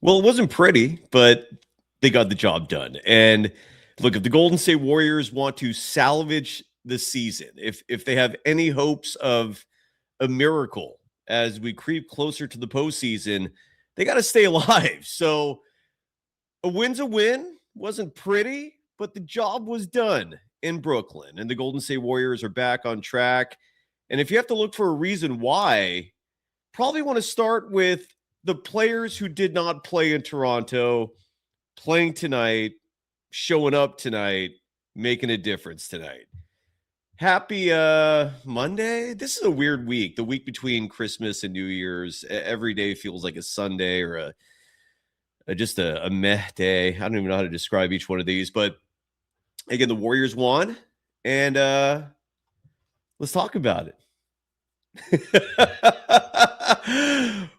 Well, it wasn't pretty, but they got the job done. And look, if the Golden State Warriors want to salvage the season, if they have any hopes of a miracle as we creep closer to the postseason, they got to stay alive. So a win's a win. Wasn't pretty, but the job was done in Brooklyn. And the Golden State Warriors are back on track. And if you have to look for a reason why, probably want to start with the players who did not play in Toronto playing tonight, showing up tonight, making a difference tonight. Happy Monday. This is a weird week. The week between Christmas and New Year's. Every day feels like a Sunday or just a meh day. I don't even know how to describe each one of these. But again, the Warriors won. And let's talk about it.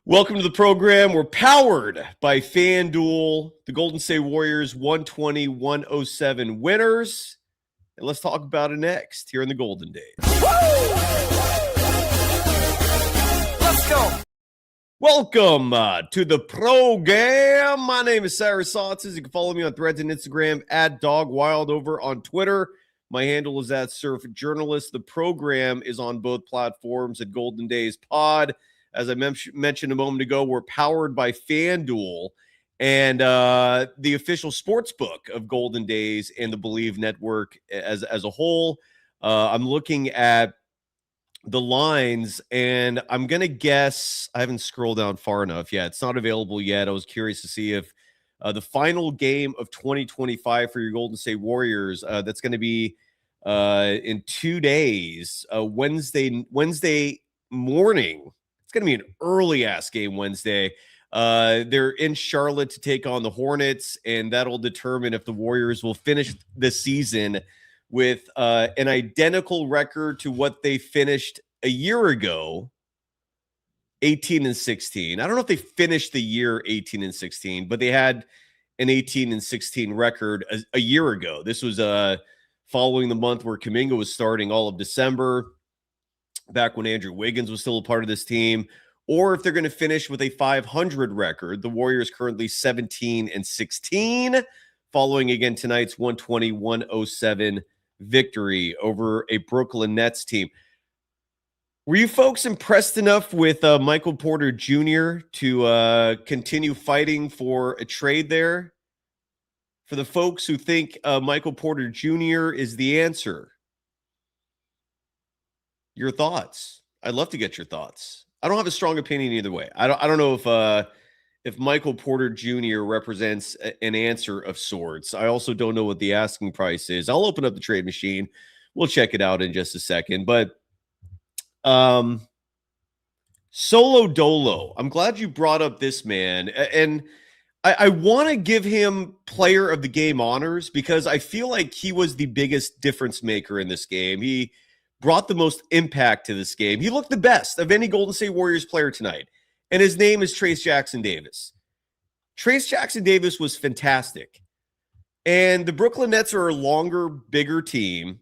Welcome to the program. We're powered by FanDuel, the Golden State Warriors 120-107 winners. And let's talk about it next here in the Golden Days. Let's go. Welcome to the program. My name is Cyrus Saatsaz. You can follow me on Threads and Instagram at DogWild over on Twitter. My handle is at Surf Journalist. The program is on both platforms at Golden Days Pod. As I mentioned a moment ago, we're powered by FanDuel and the official sportsbook of Golden Days and the Believe Network as a whole. I'm looking at the lines, and I'm going to guess, I haven't scrolled down far enough yet. It's not available yet. I was curious to see if the final game of 2025 for your Golden State Warriors, that's going to be in 2 days, Wednesday morning. It's going to be an early-ass game Wednesday. They're in Charlotte to take on the Hornets, and that'll determine if the Warriors will finish the season with an identical record to what they finished a year ago, 18-16. I don't know if they finished the year 18-16, but they had an 18-16 record a year ago. This was following the month where Kuminga was starting all of December, back when Andrew Wiggins was still a part of this team, or if they're going to finish with a 500 record. The Warriors currently 17-16, following again tonight's 120-107 victory over a Brooklyn Nets team. Were you folks impressed enough with Michael Porter Jr. to continue fighting for a trade there? For the folks who think Michael Porter Jr. is the answer, your thoughts. I'd love to get your thoughts. I don't have a strong opinion either way. I don't know if Michael Porter Jr. represents an answer of sorts. I also don't know what the asking price is. I'll open up the trade machine. We'll check it out in just a second. But Solo Dolo, I'm glad you brought up this man. And I want to give him player of the game honors because I feel like he was the biggest difference maker in this game. He brought the most impact to this game. He looked the best of any Golden State Warriors player tonight. And his name is Trayce Jackson-Davis. Trayce Jackson-Davis was fantastic. And the Brooklyn Nets are a longer, bigger team.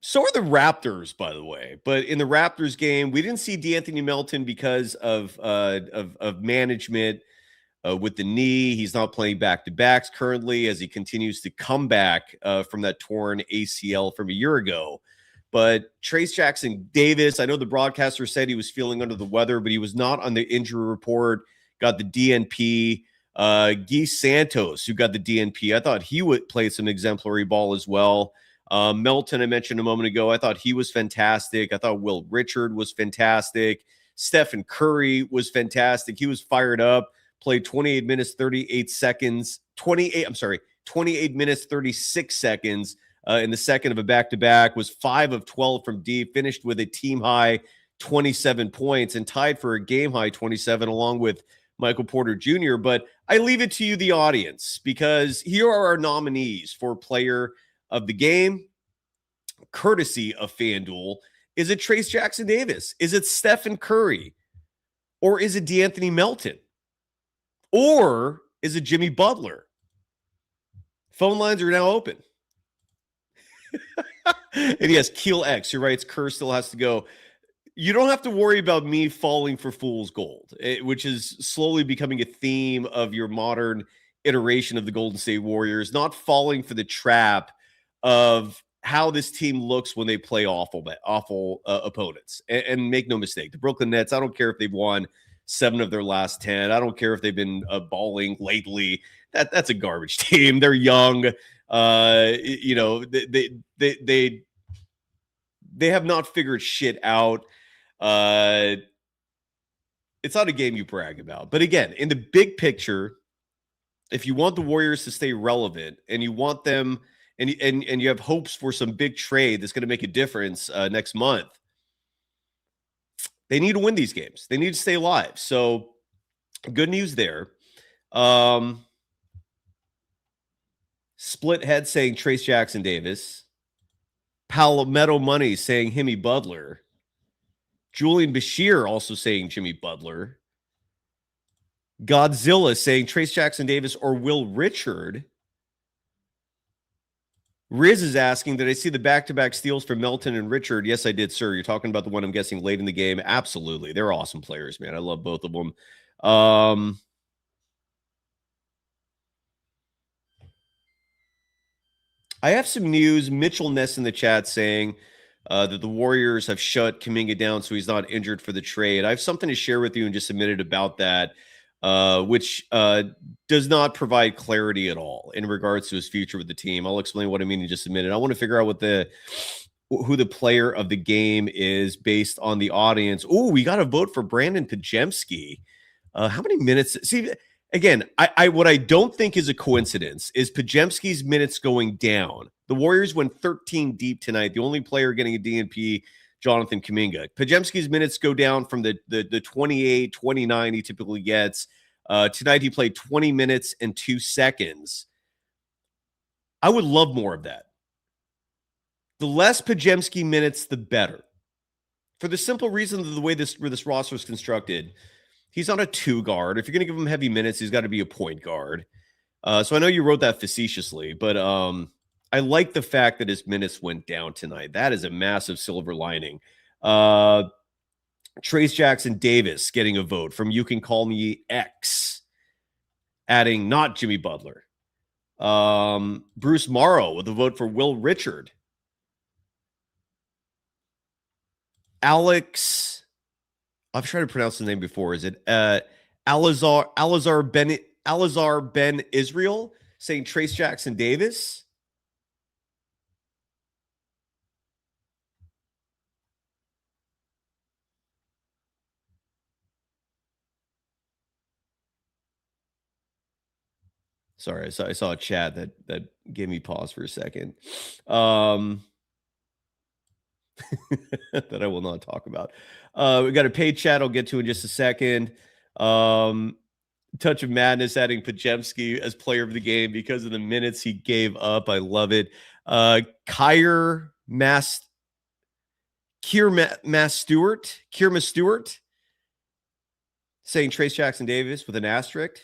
So are the Raptors, by the way. But in the Raptors game, we didn't see D'Anthony Melton because of management with the knee. He's not playing back-to-backs currently as he continues to come back from that torn ACL from a year ago. But Trayce Jackson-Davis, I know the broadcaster said he was feeling under the weather, but he was not on the injury report, got the DNP. Guy Santos, who got the DNP, I thought he would play some exemplary ball as well. Melton, I mentioned a moment ago, I thought he was fantastic. I thought Will Richard was fantastic. Stephen Curry was fantastic. He was fired up, played 28 minutes, 36 seconds in the second of a back-to-back, was 5 of 12 from deep, finished with a team-high 27 points and tied for a game-high 27 along with Michael Porter Jr. But I leave it to you, the audience, because here are our nominees for player of the game, courtesy of FanDuel. Is it Trayce Jackson-Davis? Is it Stephen Curry? Or is it D'Anthony Melton? Or is it Jimmy Butler? Phone lines are now open. And yes, Keel X, you're right. Kerr still has to go. You don't have to worry about me falling for fool's gold, which is slowly becoming a theme of your modern iteration of the Golden State Warriors, not falling for the trap of how this team looks when they play awful opponents. And make no mistake, the Brooklyn Nets, I don't care if they've won 7 of their last 10. I don't care if they've been balling lately. That's a garbage team. They're young. They have not figured shit out. It's not a game you brag about. But again, in the big picture, if you want the Warriors to stay relevant and you want them and you have hopes for some big trade that's going to make a difference next month, they need to win these games. They need to stay alive. So good news there. Split head saying Trace Jackson Davis. Palmetto Money saying Jimmy Butler. Julian Bashir also saying Jimmy Butler. Godzilla saying Trace Jackson Davis or Will Richard. Riz is asking, did I see the back-to-back steals for Melton and Richard? Yes, I did, sir. You're talking about the one I'm guessing late in the game. Absolutely. They're awesome players, man. I love both of them. I have some news. Mitchell Ness in the chat saying that the Warriors have shut Kuminga down so he's not injured for the trade. I have something to share with you and just submitted about that, which does not provide clarity at all in regards to his future with the team. I'll explain what I mean in just a minute. I want to figure out who the player of the game is based on the audience. Oh, we got a vote for Brandon Pajemski. How many minutes? See, again, what I don't think is a coincidence is Pajemski's minutes going down. The Warriors went 13 deep tonight. The only player getting a DNP, Jonathan Kuminga. Pajemski's minutes go down from the 28, 29 he typically gets. Tonight he played 20 minutes and 2 seconds. I would love more of that. The less Pajemski minutes, the better. For the simple reason that the way this roster is constructed, he's not a 2 guard. If you're going to give him heavy minutes, he's got to be a point guard. So I know you wrote that facetiously, but I like the fact that his minutes went down tonight. That is a massive silver lining. Trace Jackson Davis getting a vote from You Can Call Me X, adding not Jimmy Butler. Bruce Morrow with a vote for Will Richard. Alex, I've tried to pronounce the name before. Is it Alazar Ben Israel saying Trace Jackson Davis? Sorry, I saw a chat that gave me pause for a second. That I will not talk about. We got a paid chat I'll get to in just a second. Touch of Madness adding Pajemski as player of the game because of the minutes he gave up. I love it. Kyrma Stewart saying Trace Jackson Davis with an asterisk.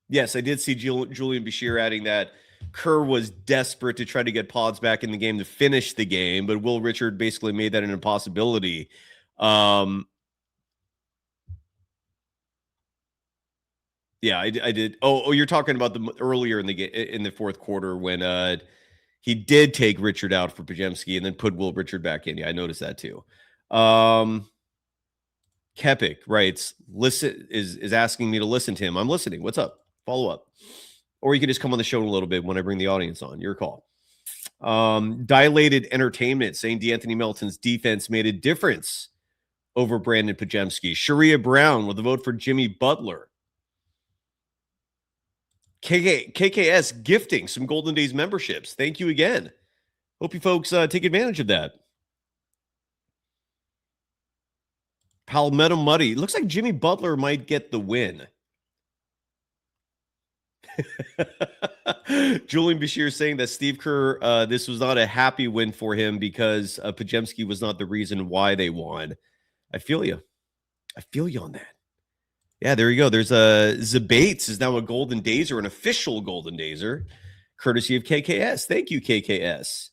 Yes, I did see Julian Bashir adding that Kerr was desperate to try to get Pods back in the game to finish the game, but Will Richard basically made that an impossibility. Yeah, I did. Oh, you're talking about the earlier in the fourth quarter when he did take Richard out for Pajemski and then put Will Richard back in. Yeah, I noticed that too. Kepik writes, listen is asking me to listen to him. I'm listening. What's up? Follow up. Or you can just come on the show in a little bit when I bring the audience on. Your call. Dilated Entertainment saying DeAnthony Melton's defense made a difference over Brandon Pajemski. Sharia Brown with a vote for Jimmy Butler. KKS gifting some Golden Days memberships. Thank you again. Hope you folks take advantage of that. Palmetto Muddy. Looks like Jimmy Butler might get the win. Julian Bashir saying that Steve Kerr, this was not a happy win for him because Pajemski was not the reason why they won. I feel you. I feel you on that. Yeah, there you go. There's a Zabates is now a Golden Dazer, an official Golden Dazer, courtesy of KKS. Thank you, KKS.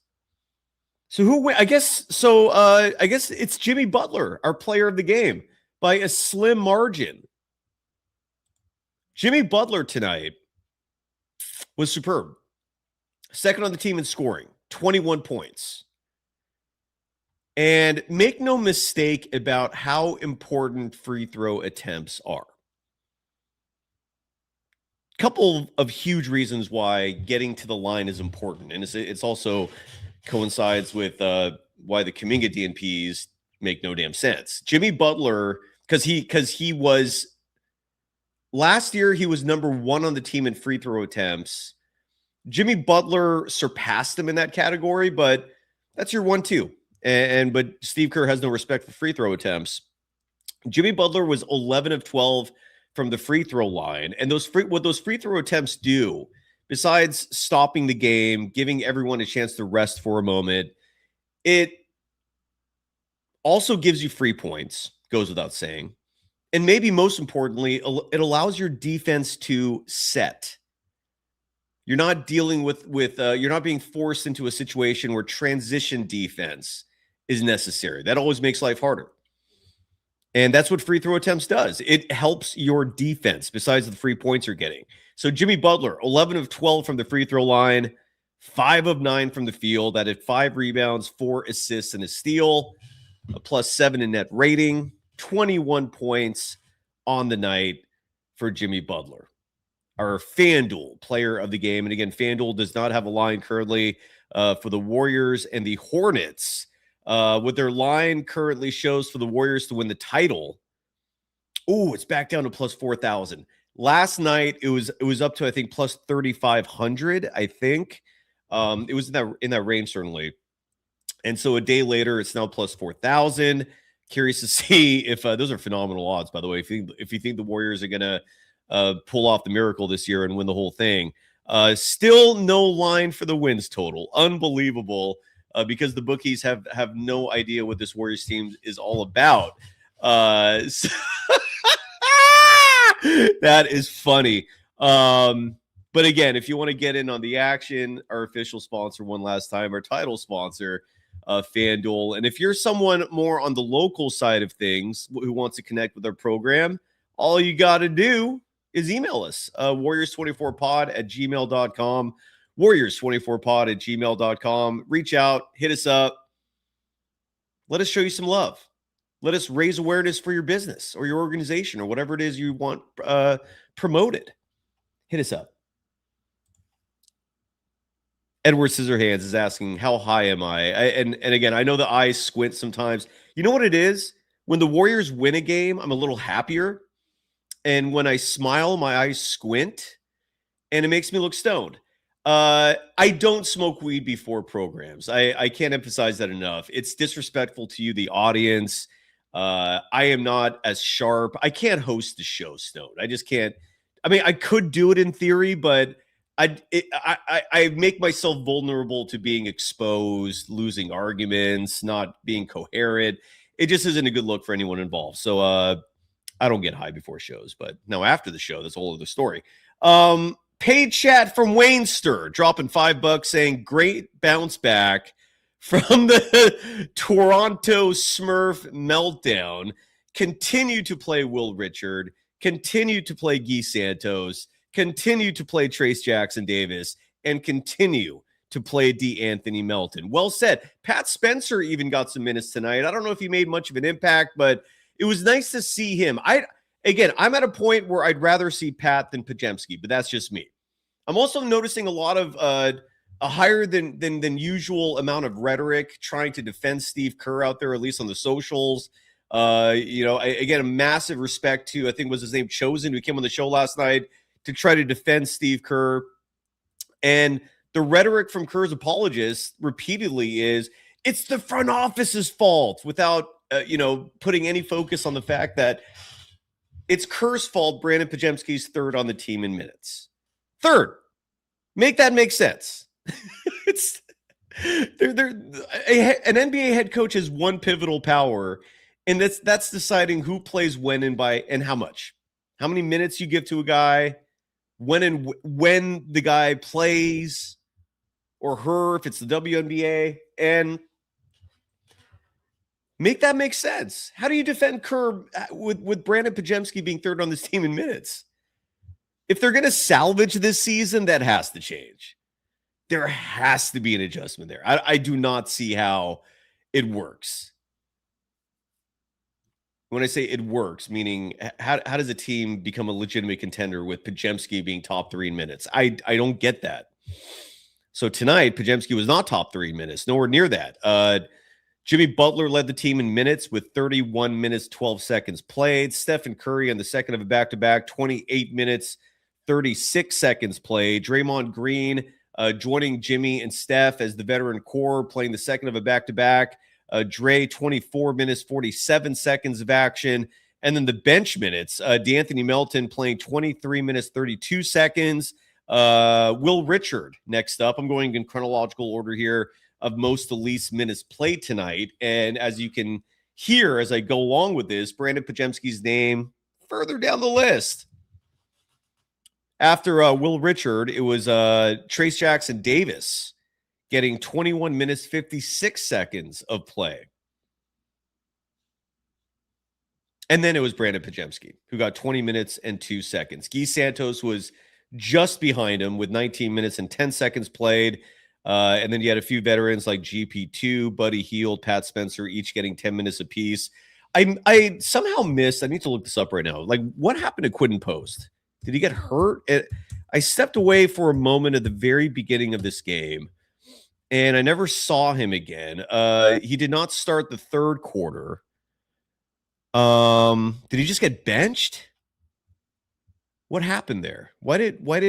So who win? I guess so. I guess it's Jimmy Butler, our player of the game, by a slim margin. Jimmy Butler tonight was superb. Second on the team in scoring, 21 points. And make no mistake about how important free throw attempts are. Couple of huge reasons why getting to the line is important, and it's also coincides with why the Kuminga DNPs make no damn sense. Jimmy Butler, because he was last year he was number 1 on the team in free throw attempts. Jimmy Butler surpassed him in that category, but that's your 1-2. But Steve Kerr has no respect for free throw attempts. Jimmy Butler was 11 of 12 from the free throw line. And what those free throw attempts do, besides stopping the game, giving everyone a chance to rest for a moment, it also gives you free points, goes without saying. And maybe most importantly, it allows your defense to set. You're not dealing with you're not being forced into a situation where transition defense is necessary. That always makes life harder. And that's what free throw attempts does. It helps your defense besides the free points you're getting. So Jimmy Butler, 11 of 12 from the free throw line, 5 of 9 from the field. That had 5 rebounds, 4 assists, and a steal, a +7 in net rating, 21 points on the night for Jimmy Butler, our FanDuel player of the game. And again, FanDuel does not have a line currently for the Warriors and the Hornets. What their line currently shows for the Warriors to win the title. Oh, it's back down to +4,000. Last night it was up to, I think, +3,500. I think it was in that range certainly. And so a day later, it's now +4,000. Curious to see if those are phenomenal odds, by the way. If you think the Warriors are gonna pull off the miracle this year and win the whole thing, still no line for the wins total. Unbelievable. Because the bookies have no idea what this Warriors team is all about. That is funny. But again, if you want to get in on the action, our official sponsor one last time, our title sponsor, FanDuel. And if you're someone more on the local side of things who wants to connect with our program, all you got to do is email us, warriors24pod@gmail.com. Warriors24pod@gmail.com. Reach out, hit us up. Let us show you some love. Let us raise awareness for your business or your organization or whatever it is you want promoted. Hit us up. Edward Scissorhands is asking, how high am I? And again, I know the eyes squint sometimes. You know what it is? When the Warriors win a game, I'm a little happier. And when I smile, my eyes squint, and it makes me look stoned. I don't smoke weed before programs. I can't emphasize that enough. It's disrespectful to you, the audience. I am not as sharp. I can't host the show stoned. I just can't. I mean, I could do it in theory, but I make myself vulnerable to being exposed, losing arguments, not being coherent. It just isn't a good look for anyone involved. So I don't get high before shows, but now after the show, that's a whole other story. Paid chat from Waynster dropping $5 saying great bounce back from the Toronto Smurf meltdown. Continue to play Will Richard. Continue to play Guy Santos. Continue to play Trace Jackson Davis. And continue to play DeAnthony Melton. Well said. Pat Spencer even got some minutes tonight. I don't know if he made much of an impact, but it was nice to see him. Again, I'm at a point where I'd rather see Pat than Podziemski, but that's just me. I'm also noticing a lot of a higher than usual amount of rhetoric trying to defend Steve Kerr out there, at least on the socials. Again, a massive respect to, I think was his name, Chosen, who came on the show last night to try to defend Steve Kerr. And the rhetoric from Kerr's apologists repeatedly is, it's the front office's fault, without putting any focus on the fact that it's Kerr's fault Brandon Podziemski's third on the team in minutes. Third, make that make sense. An NBA head coach has one pivotal power, and that's deciding who plays when and by and how much. how many minutes you give to a guy, when the guy plays, or her, if it's the WNBA, and make that make sense. How do you defend Kerr with Brandon Pajemski being third on this team in minutes? If they're going to salvage this season, that has to change. There has to be an adjustment there. I do not see how it works. When I say it works, meaning how does a team become a legitimate contender with Pajemski being top 3 in minutes? I don't get that. So tonight, Pajemski was not top 3 in minutes, nowhere near that. Jimmy Butler led the team in minutes with 31 minutes, 12 seconds played. Stephen Curry on the second of a back-to-back, 28 minutes, 36 seconds played. Draymond Green joining Jimmy and Steph as the veteran core, playing the second of a back-to-back. Dre, 24 minutes, 47 seconds of action. And then the bench minutes, D'Anthony Melton playing 23 minutes, 32 seconds. Will Richard next up. I'm going in chronological order here of most to least minutes played tonight. And as you can hear as I go along with this, Brandon Pajemski's name further down the list. After Will Richard, it was Trace Jackson Davis getting 21 minutes, 56 seconds of play. And then it was Brandon Pajemski, who got 20 minutes and 2 seconds. Guy Santos was just behind him with 19 minutes and 10 seconds played. And then you had a few veterans like GP2, Buddy Hield, Pat Spencer, each getting 10 minutes apiece. I somehow missed, I need to look this up right now, like what happened to Quinton Post? Did he get hurt? I stepped away for a moment at the very beginning of this game, and I never saw him again. He did not start the third quarter. Did he just get benched? What happened there? Why did what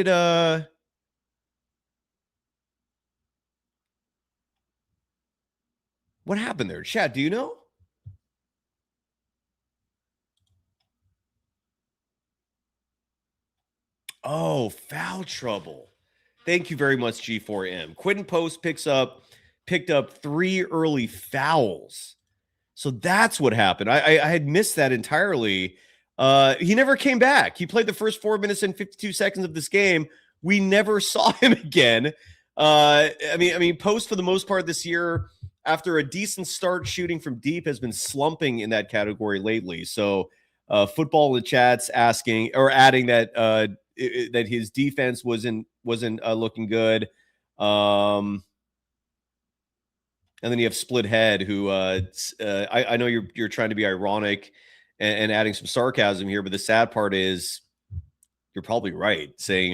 happened there? Chad, do you know? Oh, foul trouble. Thank you very much, G4M. Quinton Post picked up 3 early fouls. So that's what happened. I had missed that entirely. He never came back. He played the first 4 minutes and 52 seconds of this game. We never saw him again. I mean, Post for the most part this year, after a decent start shooting from deep, has been slumping in that category lately. So football in the chat's asking or adding that that his defense wasn't looking good. And then you have Split Head, who I know you're trying to be ironic and adding some sarcasm here, but the sad part is you're probably right, saying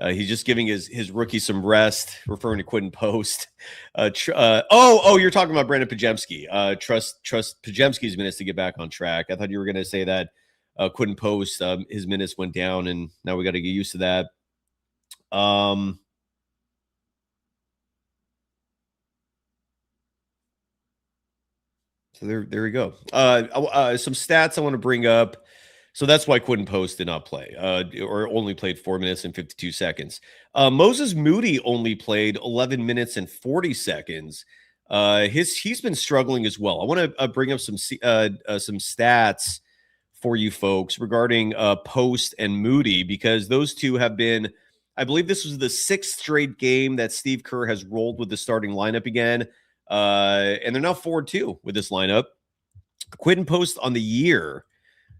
he's just giving his rookie some rest, referring to Quinton Post. You're talking about Brandon Pajemski. Trust Pajemski's minutes to get back on track. I thought you were going to say that Quinton Post, his minutes went down, and now we got to get used to that. So there we go. Some stats I want to bring up. So that's why Quinton Post did not play, or only played 4 minutes and 52 seconds. Moses Moody only played 11 minutes and 40 seconds. He's been struggling as well. I want to bring up some stats for you folks regarding Post and Moody, because those two have been, I believe this was the 6th straight game that Steve Kerr has rolled with the starting lineup again. And they're now 4-2 with this lineup. Quinton Post on the year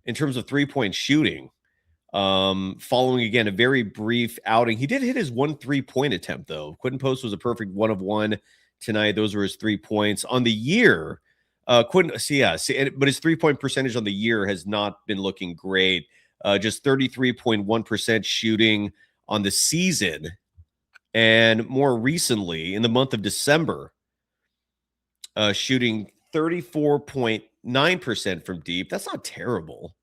in terms of 3-point shooting, following again a very brief outing. He did hit his 1 3-point attempt though. Quinton Post was a perfect 1 of 1 tonight. Those were his 3 points on the year. But his 3-point percentage on the year has not been looking great. Just 33.1% shooting on the season, and more recently in the month of December, shooting 34.9% from deep. That's not terrible.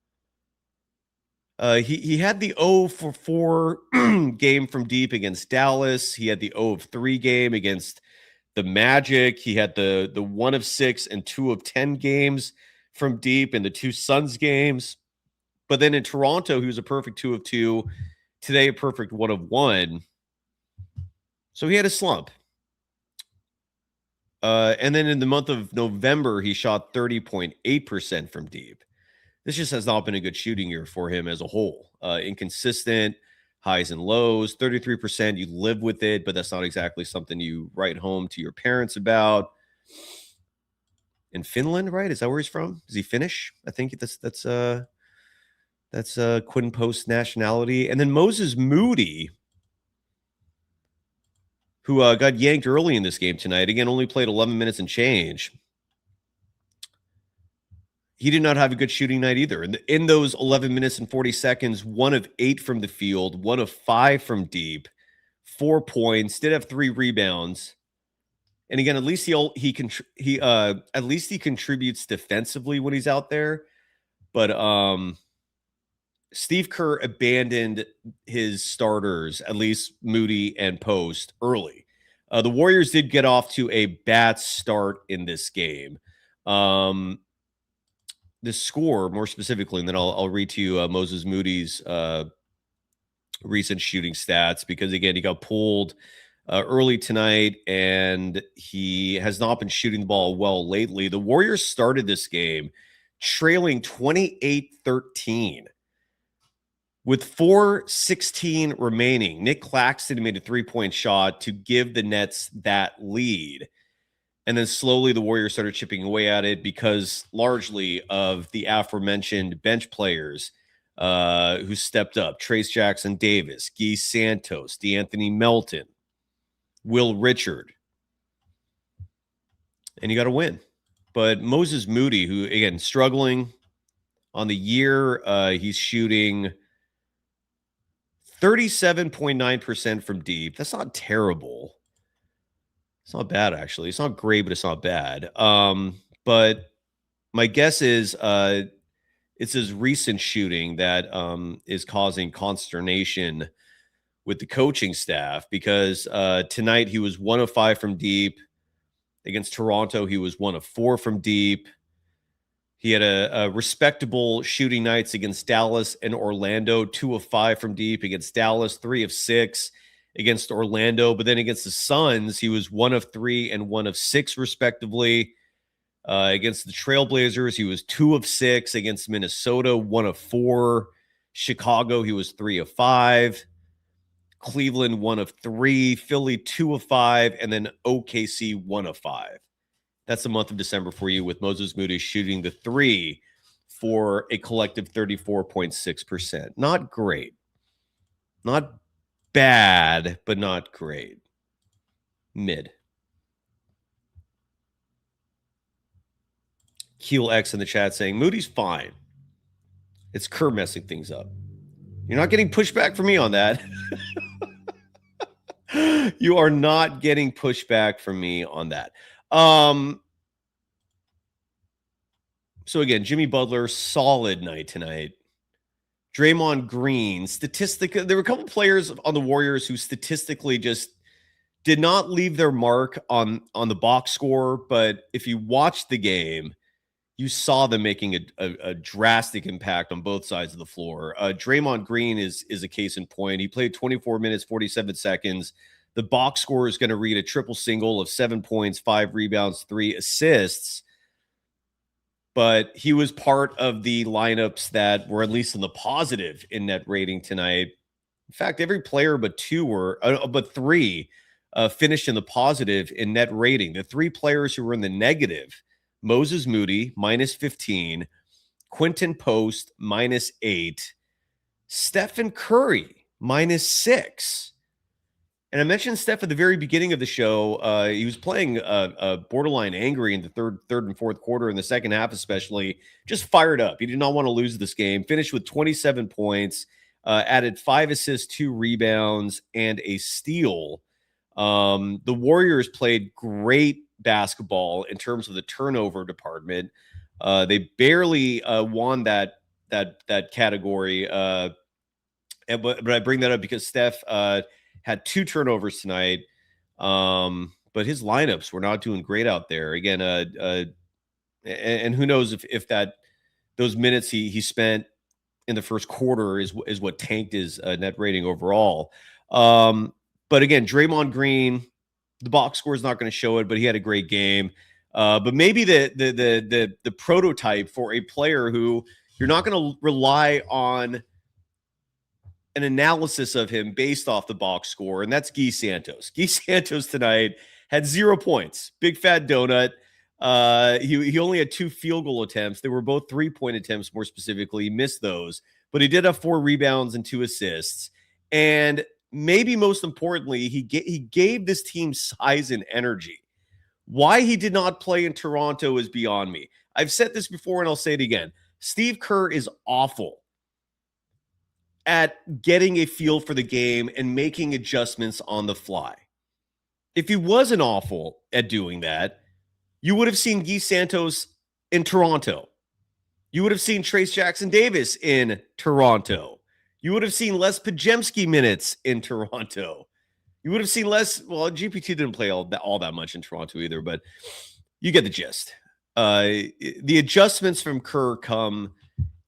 He had the 0 for 4 game from deep against Dallas. He had the 0 of 3 game against the Magic. He had the 1 of 6 and 2 of 10 games from deep in the 2 Suns games. But then in Toronto, he was a perfect 2 of 2. Today, a perfect 1 of 1. So he had a slump. And then in the month of November, he shot 30.8% from deep. this just has not been a good shooting year for him as a whole. Inconsistent, highs and lows, 33%. You live with it, but that's not exactly something you write home to your parents about. In Finland, right? Is that where he's from? Is he Finnish? I think that's Quinn Post's nationality. And then Moses Moody, who got yanked early in this game tonight. Again, only played 11 minutes and change. He did not have a good shooting night either. In those 11 minutes and 40 seconds, 1 of 8 from the field, 1 of 5 from deep, 4 points, did have 3 rebounds. And again, at least he contributes defensively when he's out there. But Steve Kerr abandoned his starters, at least Moody and Post, early. The Warriors did get off to a bad start in this game. The score, more specifically, and then I'll read to you Moses Moody's recent shooting stats, because, again, he got pulled early tonight, and he has not been shooting the ball well lately. The Warriors started this game trailing 28-13 with 4:16 remaining. Nick Claxton made a 3-point shot to give the Nets that lead. And then slowly the Warriors started chipping away at it because largely of the aforementioned bench players who stepped up. Trace Jackson Davis, Guy Santos, DeAnthony Melton, Will Richard. And you got to win. But Moses Moody, who, again, struggling on the year, he's shooting 37.9% from deep. That's not terrible. It's not bad, actually. It's not great, but it's not bad. But my guess is it's his recent shooting that is causing consternation with the coaching staff, because tonight he was 1 of 5 from deep. Against Toronto, he was 1 of 4 from deep. He had a respectable shooting nights against Dallas and Orlando, 2 of 5 from deep. Against Dallas, 3 of 6 against Orlando. But then against the Suns, he was 1 of 3 and 1 of 6, respectively. Against the Trailblazers, he was 2 of 6. Against Minnesota, 1 of 4. Chicago, he was 3 of 5. Cleveland, 1 of 3. Philly, 2 of 5. And then OKC, 1 of 5. That's the month of December for you, with Moses Moody shooting the 3 for a collective 34.6%. Not great. Not bad, but not great. Mid. Keel X in the chat saying, Moody's fine. It's Kerr messing things up. You're not getting pushback from me on that. You are not getting pushback from me on that. So again, Jimmy Butler, solid night tonight. Draymond Green, there were a couple players on the Warriors who statistically just did not leave their mark on the box score, but if you watched the game, you saw them making a drastic impact on both sides of the floor. Draymond Green is a case in point. He played 24 minutes, 47 seconds. The box score is going to read a triple single of 7 points, 5 rebounds, 3 assists. But he was part of the lineups that were at least in the positive in net rating tonight. In fact, every player but 3 finished in the positive in net rating. The 3 players who were in the negative: Moses Moody, -15, Quentin Post, -8, Stephen Curry, -6. And I mentioned Steph at the very beginning of the show. He was playing borderline angry in the third and fourth quarter, in the second half especially, just fired up. He did not want to lose this game. Finished with 27 points, added 5 assists, 2 rebounds, and a steal. The Warriors played great basketball in terms of the turnover department. They barely won that category. But I bring that up because Steph had 2 turnovers tonight, but his lineups were not doing great out there. Again, and who knows if those minutes he spent in the first quarter is what tanked his net rating overall. But again, Draymond Green, the box score is not going to show it, but he had a great game. But maybe the prototype for a player who You're not going to rely on an analysis of him based off the box score, and that's Guy Santos. Guy Santos tonight had 0 points. Big fat donut. He only had 2 field goal attempts. They were both 3-point attempts, more specifically. He missed those, but he did have 4 rebounds and 2 assists. And maybe most importantly, he gave this team size and energy. Why he did not play in Toronto is beyond me. I've said this before and I'll say it again. Steve Kerr is awful at getting a feel for the game and making adjustments on the fly. If he wasn't awful at doing that, you would have seen Guy Santos in Toronto. You would have seen Trayce Jackson-Davis in Toronto. You would have seen less Podziemski minutes in Toronto. You would have seen less. Well, GPT didn't play all that much in Toronto either, but you get the gist. The adjustments from Kerr come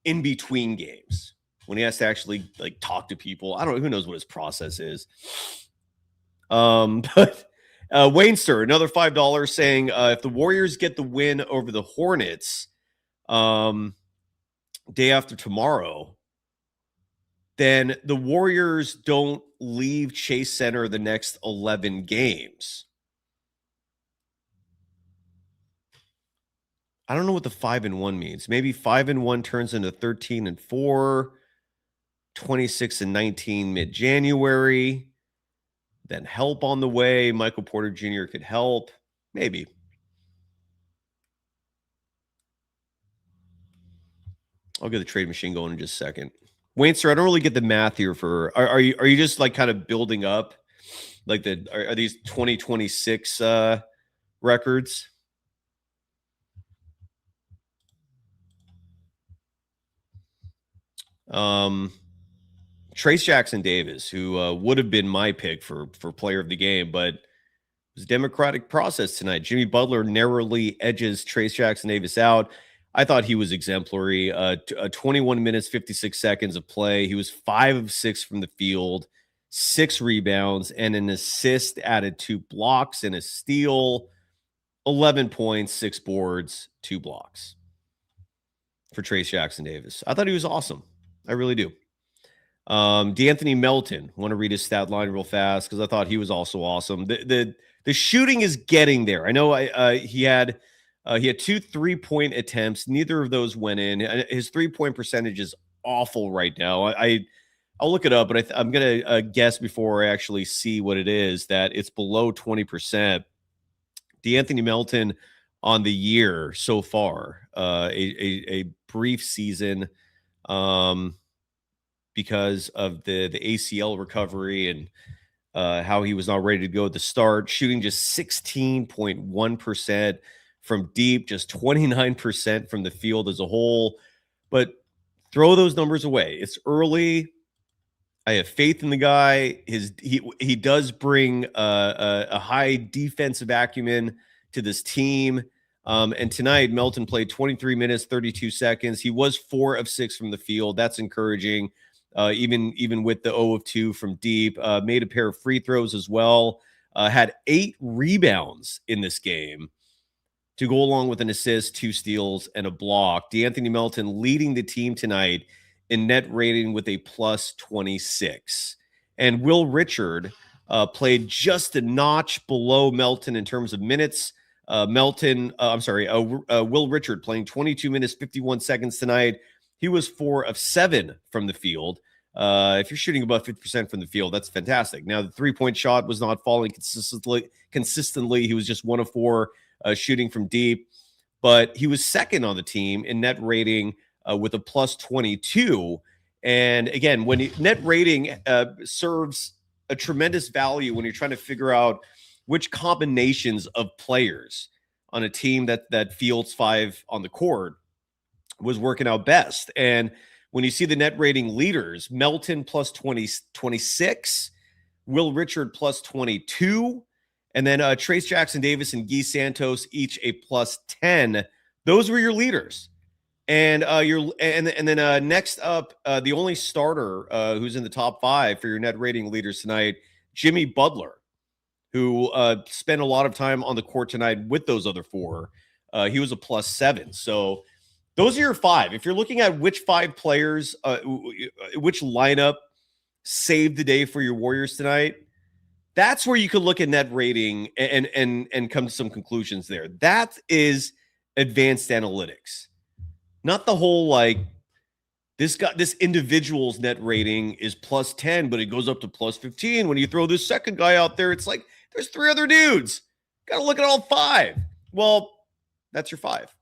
in between games when he has to actually like talk to people. I don't know. Who knows what his process is. But Wainster, another $5 saying if the Warriors get the win over the Hornets day after tomorrow, then the Warriors don't leave Chase Center the next 11 games. I don't know what the 5-1 means. Maybe 5-1 turns into 13-4, 26-19 mid-January. Then help on the way. Michael Porter Jr. could help. Maybe. I'll get the trade machine going in just a second. Wainster, I don't really get the math here for. Are you just like kind of building up, like are these 2026 records? Trayce Jackson-Davis, who would have been my pick for player of the game, but it was a democratic process tonight. Jimmy Butler narrowly edges Trayce Jackson-Davis out. I thought he was exemplary. 21 minutes, 56 seconds of play. He was 5 of 6 from the field, 6 rebounds, and an assist, added 2 blocks and a steal, 11 points, 6 boards, 2 blocks for Trayce Jackson-Davis. I thought he was awesome. I really do. D'Anthony Melton, want to read his stat line real fast because I thought he was also awesome. The shooting is getting there. I know he had 2 3-point attempts. Neither of those went in. His 3-point percentage is awful right now. I'll look it up, but I'm going to guess before I actually see what it is that it's below 20%. D'Anthony Melton on the year so far, a brief season because of the ACL recovery and how he was not ready to go at the start, shooting just 16.1% from deep, just 29% from the field as a whole. But throw those numbers away. It's early. I have faith in the guy. He does bring a high defensive acumen to this team. And tonight, Melton played 23 minutes, 32 seconds. He was 4 of 6 from the field. That's encouraging. Even with the 0 of 2 from deep, made a pair of free throws as well. Had 8 rebounds in this game to go along with an assist, 2 steals, and a block. D'Anthony Melton leading the team tonight in net rating with a plus 26. And Will Richard played just a notch below Melton in terms of minutes. Will Richard playing 22 minutes, 51 seconds tonight. He was 4 of 7 from the field. If you're shooting above 50% from the field, that's fantastic. Now, the 3-point shot was not falling consistently. He was just 1 of 4 shooting from deep. But he was second on the team in net rating with a plus 22. And again, net rating serves a tremendous value when you're trying to figure out which combinations of players on a team that fields 5 on the court was working out best. And when you see the net rating leaders, Melton plus 26, Will Richard plus 22, and then Trayce Jackson-Davis and Guy Santos each a plus 10. Those were your leaders. And then next up, the only starter who's in the top 5 for your net rating leaders tonight, Jimmy Butler, who spent a lot of time on the court tonight with those other 4. He was a plus 7. So Those are your 5. If you're looking at which 5 players, which lineup saved the day for your Warriors tonight, that's where you could look at net rating and come to some conclusions there. That is advanced analytics, not the whole like this individual's net rating is plus 10, but it goes up to plus 15 when you throw this second guy out there. It's like there's 3 other dudes. Got to look at all 5. Well, that's your 5.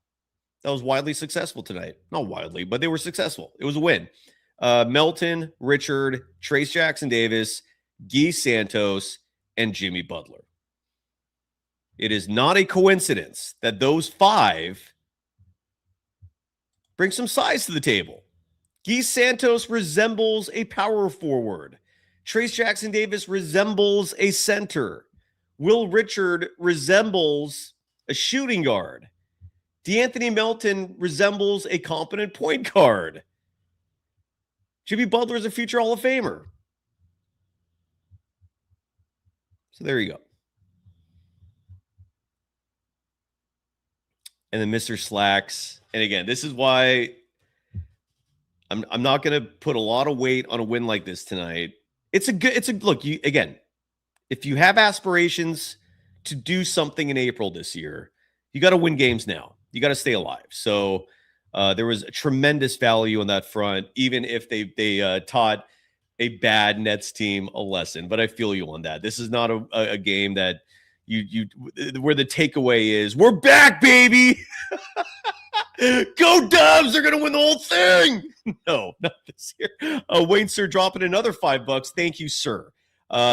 That was widely successful tonight. Not widely, but they were successful. It was a win. Melton, Richard, Trace Jackson-Davis, Guy Santos, and Jimmy Butler. It is not a coincidence that those 5 bring some size to the table. Guy Santos resembles a power forward. Trace Jackson-Davis resembles a center. Will Richard resembles a shooting guard. DeAnthony Melton resembles a competent point guard. Jimmy Butler is a future Hall of Famer. So there you go. And then Mr. Slacks. And again, this is why I'm not going to put a lot of weight on a win like this tonight. Look, again, if you have aspirations to do something in April this year, you got to win games now. You got to stay alive. So there was a tremendous value on that front, even if they taught a bad Nets team a lesson. But I feel you on that. This is not a game that where the takeaway is we're back, baby. Go Dubs! They're gonna win the whole thing. No, not this year. Wayne Sir dropping another $5. Thank you, sir.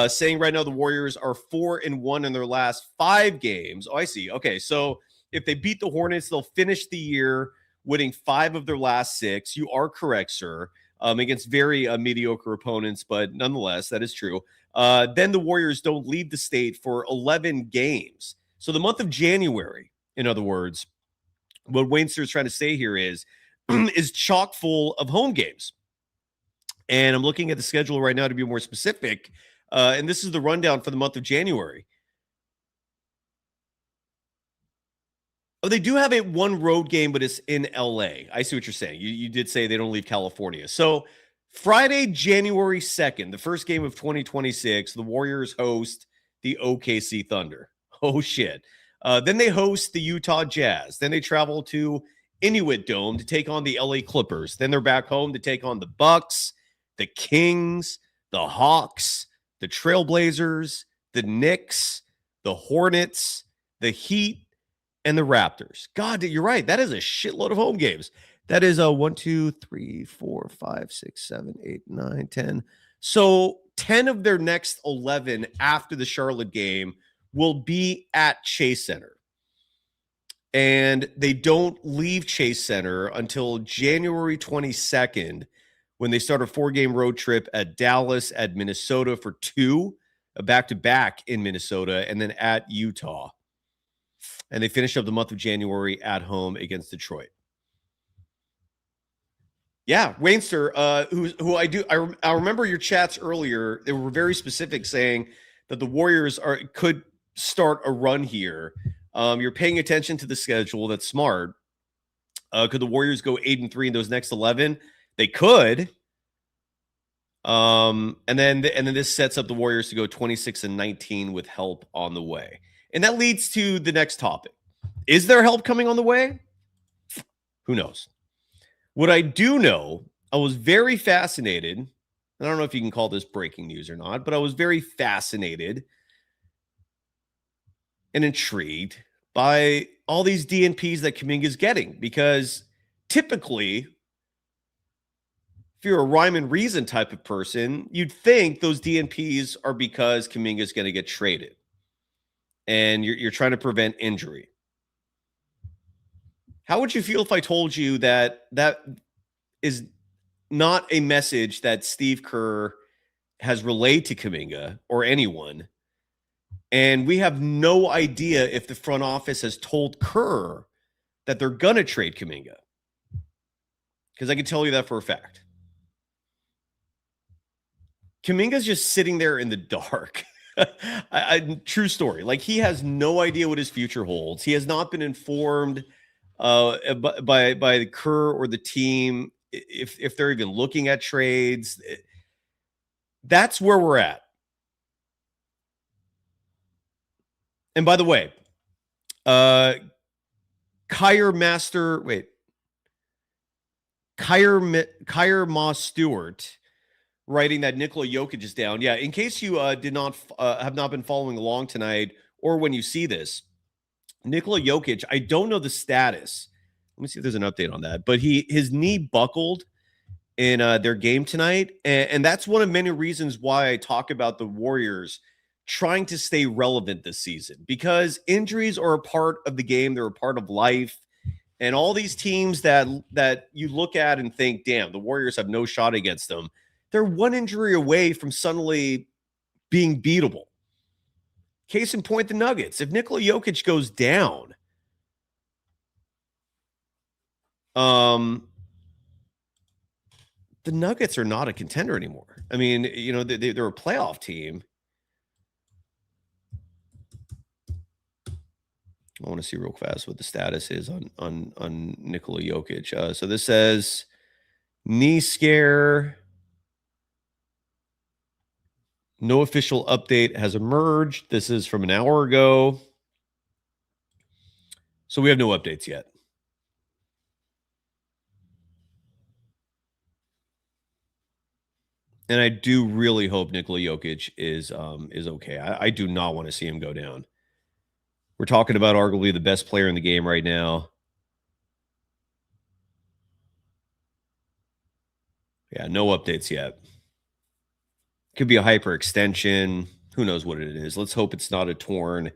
Saying right now the Warriors are 4-1 in their last 5 games. Oh, I see. Okay, so if they beat the Hornets, they'll finish the year winning 5 of their last 6. You are correct, sir. Against very mediocre opponents, but nonetheless, that is true. Then the Warriors don't leave the state for 11 games. So the month of January, in other words, what Wainster is trying to say here is chock full of home games. And I'm looking at the schedule right now to be more specific. And this is the rundown for the month of January. Oh, they do have one road game, but it's in LA. I see what you're saying. You did say they don't leave California. So Friday, January 2nd, the first game of 2026, the Warriors host the OKC Thunder. Oh, shit. Then they host the Utah Jazz. Then they travel to Inuit Dome to take on the LA Clippers. Then they're back home to take on the Bucks, the Kings, the Hawks, the Trailblazers, the Knicks, the Hornets, the Heat, and the Raptors. God, you're right. That is a shitload of home games. That is a 1, 2, 3, 4, 5, 6, 7, 8, 9, 10. So 10 of their next 11 after the Charlotte game will be at Chase Center. And they don't leave Chase Center until January 22nd when they start a 4-game road trip at Dallas, at Minnesota for 2, a back-to-back in Minnesota, and then at Utah. And they finish up the month of January at home against Detroit. Yeah, Wainster, who I remember your chats earlier. They were very specific, saying that the Warriors could start a run here. You're paying attention to the schedule. That's smart. Could the Warriors go 8-3 in those next 11? They could. And then this sets up the Warriors to go 26-19 with help on the way. And that leads to the next topic. Is there help coming on the way? Who knows? What I do know, I was very fascinated. I don't know if you can call this breaking news or not, but I was very fascinated and intrigued by all these DNPs that Kuminga is getting, because typically, if you're a rhyme and reason type of person, you'd think those DNPs are because Kuminga is going to get traded and you're trying to prevent injury. How would you feel if I told you that is not a message that Steve Kerr has relayed to Kuminga or anyone, and we have no idea if the front office has told Kerr that they're going to trade Kuminga? Because I can tell you that for a fact. Kuminga's just sitting there in the dark. True story. Like, he has no idea what his future holds. He has not been informed by the Kerr or the team, if they're even looking at trades. That's where we're at. And by the way, Kyre Moss Stewart writing that Nikola Jokic is down. Yeah, in case you have not been following along tonight, or when you see this, Nikola Jokic, I don't know the status. Let me see if there's an update on that. But his knee buckled in their game tonight, and that's one of many reasons why I talk about the Warriors trying to stay relevant this season, because injuries are a part of the game. They're a part of life. And all these teams that you look at and think, damn, the Warriors have no shot against them, they're one injury away from suddenly being beatable. Case in point, the Nuggets. If Nikola Jokic goes down, the Nuggets are not a contender anymore. I mean, they're a playoff team. I want to see real fast what the status is on Nikola Jokic. So this says knee scare. No official update has emerged. This is from an hour ago. So we have no updates yet. And I do really hope Nikola Jokic is okay. I do not want to see him go down. We're talking about arguably the best player in the game right now. Yeah, no updates yet. Could be a hyperextension. Who knows what it is? Let's hope it's not a torn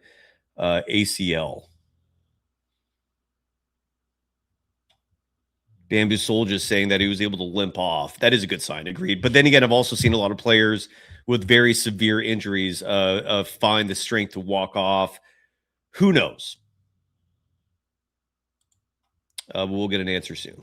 ACL. Bamboo Soul just saying that he was able to limp off. That is a good sign. Agreed. But then again, I've also seen a lot of players with very severe injuries find the strength to walk off. Who knows? But we'll get an answer soon.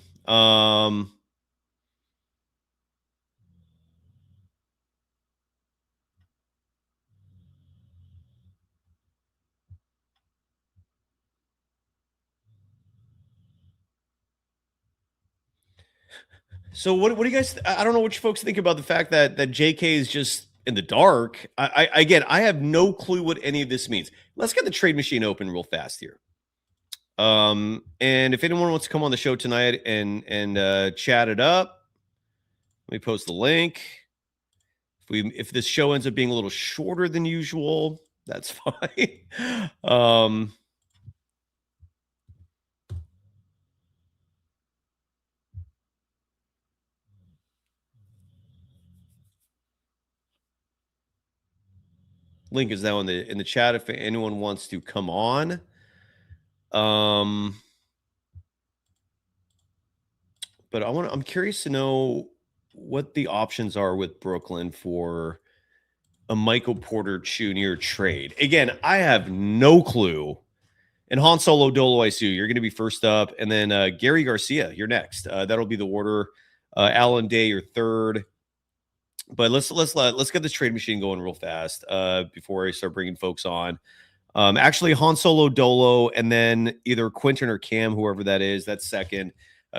So what do you guys? I don't know what you folks think about the fact that JK is just in the dark. I have no clue what any of this means. Let's get the trade machine open real fast here. And if anyone wants to come on the show tonight and chat it up, let me post the link. If this show ends up being a little shorter than usual, that's fine. Link is now in the chat if anyone wants to come on. But I'm curious to know what the options are with Brooklyn for a Michael Porter Jr. trade. Again, I have no clue. And Han Solo Dolo, I see you're going to be first up, and then Gary Garcia, you're next. That'll be the order. Alan Day, you're third. But let's get this trade machine going real fast before I start bringing folks on. Actually, Han Solo Dolo, and then either Quentin or Cam, whoever that is, that's second.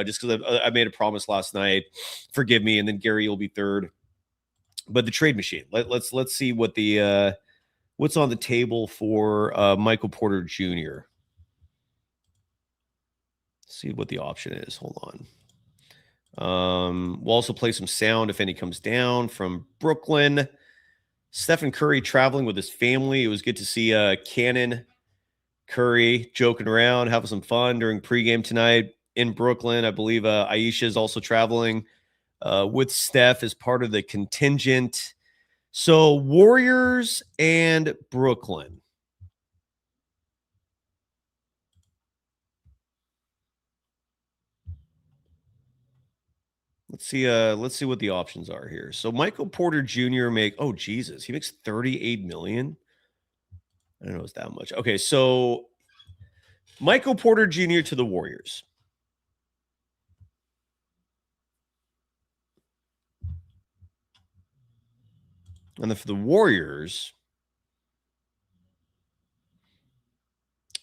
Just because I made a promise last night. Forgive me, and then Gary will be third. But the trade machine. Let's see what the what's on the table for Michael Porter Jr. See what the option is. Hold on. We'll also play some sound if any comes down from Brooklyn. Stephen Curry traveling with his family. It was good to see Cannon Curry joking around, having some fun during pregame tonight in Brooklyn. I believe Aisha is also traveling with Steph as part of the contingent. So Warriors and Brooklyn. Let's see what the options are here. So Michael Porter Jr. he makes $38 million. I don't know it's that much. Okay, so Michael Porter Jr. to the Warriors. And then for the Warriors,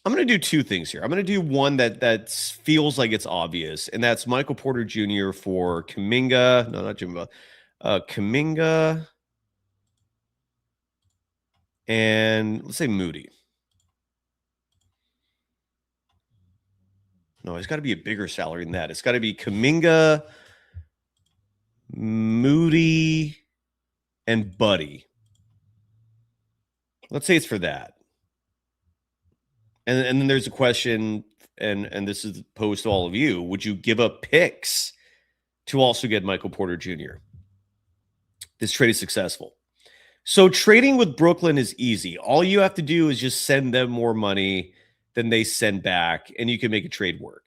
I'm going to do two things here. I'm going to do one that feels like it's obvious, and that's Michael Porter Jr. for Kuminga. No, not Jimmy. Kuminga and let's say Moody. No, it's got to be a bigger salary than that. It's got to be Kuminga, Moody, and Buddy. Let's say it's for that. And then there's a question, and this is posed to all of you. Would you give up picks to also get Michael Porter Jr.? This trade is successful. So trading with Brooklyn is easy. All you have to do is just send them more money than they send back, and you can make a trade work.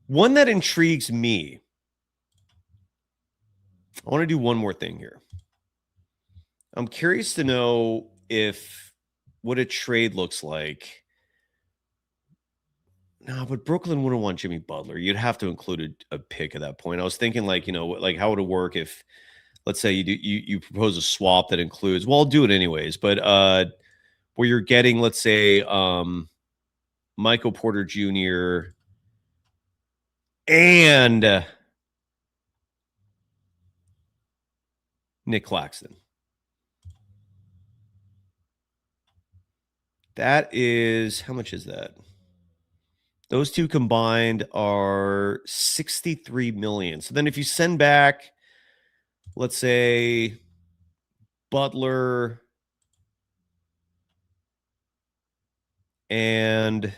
One that intrigues me, I want to do one more thing here. I'm curious to know what a trade looks like. No, but Brooklyn wouldn't want Jimmy Butler. You'd have to include a pick at that point. I was thinking, like, how would it work if, let's say, you propose a swap that includes, well, I'll do it anyways, but where you're getting, let's say, Michael Porter Jr. and Nick Claxton. That is, how much is that? Those two combined are $63 million. So then if you send back, let's say, Butler and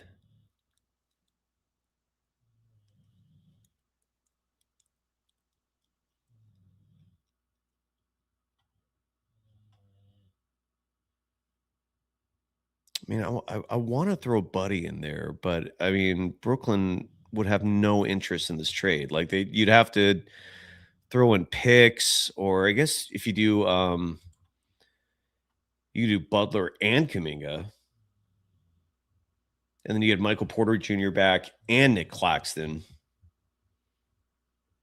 I mean, I want to throw Buddy in there, but I mean, Brooklyn would have no interest in this trade. Like you'd have to throw in picks, or I guess if you do, you do Butler and Kuminga, and then you had Michael Porter Jr. back and Nick Claxton.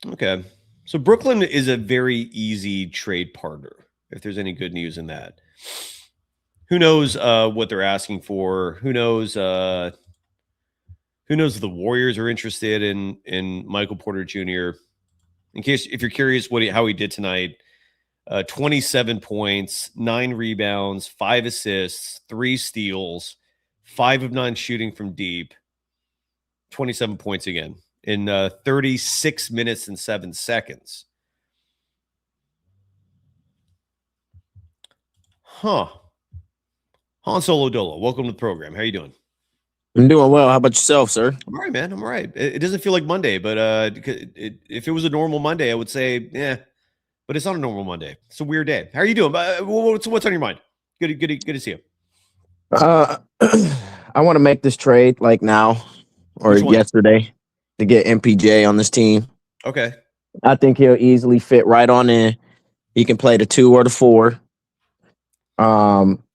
Okay, so Brooklyn is a very easy trade partner, if there's any good news in that. Who knows what they're asking for? Who knows if the Warriors are interested in Michael Porter Jr. If you're curious how he did tonight, 27 points, 9 rebounds, 5 assists, 3 steals, 5 of 9 shooting from deep, 27 points again in 36 minutes and 7 seconds. Huh. Han Solo Dolo, welcome to the program. How are you doing? I'm doing well. How about yourself, sir? I'm all right, man. I'm all right. It doesn't feel like Monday, but if it was a normal Monday, I would say, yeah, but it's not a normal Monday. It's a weird day. How are you doing? What's on your mind? Good to see you. I want to make this trade like now or yesterday to get MPJ on this team. Okay. I think he'll easily fit right on in. He can play the 2 or the 4.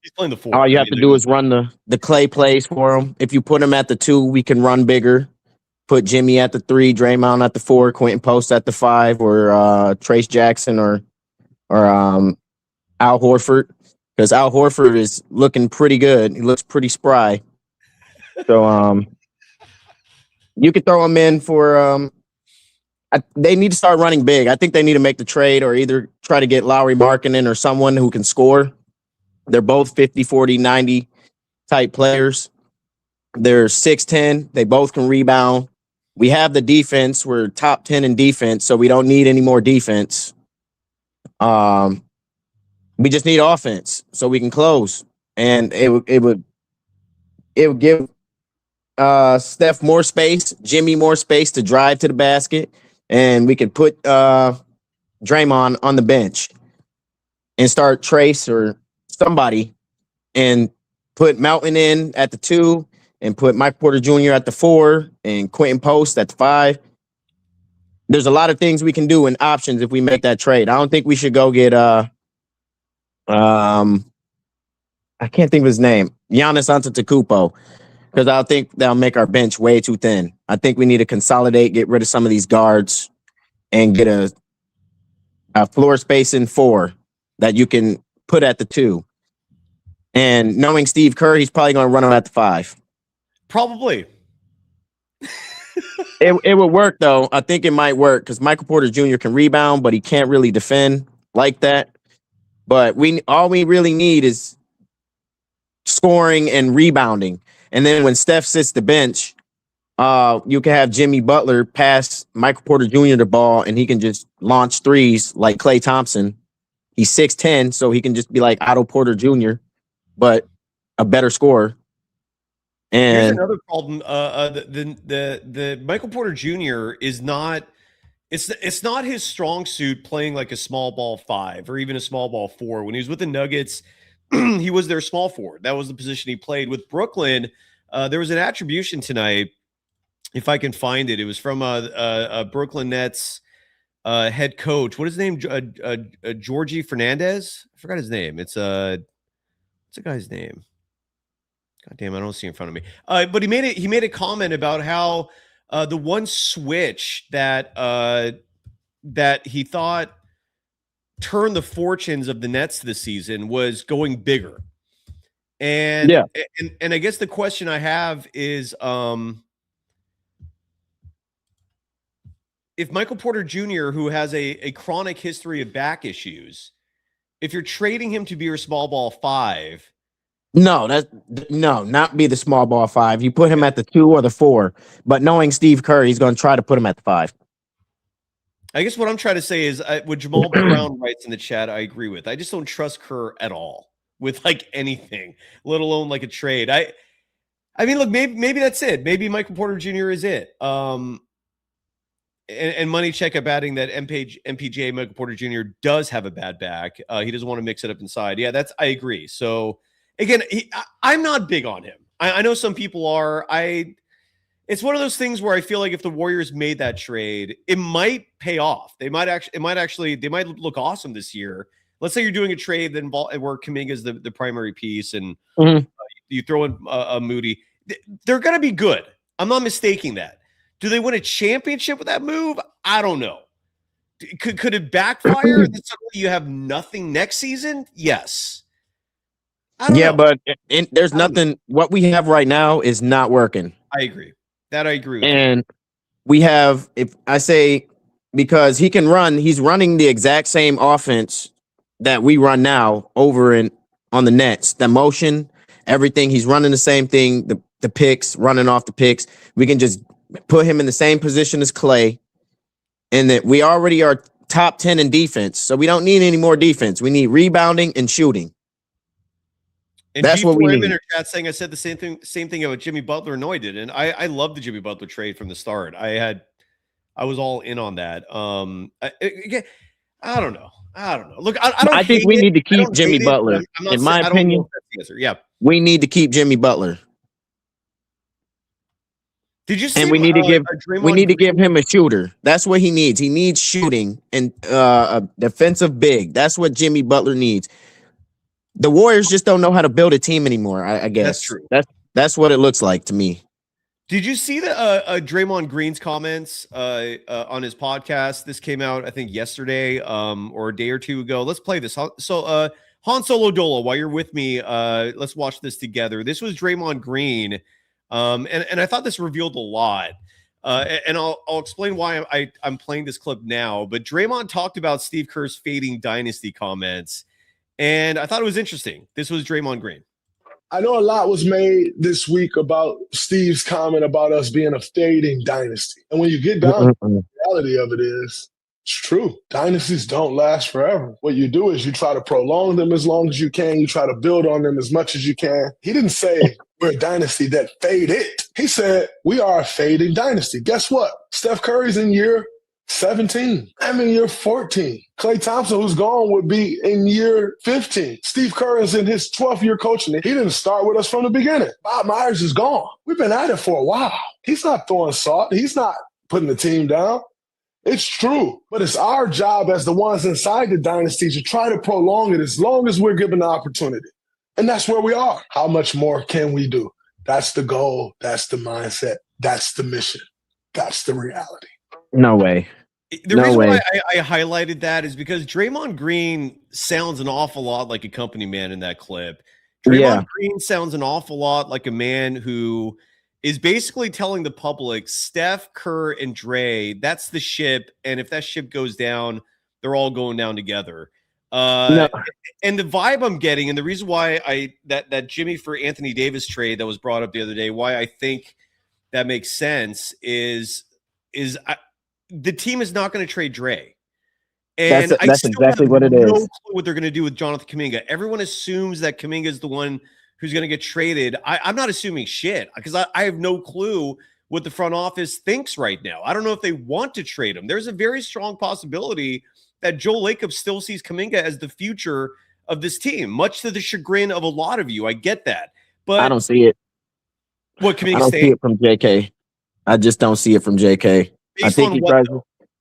He's playing the 4. All you have to do is run the Clay plays for him. If you put him at the 2, we can run bigger. Put Jimmy at the 3, Draymond at the 4, Quentin Post at the 5, or Trace Jackson or Al Horford, because Al Horford is looking pretty good. He looks pretty spry. So you could throw him in for. They need to start running big. I think they need to make the trade or either try to get Lauri Markkanen or someone who can score. They're both 50, 40, 90 type players. They're 6'10". They both can rebound. We have the defense. We're top 10 in defense, so we don't need any more defense. We just need offense so we can close. And it would give Steph more space, Jimmy more space to drive to the basket, and we could put Draymond on the bench and start Trace or somebody and put Mountain in at the 2 and put Mike Porter Jr. at the 4 and Quentin Post at the 5. There's a lot of things we can do and options if we make that trade. I don't think we should go get I can't think of his name, Giannis Antetokounmpo, because I think that'll make our bench way too thin. I think we need to consolidate, get rid of some of these guards, and get a floor space in 4 that you can put at the 2. And knowing Steve Kerr, he's probably going to run him at the 5. Probably. It would work, though. I think it might work because Michael Porter Jr. can rebound, but he can't really defend like that. But all we really need is scoring and rebounding. And then when Steph sits the bench, you can have Jimmy Butler pass Michael Porter Jr. the ball, and he can just launch threes like Klay Thompson. He's 6'10", so he can just be like Otto Porter Jr., but a better scorer. And here's another problem. The Michael Porter Jr. is not. It's not his strong suit playing like a small ball 5 or even a small ball 4. When he was with the Nuggets, he was their small forward. That was the position he played. With Brooklyn, there was an attribution tonight, if I can find it. It was from a Brooklyn Nets head coach. What is his name? Georgie Fernandez. I forgot his name. What's the guy's name? God damn, I don't see it in front of me. But he made a comment about how the one switch that he thought turned the fortunes of the Nets this season was going bigger. And yeah. And I guess the question I have is if Michael Porter Jr., who has a chronic history of back issues, if you're trading him to be your small ball 5, not be the small ball 5. You put him at the 2 or the 4, but knowing Steve Kerr, he's going to try to put him at the 5. I guess what I'm trying to say is what Jamal Brown writes in the chat, I agree with. I just don't trust Kerr at all with like anything, let alone like a trade. I mean, look, maybe that's it. Maybe Michael Porter Jr. is it. And money check up adding that MPJ Michael Porter Jr. does have a bad back. He doesn't want to mix it up inside. Yeah, I agree. So again, I'm not big on him. I know some people are. It's one of those things where I feel like if the Warriors made that trade, it might pay off. They might look awesome this year. Let's say you're doing a trade where Kuminga is the primary piece, and you throw in a Moody. They're going to be good. I'm not mistaking that. Do they win a championship with that move? I don't know. Could it backfire and then suddenly you have nothing next season? Yes. Yeah, but there's nothing. What we have right now is not working. I agree. That I agree with. And we have, if I say, because he's running the exact same offense that we run now over on the Nets. The motion, everything. He's running the same thing. The picks, running off the picks. We can just put him in the same position as Klay, and that we already are top 10 in defense. So we don't need any more defense. We need rebounding and shooting. And that's what we need. In our chat saying I said the same thing about Jimmy Butler. No, I didn't. I love the Jimmy Butler trade from the start. I was all in on that. I don't know. Look, I think we need to keep Jimmy Butler. In my opinion, yeah, we need to keep Jimmy Butler. Did you see? And we need to give him a shooter. That's what he needs. He needs shooting and a defensive big. That's what Jimmy Butler needs. The Warriors just don't know how to build a team anymore. I guess that's true. That's what it looks like to me. Did you see the Draymond Green's comments on his podcast? This came out, I think, yesterday or a day or two ago. Let's play this. So, Han Solo Dolo, while you're with me, let's watch this together. This was Draymond Green, and I thought this revealed a lot. And I'll explain why I'm playing this clip now. But Draymond talked about Steve Kerr's fading dynasty comments, and I thought it was interesting. This was Draymond Green. I know a lot was made this week about Steve's comment about us being a fading dynasty. And when you get down to the reality of it is, it's true. Dynasties don't last forever. What you do is you try to prolong them as long as you can. You try to build on them as much as you can. He didn't say we're a dynasty that faded. He said we are a fading dynasty. Guess what? Steph Curry's in year 17. I'm in year 14. Klay Thompson, who's gone, would be in year 15. Steve Kerr is in his 12th year coaching. He didn't start with us from the beginning. Bob Myers is gone. We've been at it for a while. He's not throwing salt. He's not putting the team down. It's true. But it's our job as the ones inside the dynasty to try to prolong it as long as we're given the opportunity. And that's where we are. How much more can we do? That's the goal. That's the mindset. That's the mission. That's the reality. No way. The reason why I highlighted that is because Draymond Green sounds an awful lot like a company man in that clip. Draymond Green sounds an awful lot like a man who is basically telling the public, Steph, Kerr, and Dre, that's the ship. And if that ship goes down, they're all going down together. No. And the vibe I'm getting, and the reason why that Jimmy for Anthony Davis trade that was brought up the other day, why I think that makes sense is the team is not going to trade Dre. And that's exactly what it is. No clue what they're going to do with Jonathan Kuminga. Everyone assumes that Kuminga is the one who's going to get traded. I'm not assuming shit because I have no clue what the front office thinks right now. I don't know if they want to trade him. There's a very strong possibility that Joe Lacob still sees Kuminga as the future of this team, much to the chagrin of a lot of you. I get that. But I don't see it. What Kuminga I don't see it from JK. I just don't see it from JK. I think he tries.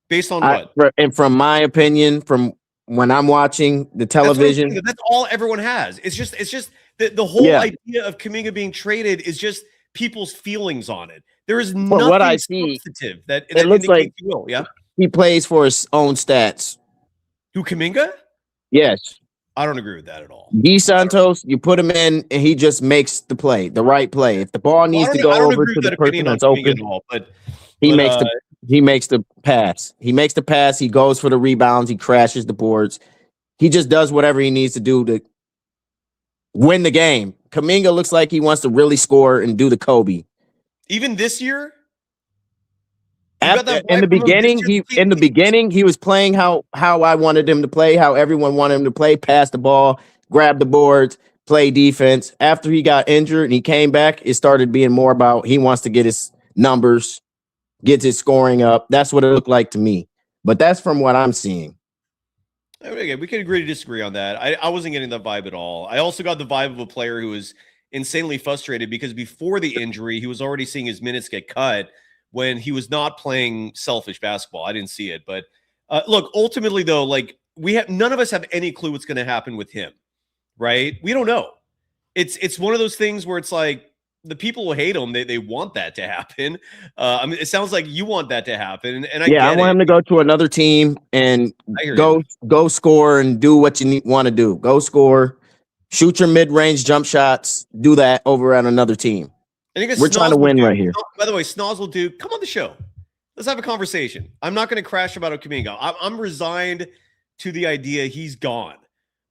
Based on what? And from my opinion, from when I'm watching the television, that's all everyone has. It's just the whole idea of Kuminga being traded is just people's feelings on it. There is nothing what I see that it looks like he plays for his own stats. Who, Kuminga? Yes. I don't agree with that at all. D Santos, you put him in, and he just makes the play, the right play. If the ball needs to go over to the person that's open, he makes the pass. He makes the pass. He goes for the rebounds. He crashes the boards. He just does whatever he needs to do to win the game. Kuminga looks like he wants to really score and do the Kobe. Even this year? In the beginning, he was playing how I wanted him to play, how everyone wanted him to play, pass the ball, grab the boards, play defense. After he got injured and he came back, it started being more about he wants to get his numbers, gets his scoring up. That's what it looked like to me. But that's from what I'm seeing. Again, we can agree to disagree on that. I wasn't getting that vibe at all. I also got the vibe of a player who was insanely frustrated because before the injury, he was already seeing his minutes get cut when he was not playing selfish basketball. I didn't see it. But look, ultimately, though, like none of us have any clue what's going to happen with him, right? We don't know. It's one of those things where it's like the people who hate him, they want that to happen. I mean, it sounds like you want that to happen. And I want him to go to another team and go score and do what you want to do. Go score, shoot your mid-range jump shots, do that over at another team. We're trying to win right here. By the way, Snozzle Dude, come on the show. Let's have a conversation. I'm not going to crash about Kuminga. I'm resigned to the idea he's gone.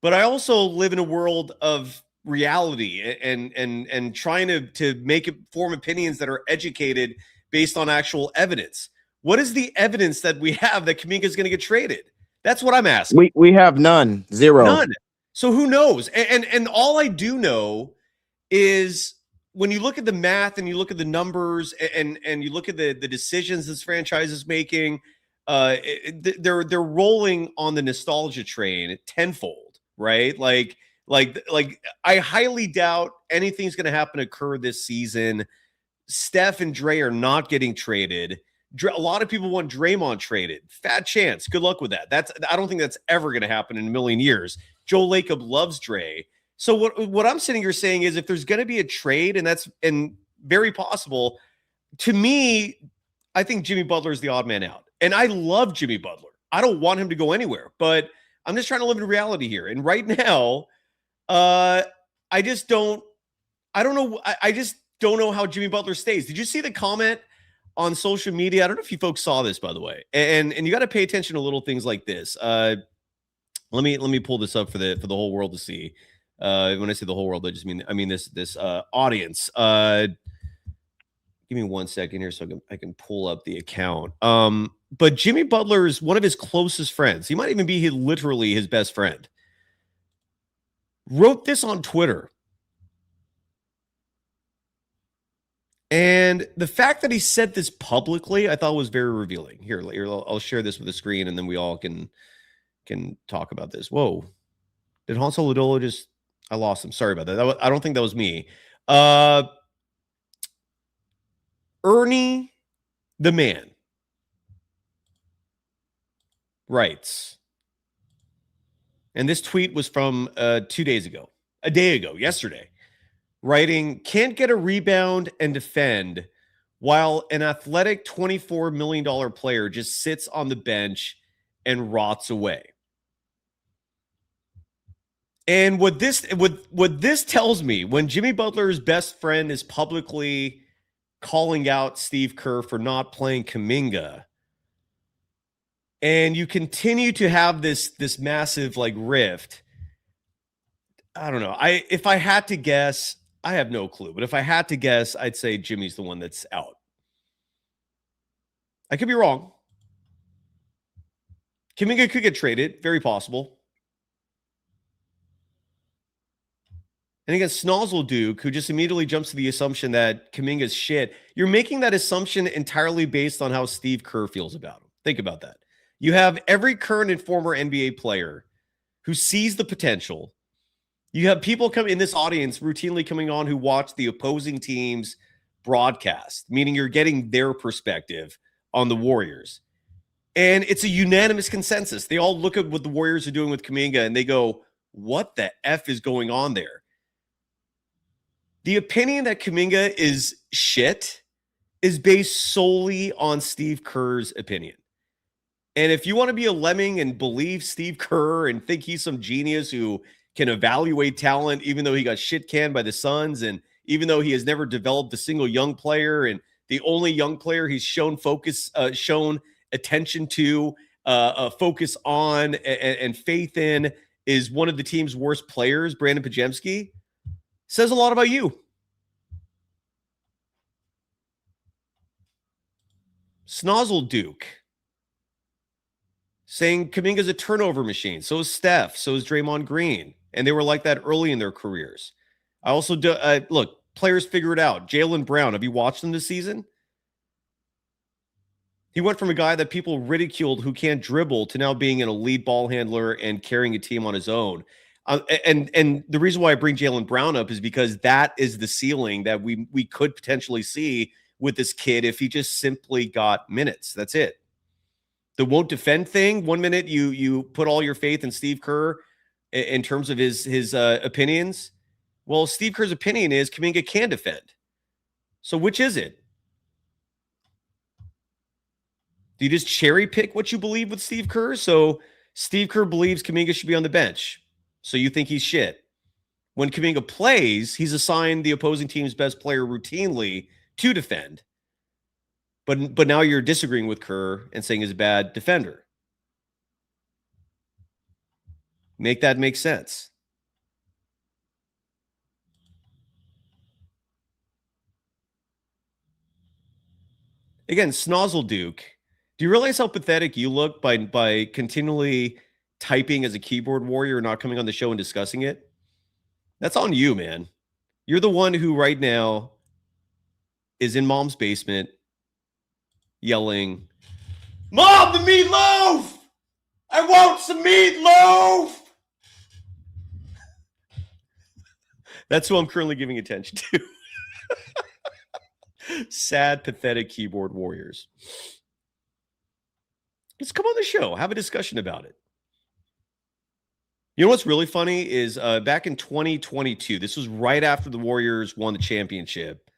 But I also live in a world of reality and trying to form opinions that are educated based on actual evidence. What is the evidence that we have that Kuminga is going to get traded? That's what I'm asking. We have none. Zero. None. So who knows? And all I do know is when you look at the math and you look at the numbers and you look at the decisions this franchise is making, they're rolling on the nostalgia train tenfold, right? Like I highly doubt anything's going to happen to Kerr this season. Steph and Dre are not getting traded. A lot of people want Draymond traded. Fat chance. Good luck with that. I don't think that's ever going to happen in a million years. Joe Lacob loves Dre. So what I'm sitting here saying is if there's going to be a trade, and very possible, to me, I think Jimmy Butler is the odd man out. And I love Jimmy Butler. I don't want him to go anywhere, but I'm just trying to live in reality here. And right now, I just don't know how Jimmy Butler stays. Did you see the comment on social media? I don't know if you folks saw this, by the way. And you got to pay attention to little things like this. Let me pull this up for the whole world to see. When I say the whole world, I mean this audience. Give me 1 second here so I can pull up the account. But Jimmy Butler is one of his closest friends. He might even be literally his best friend. Wrote this on Twitter. And the fact that he said this publicly, I thought was very revealing. Here, I'll share this with the screen, and then we all can talk about this. Whoa. Did Hansel Ludola just... I lost him. Sorry about that. I don't think that was me. Ernie the Man writes, and this tweet was from 2 days ago, a day ago, yesterday, writing, can't get a rebound and defend while an athletic $24 million player just sits on the bench and rots away. And what this tells me, when Jimmy Butler's best friend is publicly calling out Steve Kerr for not playing Kuminga, and you continue to have this massive like rift, I don't know. If I had to guess, I have no clue, but if I had to guess, I'd say Jimmy's the one that's out. I could be wrong. Kuminga could get traded, very possible. And again, Snozzle Duke, who just immediately jumps to the assumption that Kuminga's shit. You're making that assumption entirely based on how Steve Kerr feels about him. Think about that. You have every current and former NBA player who sees the potential. You have people come in this audience routinely coming on who watch the opposing team's broadcast, meaning you're getting their perspective on the Warriors. And it's a unanimous consensus. They all look at what the Warriors are doing with Kuminga and they go, what the F is going on there? The opinion that Kuminga is shit is based solely on Steve Kerr's opinion. And if you want to be a lemming and believe Steve Kerr and think he's some genius who can evaluate talent, even though he got shit canned by the Suns, and even though he has never developed a single young player, and the only young player he's shown attention to, focus on, and faith in is one of the team's worst players, Brandon Pajemski, says a lot about you. Snozzle Duke saying Kuminga's a turnover machine. So is Steph. So is Draymond Green. And they were like that early in their careers. I also do. Look, players figure it out. Jaylen Brown, have you watched him this season? He went from a guy that people ridiculed who can't dribble to now being an elite ball handler and carrying a team on his own. And the reason why I bring Jaylen Brown up is because that is the ceiling that we could potentially see with this kid if he just simply got minutes. That's it. The won't defend thing. 1 minute you put all your faith in Steve Kerr in terms of his opinions. Well, Steve Kerr's opinion is Kuminga can defend. So which is it? Do you just cherry pick what you believe with Steve Kerr? So Steve Kerr believes Kuminga should be on the bench. So you think he's shit. When Kuminga plays, he's assigned the opposing team's best player routinely to defend. But now you're disagreeing with Kerr and saying he's a bad defender. Make that make sense. Again, Snozzle Duke, do you realize how pathetic you look by continually typing as a keyboard warrior and not coming on the show and discussing it? That's on you, man. You're the one who right now is in mom's basement yelling, "Mom, the meatloaf! I want some meatloaf!" That's who I'm currently giving attention to. Sad, pathetic keyboard warriors. Let's come on the show. Have a discussion about it. You know what's really funny is back in 2022, this was right after the Warriors won the championship.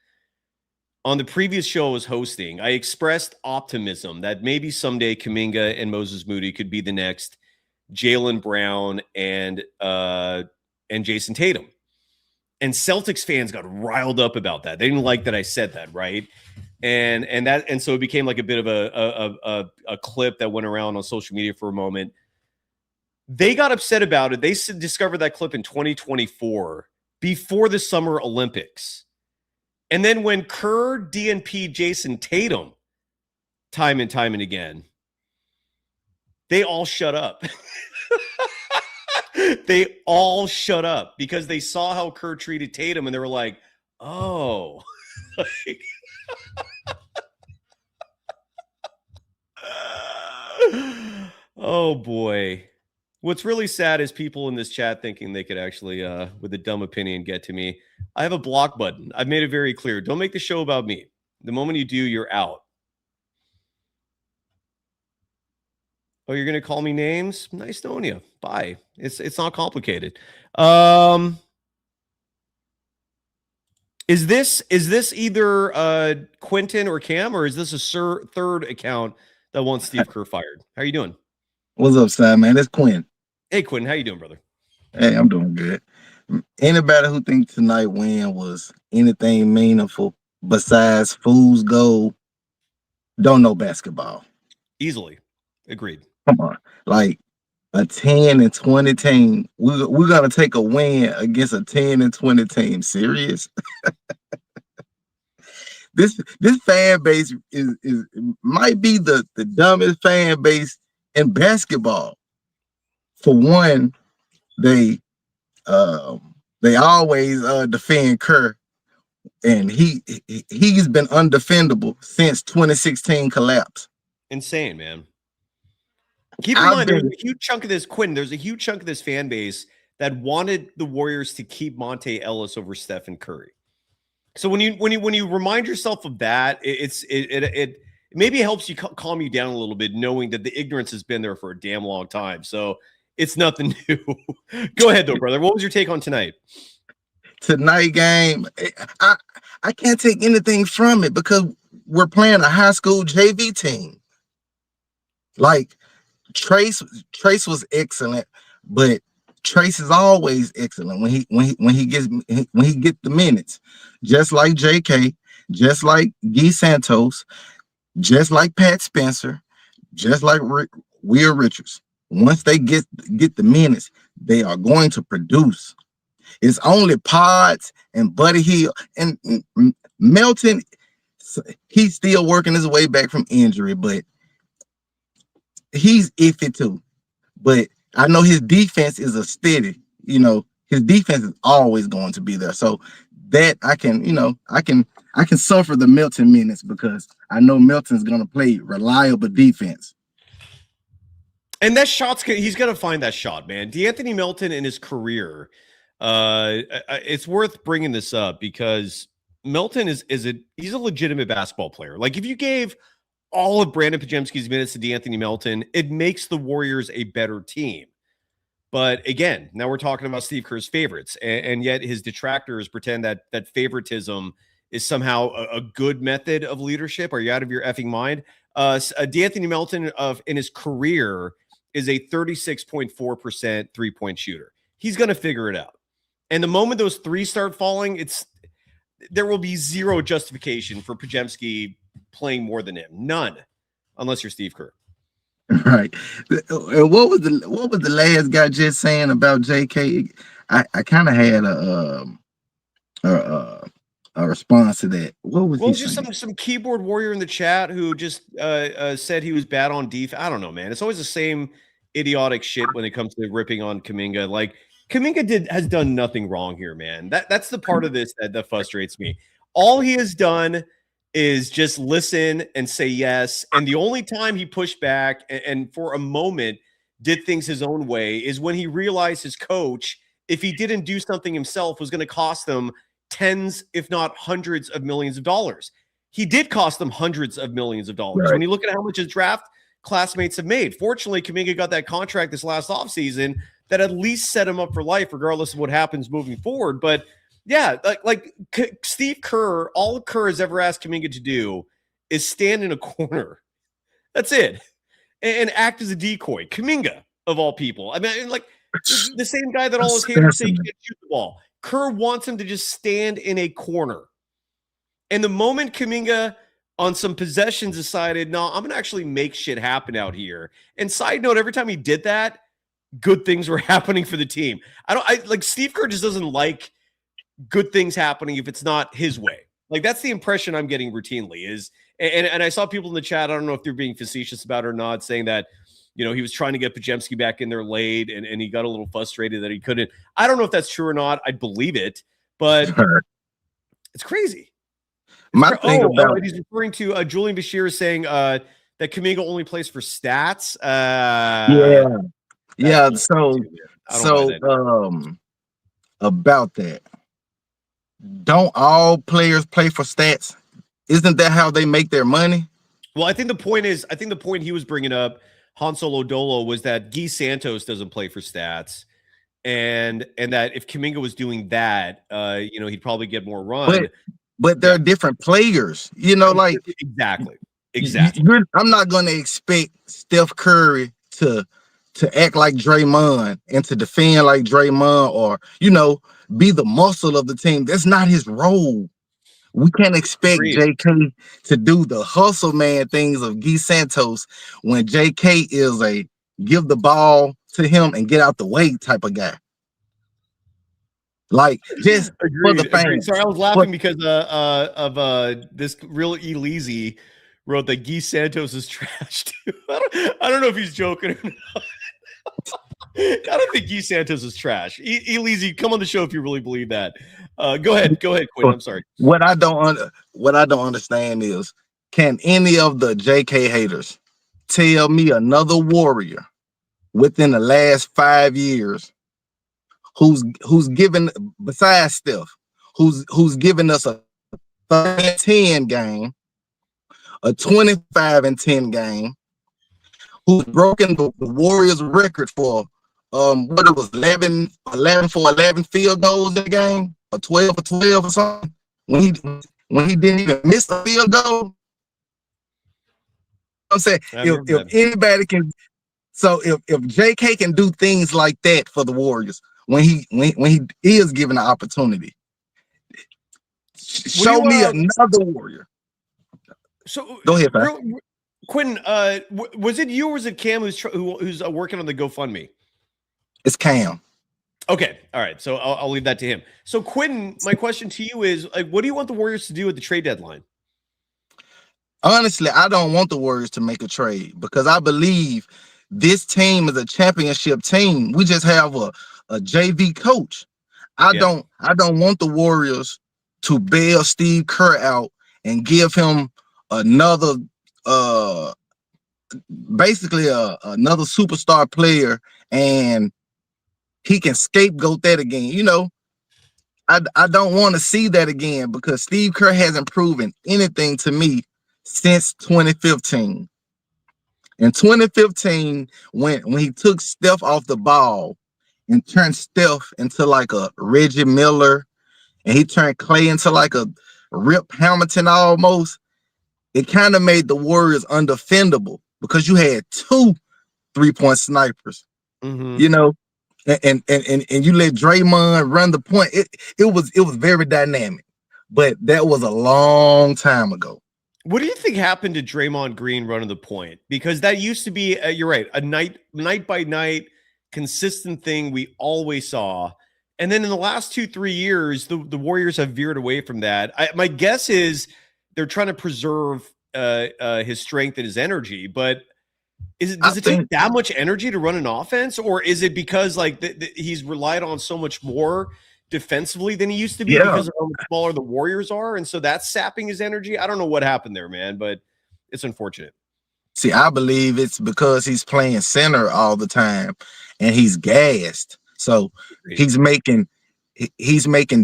On the previous show I was hosting, I expressed optimism that maybe someday Kuminga and Moses Moody could be the next Jaylen Brown and Jason Tatum. And Celtics fans got riled up about that. They didn't like that I said that, right? And so it became like a bit of a clip that went around on social media for a moment. They got upset about it. They discovered that clip in 2024 before the Summer Olympics. And then when Kerr DNP Jason Tatum time and again, they all shut up. They all shut up because they saw how Kerr treated Tatum and they were like, oh. Oh, boy. What's really sad is people in this chat thinking they could actually, with a dumb opinion, get to me. I have a block button. I've made it very clear. Don't make the show about me. The moment you do, you're out. Oh, you're going to call me names? Nice knowing you. Bye. It's not complicated. Is this either Quentin or Cam, or is this a third account that wants Steve Kerr fired? How are you doing? What's up, Sam, man? It's Quinn. Hey, Quentin. How you doing, brother? Hey, I'm doing good. Anybody who thinks tonight win was anything meaningful besides fool's goal don't know basketball. Easily. Agreed. Come on. Like a 10 and 20 team. We're gonna take a win against a 10 and 20 team. Serious? This fan base is might be the dumbest fan base in basketball. For one, they always defend Kerr, and he's been undefendable since 2016 collapse. Insane, man. Keep in mind, there's a huge chunk of this, Quinn, there's a huge chunk of this fan base that wanted the Warriors to keep Monte Ellis over Stephen Curry. So when you remind yourself of that, it maybe helps you calm you down a little bit, knowing that the ignorance has been there for a damn long time. So it's nothing new. Go ahead, though, brother. What was your take on tonight? Tonight game, I can't take anything from it because we're playing a high school JV team. Like Trace was excellent, but Trace is always excellent when he gets the minutes, just like JK, just like Guy Santos, just like Pat Spencer, just like Will Richards. Once they get the minutes, they are going to produce. It's only Pods and Buddy Hield and Melton. He's still working his way back from injury, but he's iffy too. But I know his defense is a steady. His defense is always going to be there. So that I can suffer the Melton minutes because I know Melton's going to play reliable defense. And that shot's he's going to find that shot, man. DeAnthony Melton in his career, it's worth bringing this up because Melton he's a legitimate basketball player. Like if you gave all of Brandon Podziemski's minutes to DeAnthony Melton, it makes the Warriors a better team. But again, now we're talking about Steve Kerr's favorites, and yet his detractors pretend that favoritism is somehow a good method of leadership. Are you out of your effing mind? DeAnthony Melton in his career is a 36.4% three-point shooter. He's going to figure it out. And the moment those threes start falling, there will be zero justification for Podziemski playing more than him. None, unless you're Steve Kerr. Right. What was the last guy just saying about JK? I kind of had a response to that. What was he just saying? some keyboard warrior in the chat who just said he was bad on defense. I don't know, man. It's always the same idiotic shit when it comes to ripping on Kuminga. Like Kuminga has done nothing wrong here, man. That's the part of this that frustrates me. All he has done is just listen and say yes. And the only time he pushed back and for a moment did things his own way is when he realized his coach, if he didn't do something himself, was going to cost them tens, if not hundreds of millions of dollars. He did cost them hundreds of millions of dollars. Right. When you look at how much his draft classmates have made. Fortunately, Kuminga got that contract this last offseason that at least set him up for life, regardless of what happens moving forward. But yeah, like Steve Kerr, all Kerr has ever asked Kuminga to do is stand in a corner. That's it. And act as a decoy. Kuminga, of all people. I mean, like the same guy that all his haters say can't shoot the ball. Kerr wants him to just stand in a corner. And the moment Kuminga on some possessions decided, no, I'm going to actually make shit happen out here. And side note, every time he did that, good things were happening for the team. Like Steve Kerr just doesn't like good things happening if it's not his way. Like that's the impression I'm getting routinely is, and I saw people in the chat, I don't know if they're being facetious about it or not, saying that, he was trying to get Podziemski back in there late and he got a little frustrated that he couldn't. I don't know if that's true or not. I'd believe it, but it's crazy. He's referring to Julian Bashir saying that Kuminga only plays for stats. Yeah. So about that. Don't all players play for stats? Isn't that how they make their money? Well, I think the point he was bringing up, Hansel Odolo, was that Guy Santos doesn't play for stats, and that if Kuminga was doing that, he'd probably get more run. But they're different players, like exactly. I'm not going to expect Steph Curry to to act like Draymond and to defend like Draymond or, be the muscle of the team. That's not his role. We can't expect Agreed. JK to do the hustle man things of Guy Santos when JK is a give the ball to him and get out the way type of guy. Like, just for the fans. Sorry, I was laughing because of this real Elise wrote that Guy Santos is trash too. I don't know if he's joking or not. I don't think Guy Santos is trash. Elise, come on the show if you really believe that. Go ahead, Quinn. I'm sorry. What I don't understand is, can any of the JK haters tell me another Warrior within the last 5 years who's given, besides Steph, who's given us a 30-10 game, a 25-10 game, who's broken the Warriors record for what it was 11 for 11 field goals in the game, or 12 for 12 or something, when he didn't even miss a field goal. I'm saying, if anybody can, so if JK can do things like that for the Warriors when he is given an opportunity, show me another Warrior. So go ahead, Quinn. Was it you or was it Cam who's working on the GoFundMe? It's Cam. Okay, all right. So I'll leave that to him. So Quinn, my question to you is, like, what do you want the Warriors to do at the trade deadline? Honestly, I don't want the Warriors to make a trade because I believe this team is a championship team. We just have a JV coach. I don't want the Warriors to bail Steve Kerr out and give him another basically another superstar player, and he can scapegoat that again. I don't want to see that again because Steve Kerr hasn't proven anything to me since 2015. In 2015, when he took Steph off the ball and turned Steph into like a Reggie Miller, and he turned Clay into like a Rip Hamilton almost, it kind of made the Warriors undefendable because you had 2 3-point snipers. Mm-hmm. And you let Draymond run the point. It was very dynamic, but that was a long time ago. What do you think happened to Draymond Green running the point? Because that used to be, you're right, a night by night consistent thing we always saw. And then in the last 2-3 years, the Warriors have veered away from that. My guess is they're trying to preserve his strength and his energy, but does it take that much energy to run an offense, or is it because he's relied on so much more defensively than he used to be because of how much smaller the Warriors are, and so that's sapping his energy? I don't know what happened there, man, but it's unfortunate. See, I believe it's because he's playing center all the time and he's gassed. So he's making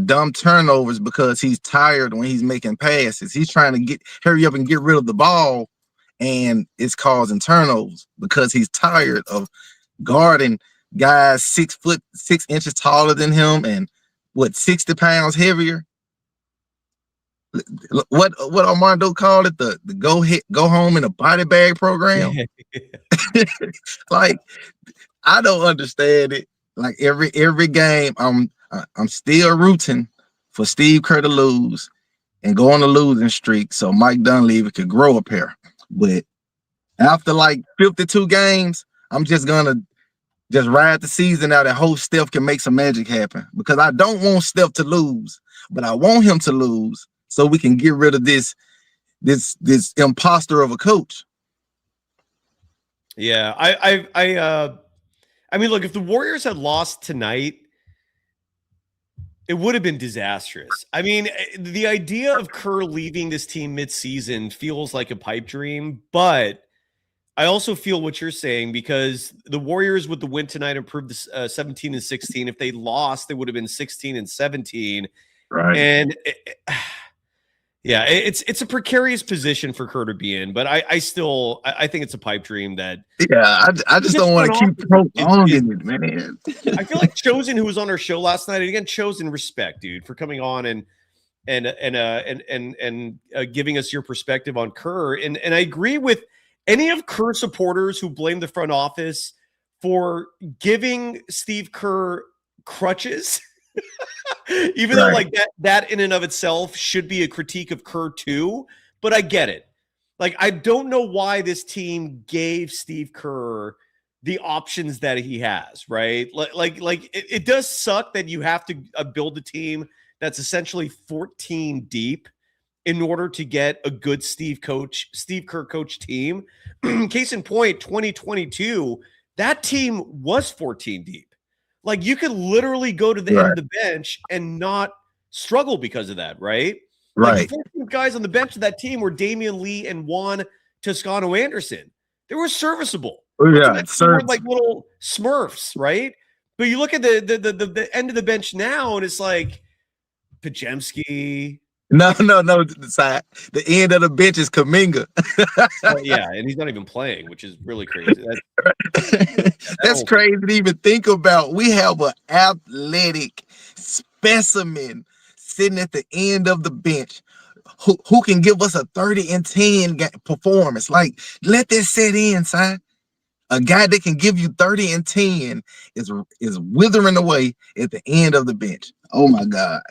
dumb turnovers because he's tired when he's making passes. He's trying to hurry up and get rid of the ball, and it's causing turnovers because he's tired of guarding guys 6 foot 6 inches taller than him and 60 pounds heavier. What Armando called it, the go home in a body bag program. Like, I don't understand it. Like, every game, I'm still rooting for Steve Kerr to lose and go on a losing streak so Mike Dunleavy could grow a pair. But after like 52 games, I'm just gonna ride the season out and hope Steph can make some magic happen, because I don't want Steph to lose, but I want him to lose so we can get rid of this imposter of a coach. Yeah, I mean, look, if the Warriors had lost tonight, it would have been disastrous. I mean, the idea of Kerr leaving this team mid-season feels like a pipe dream, but I also feel what you're saying, because the Warriors with the win tonight improved to 17-16. If they lost, they would have been 16-17. Right. And yeah, it's a precarious position for Kerr to be in, but I think it's a pipe dream that. Yeah, I just don't want to keep prolonging it, man. I feel like Chosen, who was on our show last night, and again, Chosen, respect, dude, for coming on and giving us your perspective on Kerr. And I agree with any of Kerr supporters who blame the front office for giving Steve Kerr crutches, even though like that in and of itself should be a critique of Kerr too. But I get it. Like, I don't know why this team gave Steve Kerr the options that he has, right? It does suck that you have to build a team that's essentially 14 deep in order to get a good Steve Kerr coach team. Case in point, 2022, that team was 14 deep. Like, you could literally go to the end of the bench and not struggle because of that, right? Like, the 14 guys on the bench of that team were Damian Lee and Juan Toscano Anderson. They were serviceable. Oh, yeah, they were like little Smurfs, right? But you look at the end of the bench now, and it's like Pajemski. No. The end of the bench is Kuminga. Yeah, and he's not even playing, which is really crazy. That's crazy to even think about. We have an athletic specimen sitting at the end of the bench who can give us a 30-10 performance. Like, let this set in, son. A guy that can give you 30-10 is withering away at the end of the bench. Oh my God.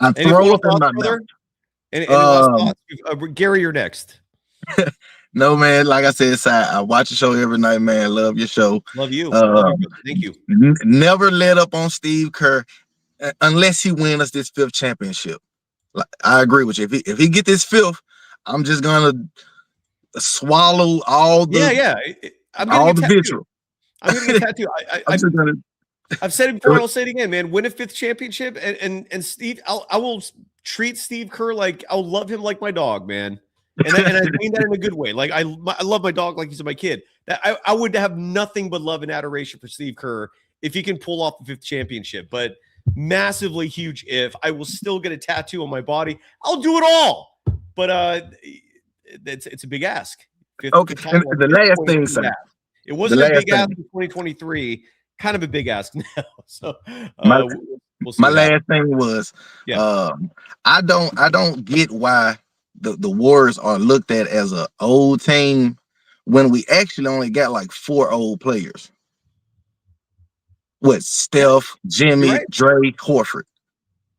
I throw up in my mouth. Any last thoughts? Gary, you're next. No, man. Like I said, I watch the show every night, man. Love your show. Love you. Thank you. Never let up on Steve Kerr unless he wins us this 5th championship. Like, I agree with you. If he get this 5th, I'm just gonna swallow all the I'm all the visual. I'm gonna get a tattoo. I've said it before. I'll say it again, man. Win a 5th championship, and Steve, I will treat Steve Kerr like I'll love him like my dog, man. And I mean that in a good way. Like, I love my dog like he's my kid. That I would have nothing but love and adoration for Steve Kerr if he can pull off the 5th championship. But massively huge if. I will still get a tattoo on my body. I'll do it all. But it's a big ask. Okay, and the last thing, sir. It wasn't a big ask in 2023. Kind of a big ask now. So we'll see. My last thing was, I don't get why the Warriors are looked at as an old team when we actually only got like 4 old players. What? Steph, Jimmy, Dre, Horford.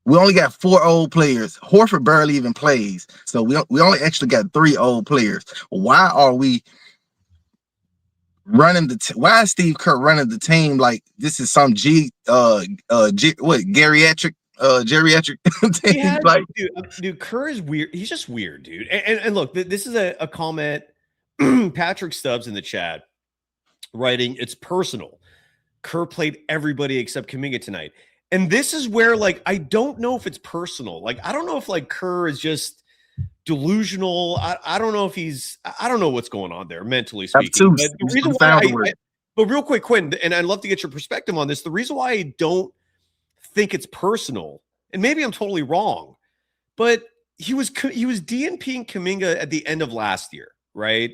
We only got 4 old players. Horford barely even plays, so we only actually got 3 old players. Why are we running why is Steve Kerr running the team like this is some geriatric team? Yeah, like, dude, Kerr is weird. He's just weird, dude. And look, this is a comment. Patrick Stubbs in the chat writing, it's personal. Kerr played everybody except Kuminga tonight. And this is where, like, I don't know if it's personal. Like, I don't know if, like, Kerr is just delusional. I don't know if I don't know what's going on there, mentally speaking. But the reason why but real quick, Quinn, and I'd love to get your perspective on this. The reason why I don't think it's personal, and maybe I'm totally wrong, but he was DNPing Kuminga at the end of last year, right?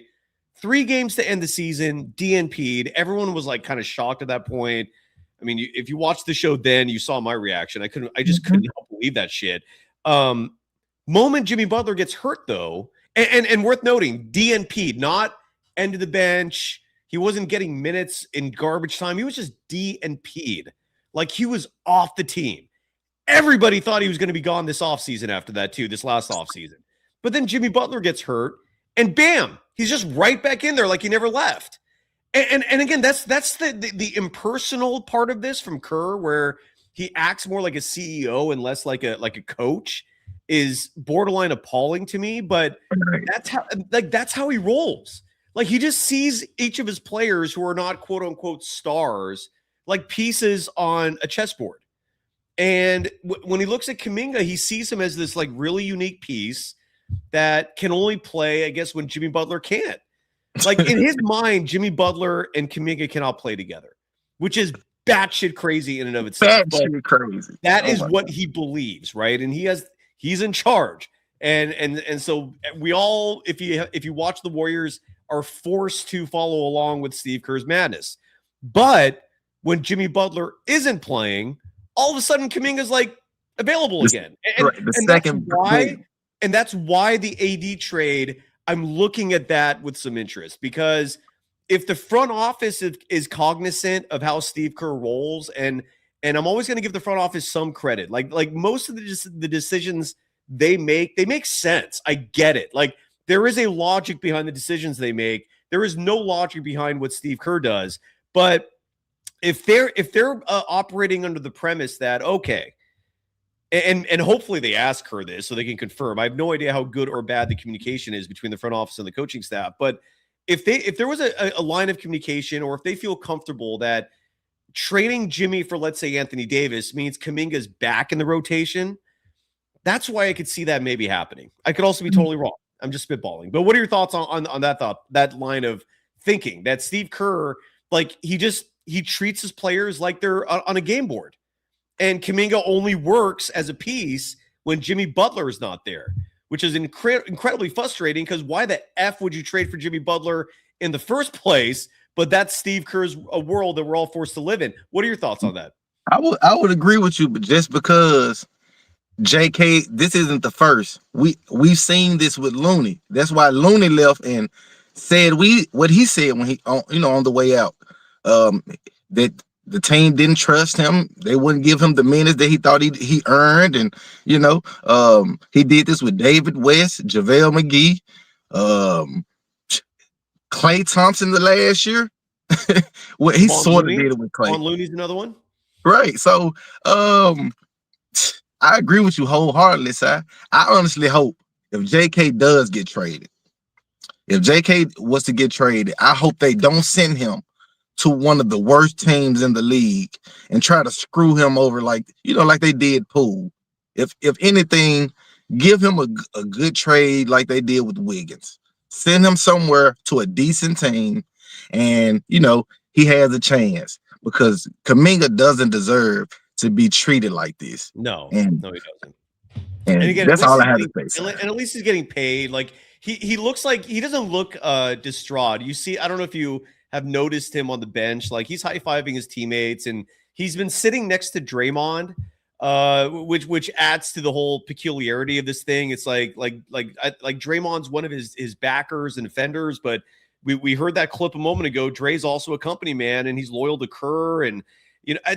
3 games to end the season, DNP'd. Everyone was, like, kind of shocked at that point. I mean, if you watched the show then, you saw my reaction. I just couldn't believe that shit. Moment Jimmy Butler gets hurt, though, and worth noting, DNP'd, not end of the bench. He wasn't getting minutes in garbage time. He was just DNP'd. Like, he was off the team. Everybody thought he was going to be gone this offseason after that, too, this last offseason. But then Jimmy Butler gets hurt, and bam, he's just right back in there like he never left. And again, that's the impersonal part of this from Kerr, where he acts more like a CEO and less like a coach, is borderline appalling to me. But that's how he rolls. Like, he just sees each of his players who are not quote unquote stars like pieces on a chessboard. And when he looks at Kuminga, he sees him as this like really unique piece that can only play, I guess, when Jimmy Butler can't. Like, in his mind, Jimmy Butler and Kuminga cannot play together, which is batshit crazy in and of itself. Batshit crazy. That is what he believes, right? And he's in charge. And so we all, if you watch the Warriors, are forced to follow along with Steve Kerr's madness. But when Jimmy Butler isn't playing, all of a sudden Kuminga's like available again. And that's why the AD trade, I'm looking at that with some interest, because if the front office is cognizant of how Steve Kerr rolls, and I'm always going to give the front office some credit. Like most of the decisions they make sense. I get it. Like there is a logic behind the decisions they make. There is no logic behind what Steve Kerr does. But if they're operating under the premise that, okay, and hopefully they ask her this so they can confirm. I have no idea how good or bad the communication is between the front office and the coaching staff. But if there was a line of communication, or if they feel comfortable that trading Jimmy for, let's say, Anthony Davis means Kuminga's back in the rotation, that's why I could see that maybe happening. I could also be totally wrong. I'm just spitballing. But what are your thoughts on that line of thinking that Steve Kerr, like he treats his players like they're on a game board, and Kuminga only works as a piece when Jimmy Butler is not there, which is incredibly frustrating, because why the F would you trade for Jimmy Butler in the first place? But that's Steve Kerr's a world that we're all forced to live in. What are your thoughts on that? I would agree with you, but just because JK, this isn't the first. We've seen this with Looney. That's why Looney left and said what he said when he on the way out. That the team didn't trust him. They wouldn't give him the minutes that he thought he earned. And he did this with David West, JaVale McGee, Klay Thompson the last year. Well, he sort of did it with Klay. On Looney's another one. Right. So I agree with you wholeheartedly, sir. I honestly hope if JK does get traded, if JK was to get traded, I hope they don't send him to one of the worst teams in the league and try to screw him over like they did Poole. If anything, give him a good trade like they did with Wiggins. Send him somewhere to a decent team, and he has a chance, because Kuminga doesn't deserve to be treated like this. No, he doesn't. And again, that's all I have to say. And at least he's getting paid. Like he looks like he doesn't look distraught. You see, I don't know if you have noticed him on the bench. Like he's high-fiving his teammates, and he's been sitting next to Draymond, which adds to the whole peculiarity of this thing. It's like Draymond's one of his backers and defenders, but we heard that clip a moment ago. Dre's also a company man, and he's loyal to Kerr, and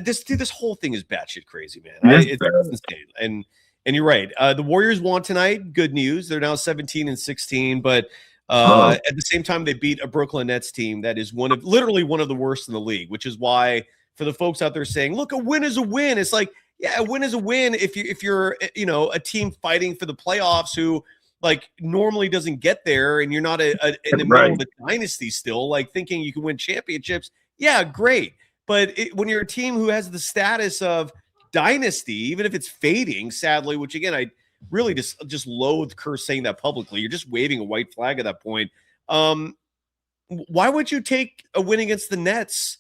this whole thing is batshit crazy, man. It's insane. And you're right. The Warriors won tonight. Good news. They're now 17-16, but at the same time, they beat a Brooklyn Nets team that is literally one of the worst in the league, which is why, for the folks out there saying, look, a win is a win, it's like, yeah, a win is a win if you're a team fighting for the playoffs who like normally doesn't get there, and you're not in the middle of a dynasty still, like thinking you can win championships. Yeah, great. But when you're a team who has the status of dynasty, even if it's fading, sadly, which again, I really just loathe Kerr saying that publicly. You're just waving a white flag at that point. Why would you take a win against the Nets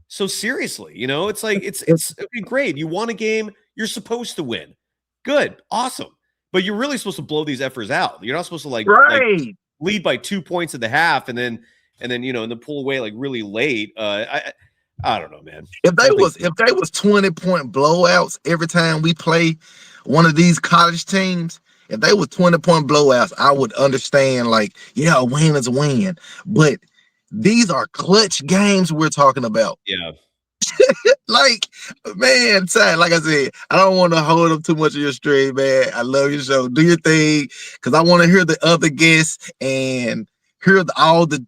so seriously? It's like it's great. You won a game, you're supposed to win. Good, awesome. But you're really supposed to blow these effers out. You're not supposed to like lead by 2 points at the half and then pull away like really late. I don't know, man. If they was 20-point blowouts every time we play one of these college teams, if they were 20-point blowouts, I would understand, like, yeah, a win is a win. But these are clutch games we're talking about. Yeah. Like, man, like I said, I don't want to hold up too much of your stream, man. I love your show. Do your thing, because I want to hear the other guests and hear all the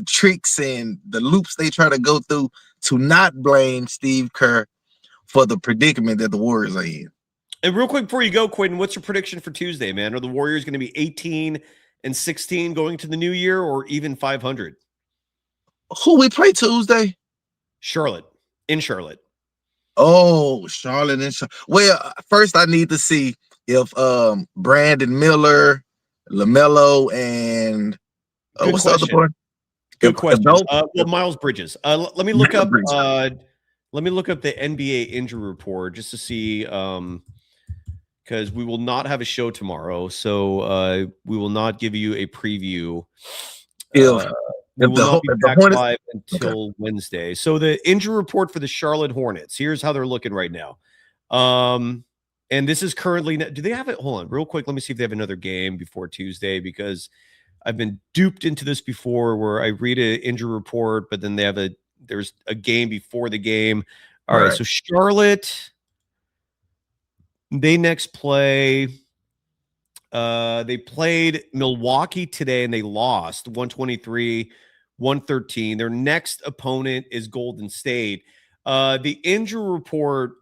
tricks and the loops they try to go through to not blame Steve Kerr for the predicament that the Warriors are in. And real quick before you go, Quentin, what's your prediction for Tuesday, man? Are the Warriors going to be 18-16 going to the new year, or even 500? Who we play Tuesday? Charlotte. In Charlotte. Oh, Charlotte and Charlotte. Well, first I need to see if Brandon Miller, LaMelo, and what's the other part? Good question. Miles Bridges. Let me look up. Let me look up the NBA injury report just to see, because we will not have a show tomorrow, so we will not give you a preview. We will not be back live until Wednesday. So the injury report for the Charlotte Hornets. Here's how they're looking right now. And this is currently. Do they have it? Hold on, real quick. Let me see if they have another game before Tuesday, because I've been duped into this before where I read an injury report, but then there's a game before the game. All right. So Charlotte, they next play. They played Milwaukee today and they lost 123-113. Their next opponent is Golden State. The injury report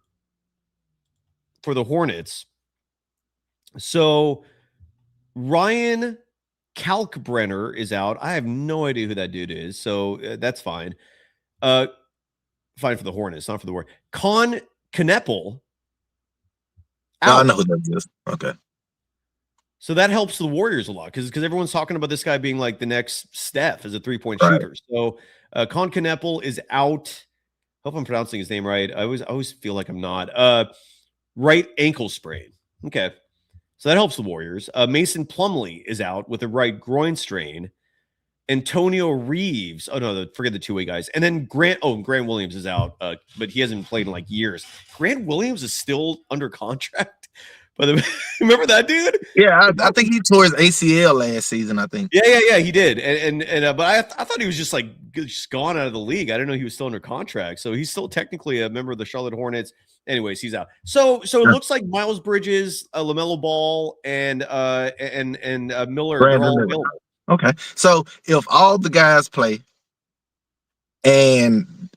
for the Hornets. So Ryan Kalkbrenner is out. I have no idea who that dude is, so that's fine. Fine for the Hornets, not for the Warriors. Con Kneppel out. I know who that is. Okay. So that helps the Warriors a lot because everyone's talking about this guy being like the next Steph as a three-point shooter. So Con Kneppel is out. Hope I'm pronouncing his name right. I always feel like I'm not. Right ankle sprain. Okay. So that helps the Warriors. Mason Plumlee is out with a right groin strain. Antonio Reeves. Oh, no, forget the two-way guys. And then Grant Williams is out, but he hasn't played in like years. Grant Williams is still under contract. But remember that dude? Yeah, I think he tore his ACL last season, I think. Yeah, he did. But I thought he was just gone out of the league. I didn't know he was still under contract. So he's still technically a member of the Charlotte Hornets. Anyways, he's out. So it looks like Miles Bridges, LaMelo Ball, and Miller are all available. Okay. So if all the guys play, and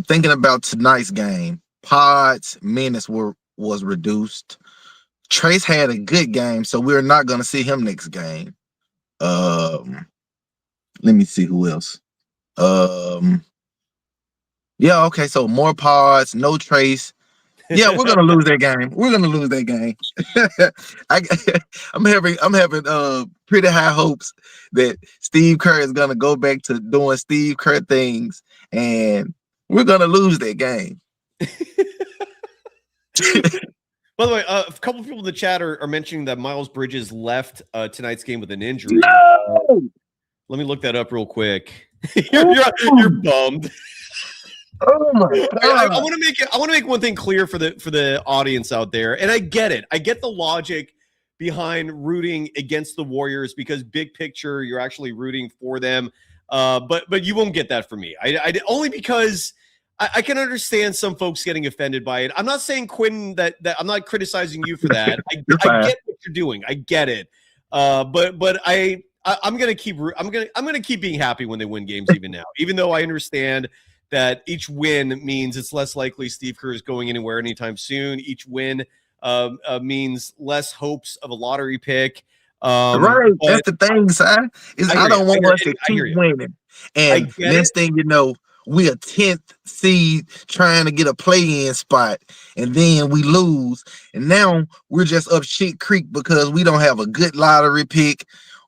thinking about tonight's game, Pod's minutes was reduced. Trace had a good game, so we're not going to see him next game. Let me see who else. Yeah, okay. So more Pods, no Trace. Yeah, we're gonna lose that game. We're gonna lose that game. I'm having pretty high hopes that Steve Kerr is gonna go back to doing Steve Kerr things, and we're gonna lose that game. By the way, a couple of people in the chat are mentioning that Miles Bridges left tonight's game with an injury. No! Let me look that up real quick. You're bummed. Oh my God. I want to make one thing clear for the audience out there, and I get it. I get the logic behind rooting against the Warriors because big picture, you're actually rooting for them. But you won't get that from me. I only because I can understand some folks getting offended by it. I'm not saying Quinn that I'm not criticizing you for that. I get what you're doing. I get it. But I'm gonna keep being happy when they win games even now, even though I understand that each win means it's less likely Steve Kerr is going anywhere anytime soon. Each win means less hopes of a lottery pick. Right. That's the thing, sir. I don't want us to keep winning. And next thing you know, we're a 10th seed trying to get a play-in spot, and then we lose. And now we're just up shit creek because we don't have a good lottery pick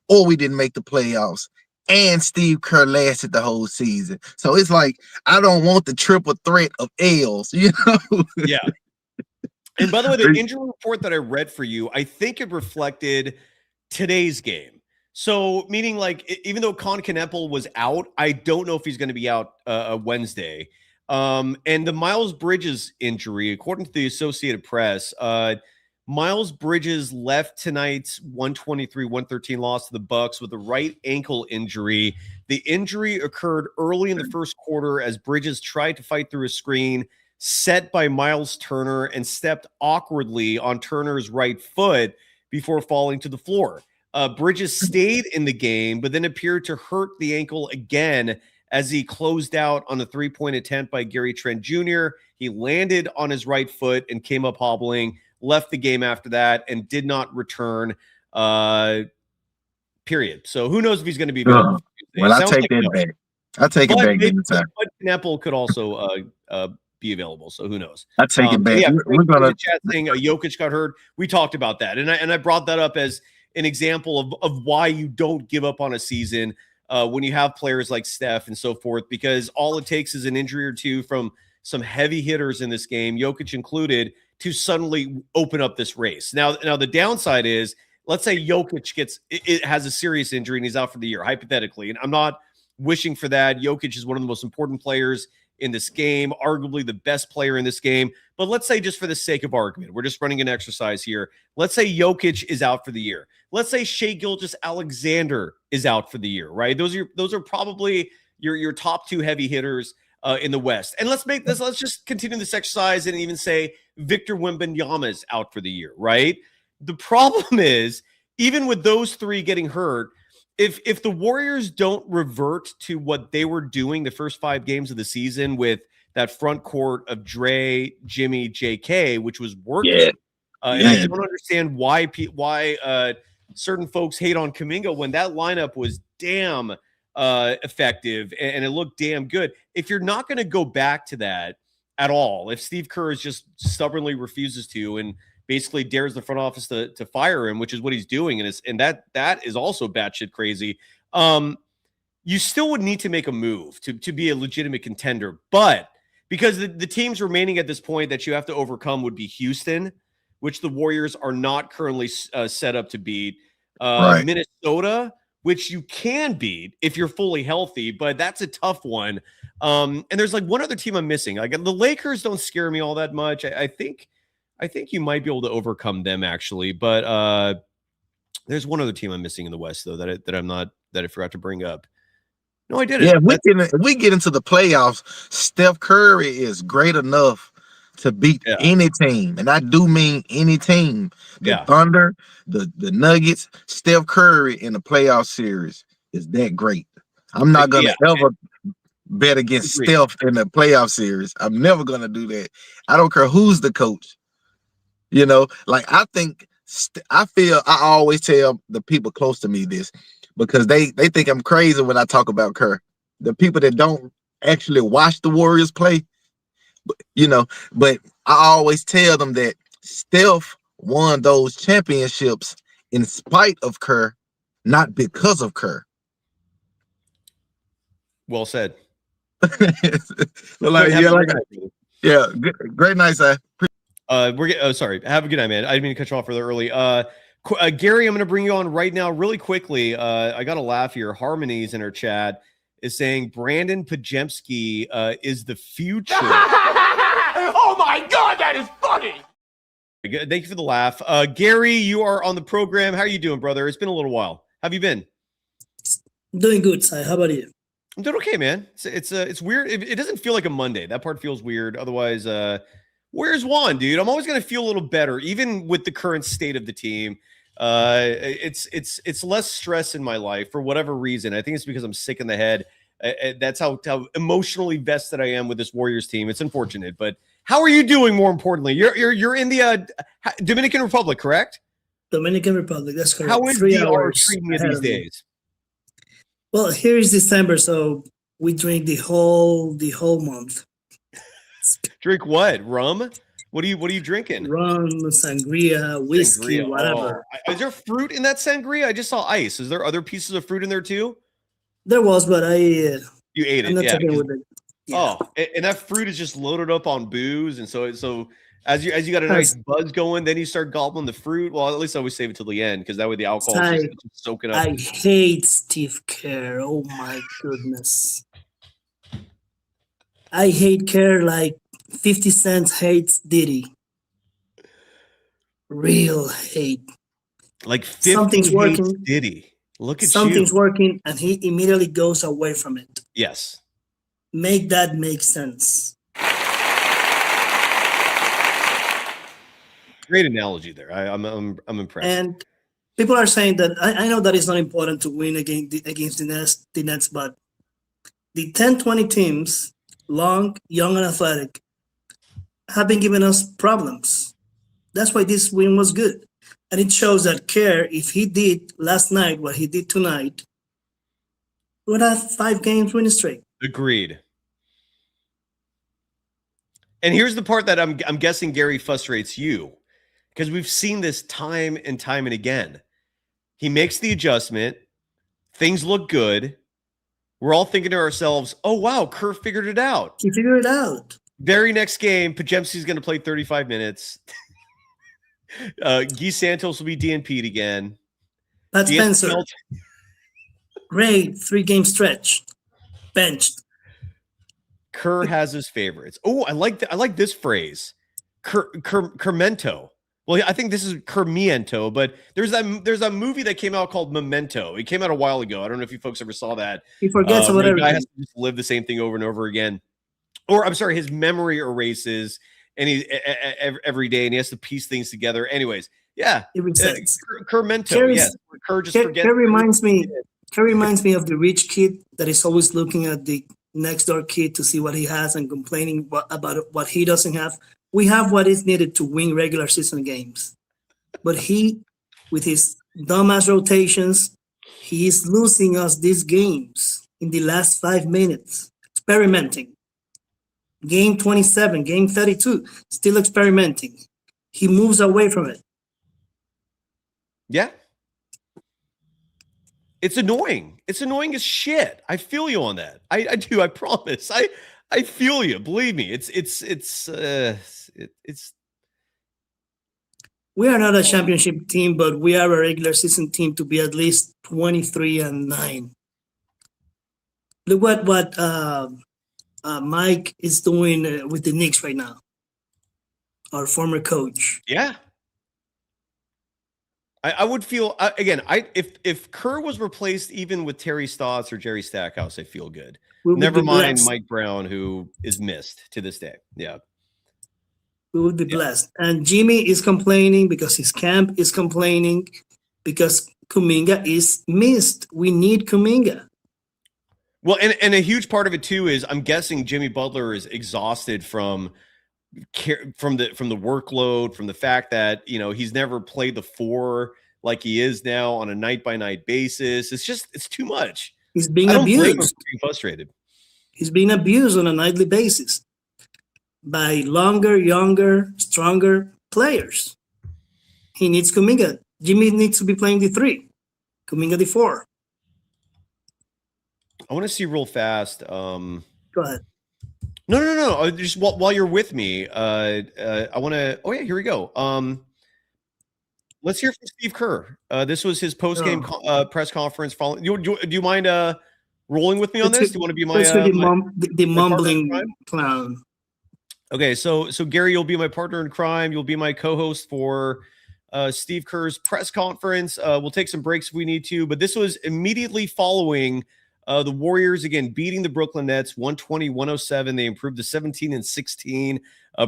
or we didn't make the playoffs. And Steve Kerr lasted the whole season. So it's like, I don't want the triple threat of L's, you know? Yeah. And by the way, the injury report that I read for you, I think it reflected today's game. So meaning like, even though Con Kneppel was out, I don't know if he's going to be out Wednesday. And the Miles Bridges injury, according to the Associated Press, Miles Bridges left tonight's 123-113 loss to the Bucks with a right ankle injury. The injury occurred early in the first quarter as Bridges tried to fight through a screen set by Miles Turner and stepped awkwardly on Turner's right foot before falling to the floor. Bridges stayed in the game, but then appeared to hurt the ankle again as he closed out on a three-point attempt by Gary Trent Jr. He landed on his right foot and came up hobbling, left the game after that, and did not return, period. So who knows if he's going to be available. Well, I'll take that back. I'll take it back. But Kneppel could also be available, so who knows? I'll take it back. Yeah, we're going to chat saying Jokic got hurt. We talked about that, and I brought that up as an example of why you don't give up on a season when you have players like Steph and so forth, because all it takes is an injury or two from some heavy hitters in this game, Jokic included, to suddenly open up this race. Now the downside is, let's say Jokic has a serious injury and he's out for the year, hypothetically. And I'm not wishing for that. Jokic is one of the most important players in this game, arguably the best player in this game. But let's say, just for the sake of argument, we're just running an exercise here. Let's say Jokic is out for the year. Let's say Shai Gilgeous-Alexander is out for the year, right? Those are probably your top 2 heavy hitters in the West. And let's just continue this exercise and even say Victor Wembanyama is out for the year, right? The problem is, even with those 3 getting hurt, if the Warriors don't revert to what they were doing the first 5 games of the season with that front court of Dre, Jimmy, JK, which was working, and I don't understand why certain folks hate on Kuminga when that lineup was damn effective and it looked damn good. If you're not going to go back to that at all, if Steve Kerr just stubbornly refuses to and basically dares the front office to fire him, which is what he's doing, and that is also batshit crazy. You still would need to make a move to be a legitimate contender, but because the teams remaining at this point that you have to overcome would be Houston, which the Warriors are not currently set up to beat, Minnesota, which you can beat if you're fully healthy, but that's a tough one. And there's like one other team I'm missing. Like the Lakers don't scare me all that much. I think you might be able to overcome them actually, but there's one other team I'm missing in the West though that I forgot to bring up. No, I didn't. Yeah, if we get into the playoffs, Steph Curry is great enough to beat any team, and I do mean any team. The Thunder, the Nuggets, Steph Curry in the playoff series is that great. I'm not gonna ever bet against Steph in the playoff series. I'm never gonna do that. I don't care who's the coach. You know, like I always tell the people close to me this because they think I'm crazy when I talk about Kerr. The people that don't actually watch the Warriors play, but I always tell them that Steph won those championships in spite of Kerr, not because of Kerr. Well said. Great night, sir. Sorry. Have a good night, man. I didn't mean to cut you off really early. Gary, I'm going to bring you on right now really quickly. I got a laugh here. Harmonies in our chat is saying Brandon Pajemski is the future. Oh my God, that is funny. Thank you for the laugh. Gary, you are on the program. How are you doing, brother? It's been a little while. How have you been? Doing good, Si. How about you? I'm doing okay, man. It's weird. It doesn't feel like a Monday. That part feels weird. Otherwise, where's Juan, dude? I'm always going to feel a little better, even with the current state of the team. It's less stress in my life for whatever reason. I think it's because I'm sick in the head. That's how emotionally vested I am with this Warriors team. It's unfortunate, but how are you doing? More importantly, you're in the Dominican Republic, correct? Dominican Republic. That's correct. How is DR treating you these days? Well, here is December, so we drink the whole month. Drink what? Rum? What are you drinking? Rum, sangria, whiskey, whatever. Oh. Is there fruit in that sangria? I just saw ice. Is there other pieces of fruit in there too? There was, but you ate it. I'm not yeah. taking with it. Yeah. Oh, and that fruit is just loaded up on booze, and so as you got a nice buzz going, then you start gobbling the fruit. Well, at least I always save it till the end because that way the alcohol is just soaking up. I hate Steve Kerr. Oh my goodness. I hate Kerr like 50 Cent hates Diddy. Real hate. Like 50 something's working. Diddy. Look at something's working, and he immediately goes away from it. Yes. Make that make sense. Great analogy there. I'm impressed. And people are saying that I know that it's not important to win against the Nets, but the 10-20 teams, long, young, and athletic, have been giving us problems. That's why this win was good. And it shows that Kerr, if he did last night what he did tonight, would have 5 games winning streak. Agreed. And here's the part that I'm guessing, Gary, frustrates you, because we've seen this time and time and again. He makes the adjustment. Things look good. We're all thinking to ourselves, oh, wow, Kerr figured it out. He figured it out. Very next game, Pajemski's going to play 35 minutes. Guy Santos will be DNP'd again. Pat Spencer. Great 3-game stretch. Benched. Kerr has his favorites. Oh, I like this phrase. Kermento. Well, I think this is Kermiento, but there's that movie that came out called Memento. It came out a while ago. I don't know if you folks ever saw that. He forgets about where the guy everything. has to just live the same thing over and over again. Or I'm sorry, his memory erases and he every day, and he has to piece things together. Anyways, yeah, It resets. Kermento, yes. Kerr just forgets. Kerr reminds me of the rich kid that is always looking at the next door kid to see what he has and complaining about what he doesn't have. We have what is needed to win regular season games. But he, with his dumbass rotations, he is losing us these games in the last 5 minutes. Experimenting. Game 27, game 32, still experimenting. He moves away from it. Yeah. It's annoying. It's annoying as shit. I feel you on that. I do. I promise. I feel you. Believe me. It's We are not a championship team, but we are a regular season team to be at least 23-9. Look what Mike is doing with the Knicks right now. Our former coach. Yeah. I would feel again. If Kerr was replaced even with Terry Stotts or Jerry Stackhouse, I feel good. Never mind blessed. Mike Brown, who is missed to this day. Yeah. We would be blessed. And Jimmy is complaining because his camp is complaining because Kuminga is missed. We need Kuminga. Well, and a huge part of it too is I'm guessing Jimmy Butler is exhausted from the workload, from the fact that he's never played the 4 like he is now on a night-by-night basis. It's too much. He's being abused. Being frustrated. He's being abused on a nightly basis by longer, younger, stronger players. He needs Kuminga. Jimmy needs to be playing the 3. Kuminga the 4. I want to see real fast. Go ahead. No. Just while you're with me, I want to. Oh yeah, here we go. Let's hear from Steve Kerr. This was his post-game press conference. Following. Do you mind rolling with me on this? Do you want to be the mumbling clown? Okay, so Gary, you'll be my partner in crime. You'll be my co-host for Steve Kerr's press conference. We'll take some breaks if we need to, but this was immediately following the Warriors, again, beating the Brooklyn Nets 120-107. They improved to 17-16.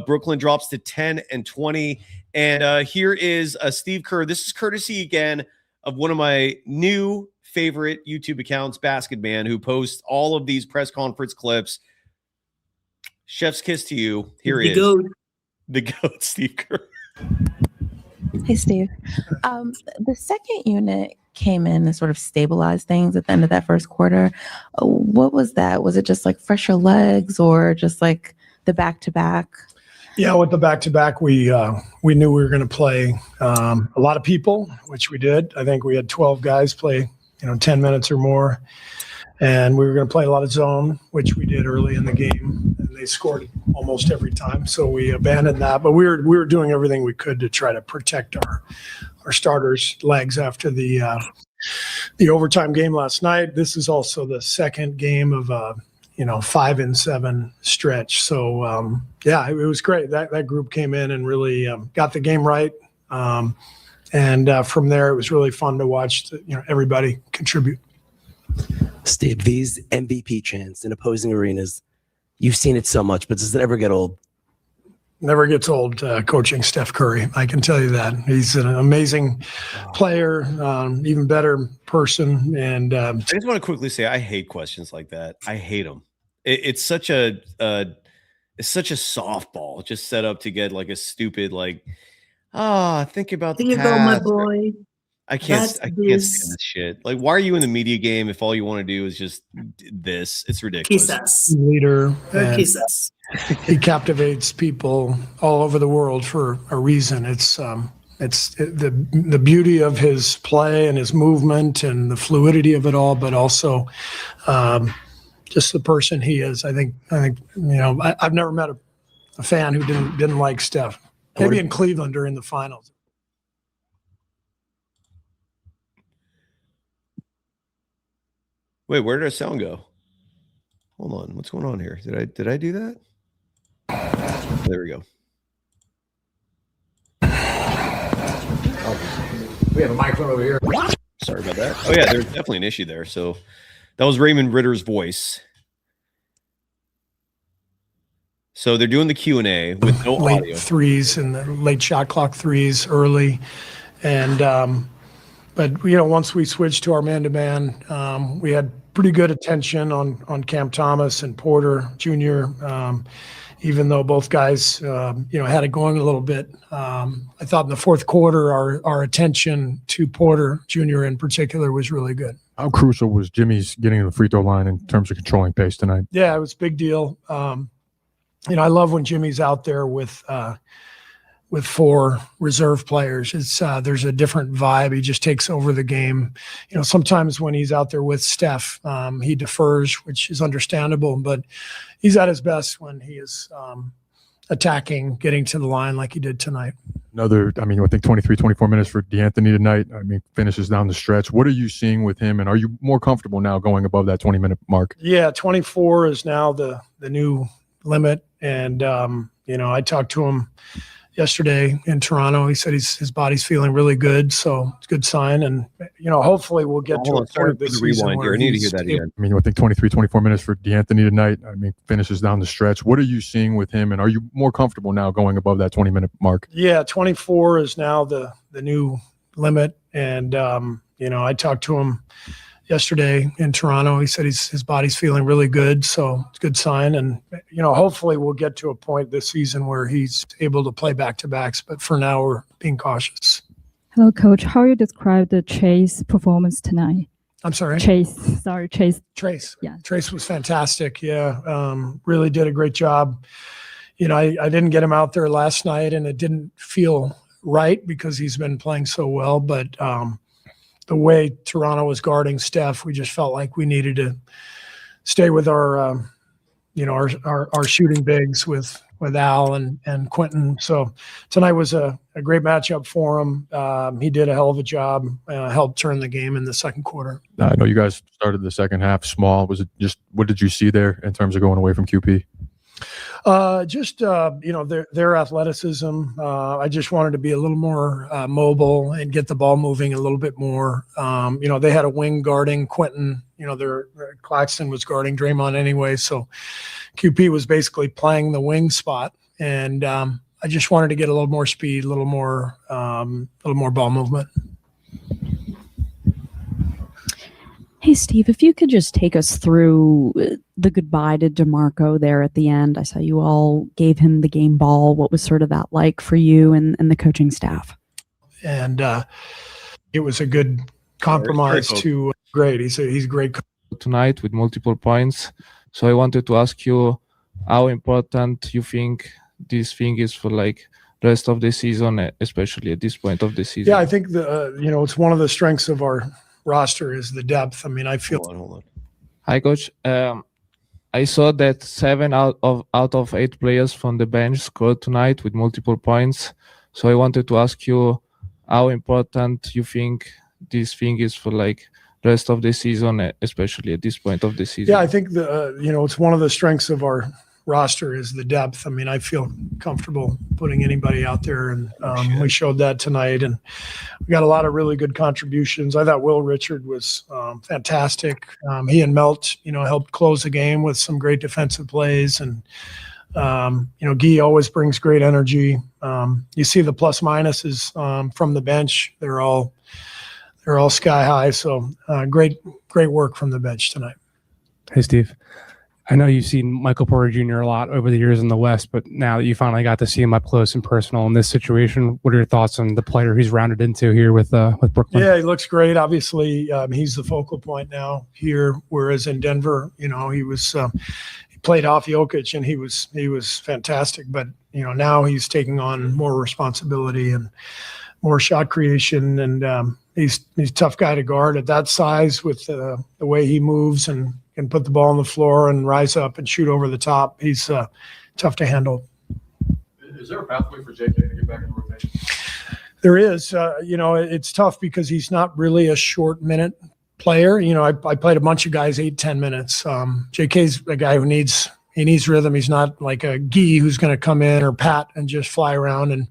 Brooklyn drops to 10-20. And here is Steve Kerr. This is courtesy, again, of one of my new favorite YouTube accounts, Basketman, who posts all of these press conference clips. Chef's kiss to you. Here he is. The GOAT, Steve Kerr. Hey, Steve. The second unit came in and sort of stabilized things at the end of that first quarter. What was that? Was it just like fresher legs or just like the back-to-back? Yeah, with the back-to-back, we knew we were going to play a lot of people, which we did. I think we had 12 guys play, 10 minutes or more. And we were going to play a lot of zone, which we did early in the game. And they scored almost every time. So we abandoned that. But we were doing everything we could to try to protect our starters' legs after the overtime game last night. This is also the second game of 5-7 stretch. So it was great. That group came in and really got the game right. And from there, it was really fun to watch everybody contribute. Steve, these MVP chants in opposing arenas, you've seen it so much, but does it ever get old? Never gets old coaching Steph Curry. I can tell you that. He's an amazing player, even better person. And I just want to quickly say I hate questions like that. I hate them. It's such a softball just set up to get like a stupid think about the past. My boy. I can't stand this shit. Like, why are you in the media game if all you want to do is just this? It's ridiculous. Kisses. Leader. Kisses. He captivates people all over the world for a reason. It's the beauty of his play and his movement and the fluidity of it all, but also just the person he is. I think I've never met a fan who didn't like Steph. Maybe in Cleveland during the finals. Wait, where did our sound go? Hold on. What's going on here? Did I do that? There we go. We have a microphone over here. Sorry about that. Oh, yeah, there's definitely an issue there. So that was Raymond Ritter's voice. So they're doing the Q&A with no late audio. threes and the late shot clock threes early. And, but, once we switched to our man-to-man, we had pretty good attention on Cam Thomas and Porter Jr., even though both guys, had it going a little bit. I thought in the fourth quarter, our attention to Porter Jr. in particular was really good. How crucial was Jimmy's getting to the free throw line in terms of controlling pace tonight? Yeah, it was a big deal. I love when Jimmy's out there with 4 reserve players. It's there's a different vibe. He just takes over the game. Sometimes when he's out there with Steph, he defers, which is understandable, but he's at his best when he is attacking, getting to the line like he did tonight. I think 23, 24 minutes for D'Anthony tonight. Finishes down the stretch. What are you seeing with him, and are you more comfortable now going above that 20-minute mark? Yeah, 24 is now the new limit. And, I talked to him yesterday in Toronto. He said his body's feeling really good. So it's a good sign. And, hopefully we'll get to a point this season rewind here. I need to hear that again. I think 23, 24 minutes for D'Anthony tonight. Finishes down the stretch. What are you seeing with him, and are you more comfortable now going above that 20-minute mark? Yeah, 24 is now the new limit. And, I talked to him yesterday in Toronto. He said his body's feeling really good. So it's a good sign. And, hopefully we'll get to a point this season where he's able to play back-to-backs. But for now, we're being cautious. Hello, Coach. How you describe the Chase performance tonight? I'm sorry? Chase. Trace. Yeah. Trace was fantastic. Yeah. Really did a great job. I didn't get him out there last night, and it didn't feel right because he's been playing so well. But the way Toronto was guarding Steph, we just felt like we needed to stay with our shooting bigs with Al and Quentin. So tonight was a great matchup for him. He did a hell of a job, helped turn the game in the second quarter. I know you guys started the second half small. Was it just, what did you see there in terms of going away from QP? Their athleticism. I just wanted to be a little more mobile and get the ball moving a little bit more. They had a wing guarding Quentin. Claxton was guarding Draymond anyway, so QP was basically playing the wing spot, and I just wanted to get a little more speed, a little more ball movement. Hey, Steve, if you could just take us through the goodbye to DeMarco there at the end. I saw you all gave him the game ball. What was sort of that like for you and the coaching staff? And it was a good compromise to great. He's a great coach. Tonight with multiple points. So I wanted to ask you how important you think this thing is for like rest of the season, especially at this point of the season. Yeah, I think it's one of the strengths of our roster is the depth. I feel. Hold on. Hi, Coach. I saw that 7 out of 8 players from the bench scored tonight with multiple points. So I wanted to ask you how important you think this thing is for like rest of the season, especially at this point of the season. Yeah, I think it's one of the strengths of our roster is the depth. I feel comfortable putting anybody out there, and we showed that tonight, and we got a lot of really good contributions. I thought Will Richard was fantastic. He and Melt, helped close the game with some great defensive plays, and Guy always brings great energy. You see the plus minuses from the bench; they're all sky high. So great work from the bench tonight. Hey, Steve. I know you've seen Michael Porter Jr. a lot over the years in the West, but now that you finally got to see him up close and personal in this situation, what are your thoughts on the player he's rounded into here with Brooklyn? Yeah, he looks great. Obviously, he's the focal point now here, whereas in Denver, he was he played off Jokic and he was fantastic. But now he's taking on more responsibility and more shot creation, and he's a tough guy to guard at that size with the way he moves and can put the ball on the floor and rise up and shoot over the top. He's tough to handle. Is there a pathway for JK to get back in the rotation? There is. It's tough because he's not really a short minute player. I played a bunch of guys 8-10 minutes. JK's a guy who needs rhythm. He's not like a Guy who's going to come in or Pat and just fly around and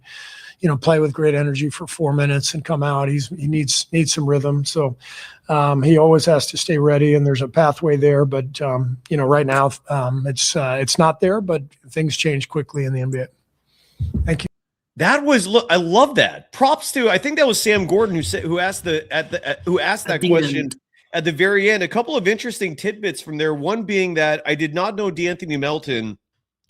play with great energy for 4 minutes and come out. He needs some rhythm. So he always has to stay ready, and there's a pathway there. But right now it's not there. But things change quickly in the NBA. Thank you. I love that. Props to, I think that was Sam Gordon who asked that question at the very end. A couple of interesting tidbits from there. One being that I did not know DeAnthony Melton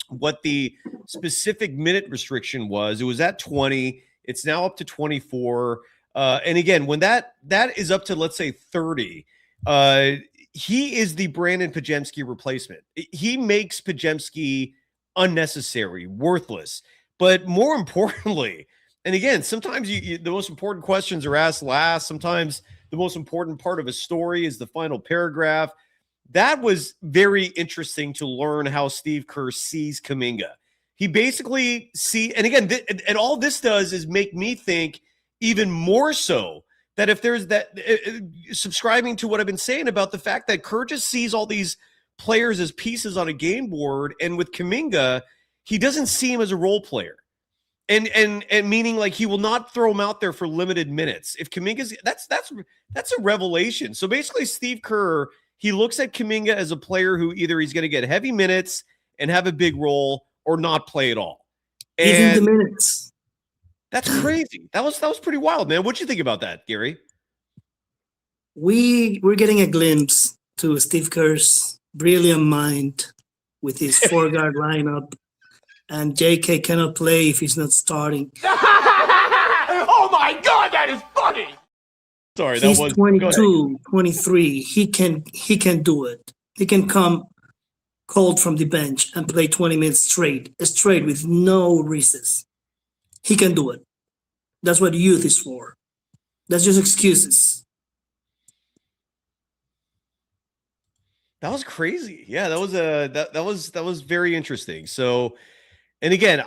what the specific minute restriction was. It was at 20. It's now up to 24. And again, when that is up to, let's say, 30, he is the Brandon Podziemski replacement. He makes Podziemski unnecessary, worthless. But more importantly, and again, sometimes the most important questions are asked last. Sometimes the most important part of a story is the final paragraph. That was very interesting to learn how Steve Kerr sees Kuminga. He basically and again, and all this does is make me think even more so that if there's that, subscribing to what I've been saying about the fact that Kerr just sees all these players as pieces on a game board, and with Kuminga, he doesn't see him as a role player, and meaning like he will not throw him out there for limited minutes. If Kuminga's, that's a revelation. So basically, Steve Kerr, he looks at Kuminga as a player who either he's going to get heavy minutes and have a big role, or not play at all. Even the minutes. That's crazy. That was pretty wild, man. What'd you think about that, Gary? We're getting a glimpse to Steve Kerr's brilliant mind with his 4-guard lineup. And JK cannot play if he's not starting. Oh my God, that is funny. Sorry, he's 22, 23. He can do it. He can come cold from the bench and play 20 minutes straight with no recess. He can do it. That's what youth is for. That's just excuses. That was crazy. Yeah, that was very interesting. So, and again,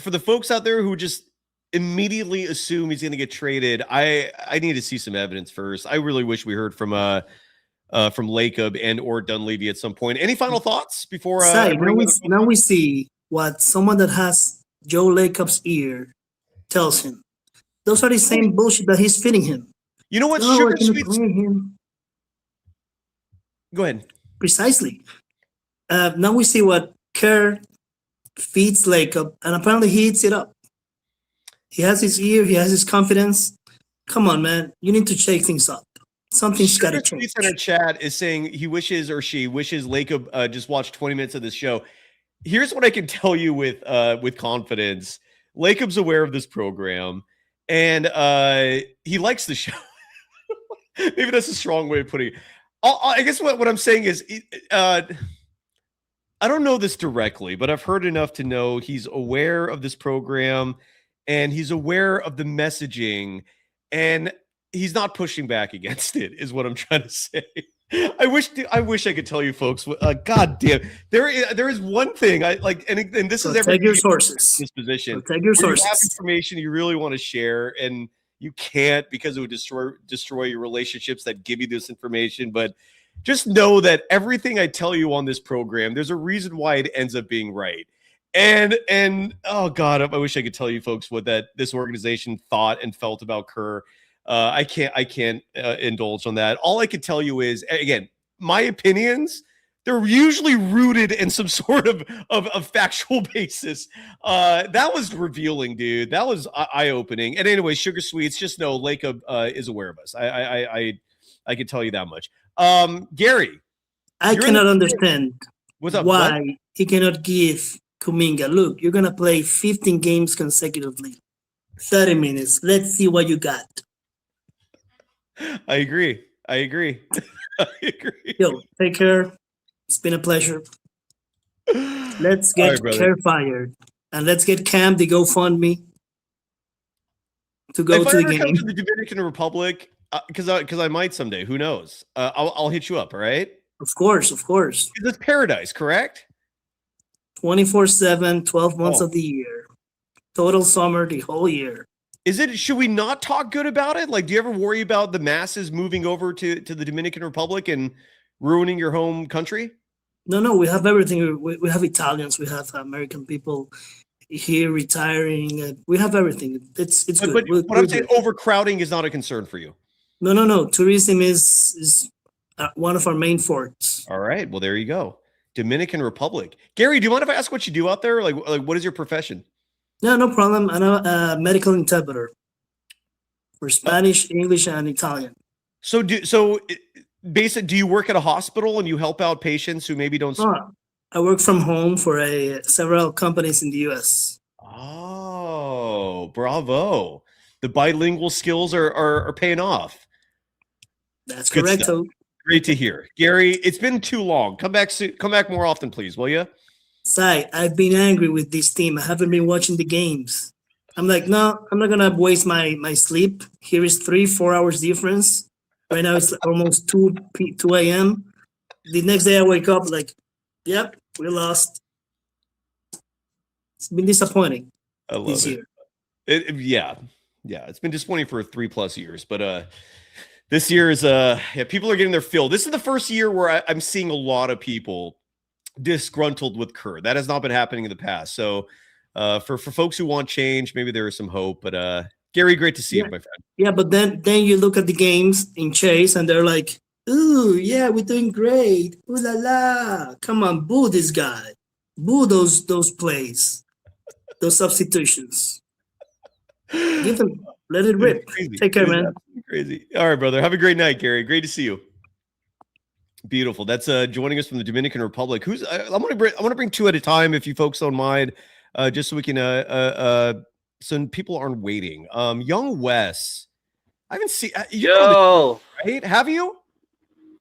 for the folks out there who just immediately assume he's going to get traded, I need to see some evidence first. I really wish we heard from Lacob and or Dunleavy at some point. Any final thoughts before? Now we see what someone that has Joe Lacob's ear tells him. Those are the same bullshit that he's feeding him. You know what? Sugar Sweets. Go ahead. Precisely. Now we see what Kerr feeds Lacob, and apparently he eats it up. He has his ear. He has his confidence. Come on, man. You need to shake things up. Something's got to change. In our chat is saying he wishes, or she wishes, Lacob just watched 20 minutes of this show. Here's what I can tell you with confidence. Lacob's aware of this program, and he likes the show. Maybe that's a strong way of putting it. I guess what I'm saying is, I don't know this directly, but I've heard enough to know he's aware of this program, and he's aware of the messaging, and he's not pushing back against it, is what I'm trying to say. I wish I could tell you folks. God damn, there is one thing I like, and this is everything. Take your sources. This position. Take your sources. You have information you really want to share, and you can't because it would destroy your relationships that give you this information. But just know that everything I tell you on this program, there's a reason why it ends up being right. And oh God, I wish I could tell you folks what this organization thought and felt about Kerr. I can't indulge on that. All I can tell you is, again, my opinions, they're usually rooted in some sort of factual basis. That was revealing, dude. That was eye-opening. And anyway, Sugar Sweets, just know Lacob is aware of us. I can tell you that much. Gary, I cannot understand what's up, why he cannot give Kuminga, look, you're going to play 15 games consecutively, 30 minutes. Let's see what you got. I agree. Yo, take care. It's been a pleasure. Let's get Kerr fired, and let's get Cam the GoFundMe to go to the game. Come to the Dominican Republic, because I might someday. Who knows? I'll hit you up. All right. Of course. It's paradise, correct? 24/7, 12 months of the year, total summer, the whole year. Should we not talk good about it? Like, do you ever worry about the masses moving over to the Dominican Republic and ruining your home country? No, we have everything. We have Italians, we have American people. here retiring. We have everything. It's good. But We're what I'm saying, good. overcrowding is not a concern for you. No. Tourism is one of our main forts. All right. Well, there you go. Dominican Republic. Gary, do you mind if I ask what you do out there? Like what is your profession? No problem. I'm a medical interpreter for Spanish, English, and Italian. So do you work at a hospital and you help out patients who maybe don't? I work from home for several companies in the U.S. Oh, bravo! The bilingual skills are paying off. That's Good correct. stuff. Great to hear, Gary. It's been too long. Come back more often, please, will you? Sai, I've been angry with this team. I haven't been watching the games. I'm like, no, I'm not gonna waste my sleep. Here is 3-4 hours difference. Right now it's almost 2 a.m. The next day I wake up like, yep, we lost. It's been disappointing. I love this it. year. Yeah. It's been disappointing for 3+ years, but this year is people are getting their fill. This is the first year where I'm seeing a lot of people disgruntled with Kerr. That has not been happening in the past. So for folks who want change, maybe there is some hope. But Gary, great to see you, my friend. Yeah, but then you look at the games in Chase and they're like, ooh, yeah, we're doing great. Ooh la la. Come on, boo this guy. Boo those plays. Those substitutions. Give them, let it rip. Take care, man. Crazy. All right, brother. Have a great night, Gary. Great to see you. Beautiful. That's joining us from the Dominican Republic. I'm gonna bring two at a time if you folks don't mind, just so we can so people aren't waiting. Young Wes, I haven't seen Yo, right? Have you?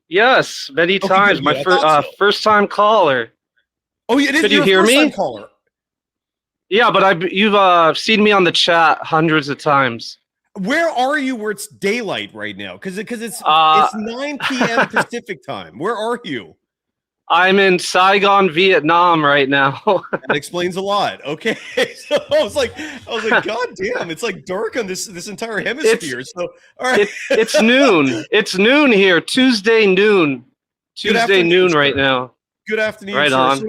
Yes, many times. Good. My first time caller. Oh, it is. Could you hear me? Caller. Yeah, but you've seen me on the chat hundreds of times. Where are you where it's daylight right now? Because it's 9 p.m. Pacific time. Where are you? I'm in Saigon, Vietnam right now. That explains a lot. Okay. So I was like, God damn, it's like dark on this entire hemisphere. So all right. It's noon. It's noon here. Tuesday noon. Tuesday noon right now. Good afternoon. Right sir. on.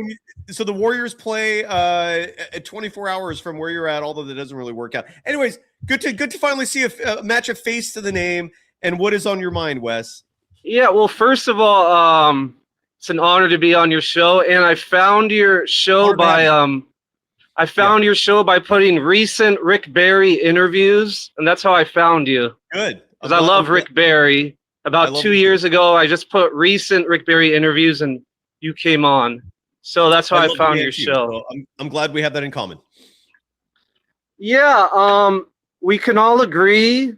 So the Warriors play at 24 hours from where you're at, although that doesn't really work out. Anyways, good to finally see a match of face to the name. And what is on your mind, Wes? Yeah, well, first of all, it's an honor to be on your show, and I found your show your show by putting recent Rick Barry interviews, and that's how I found you. Good, because I love Rick Barry. About 2 years ago, I just put recent Rick Barry interviews, and you came on. So that's how I found your show. So I'm glad we have that in common. Yeah, we can all agree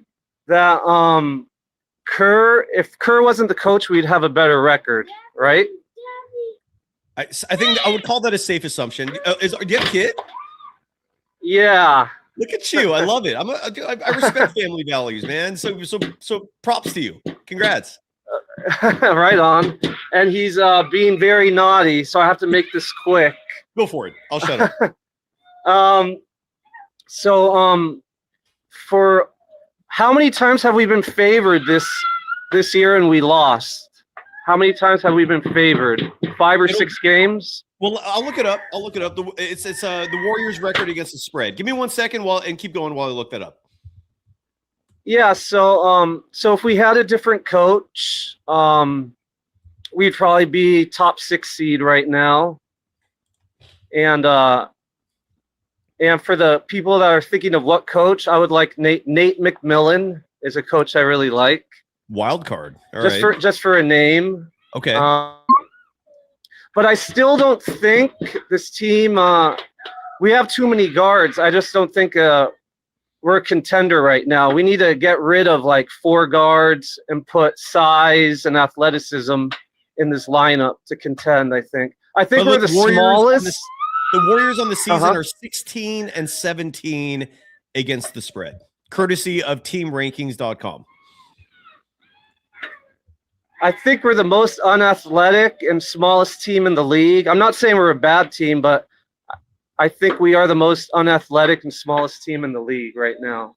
that Kerr, if Kerr wasn't the coach, we'd have a better record, right? I think I would call that a safe assumption. Do you have a kid? Yeah. Look at you. I love it. I respect family values, man. So props to you. Congrats. Right on. And he's being very naughty, so I have to make this quick. Go for it. I'll shut up. For how many times have we been favored this year and we lost? How many times have we been favored? 5 or 6 games? Well, I'll look it up. It's the Warriors' record against the spread. Give me 1 second and keep going while I look that up. Yeah, so if we had a different coach, we'd probably be top 6 seed right now. And for the people that are thinking of what coach, I would like Nate McMillan is a coach I really like. Wild card. Just for a name. Okay. But I still don't think this team. We have too many guards. I just don't think we're a contender right now. We need to get rid of like 4 guards and put size and athleticism in this lineup to contend. I think we're the smallest. The Warriors on the season are 16 and 17 against the spread, courtesy of TeamRankings.com. I think we're the most unathletic and smallest team in the league. I'm not saying we're a bad team, but I think we are the most unathletic and smallest team in the league right now.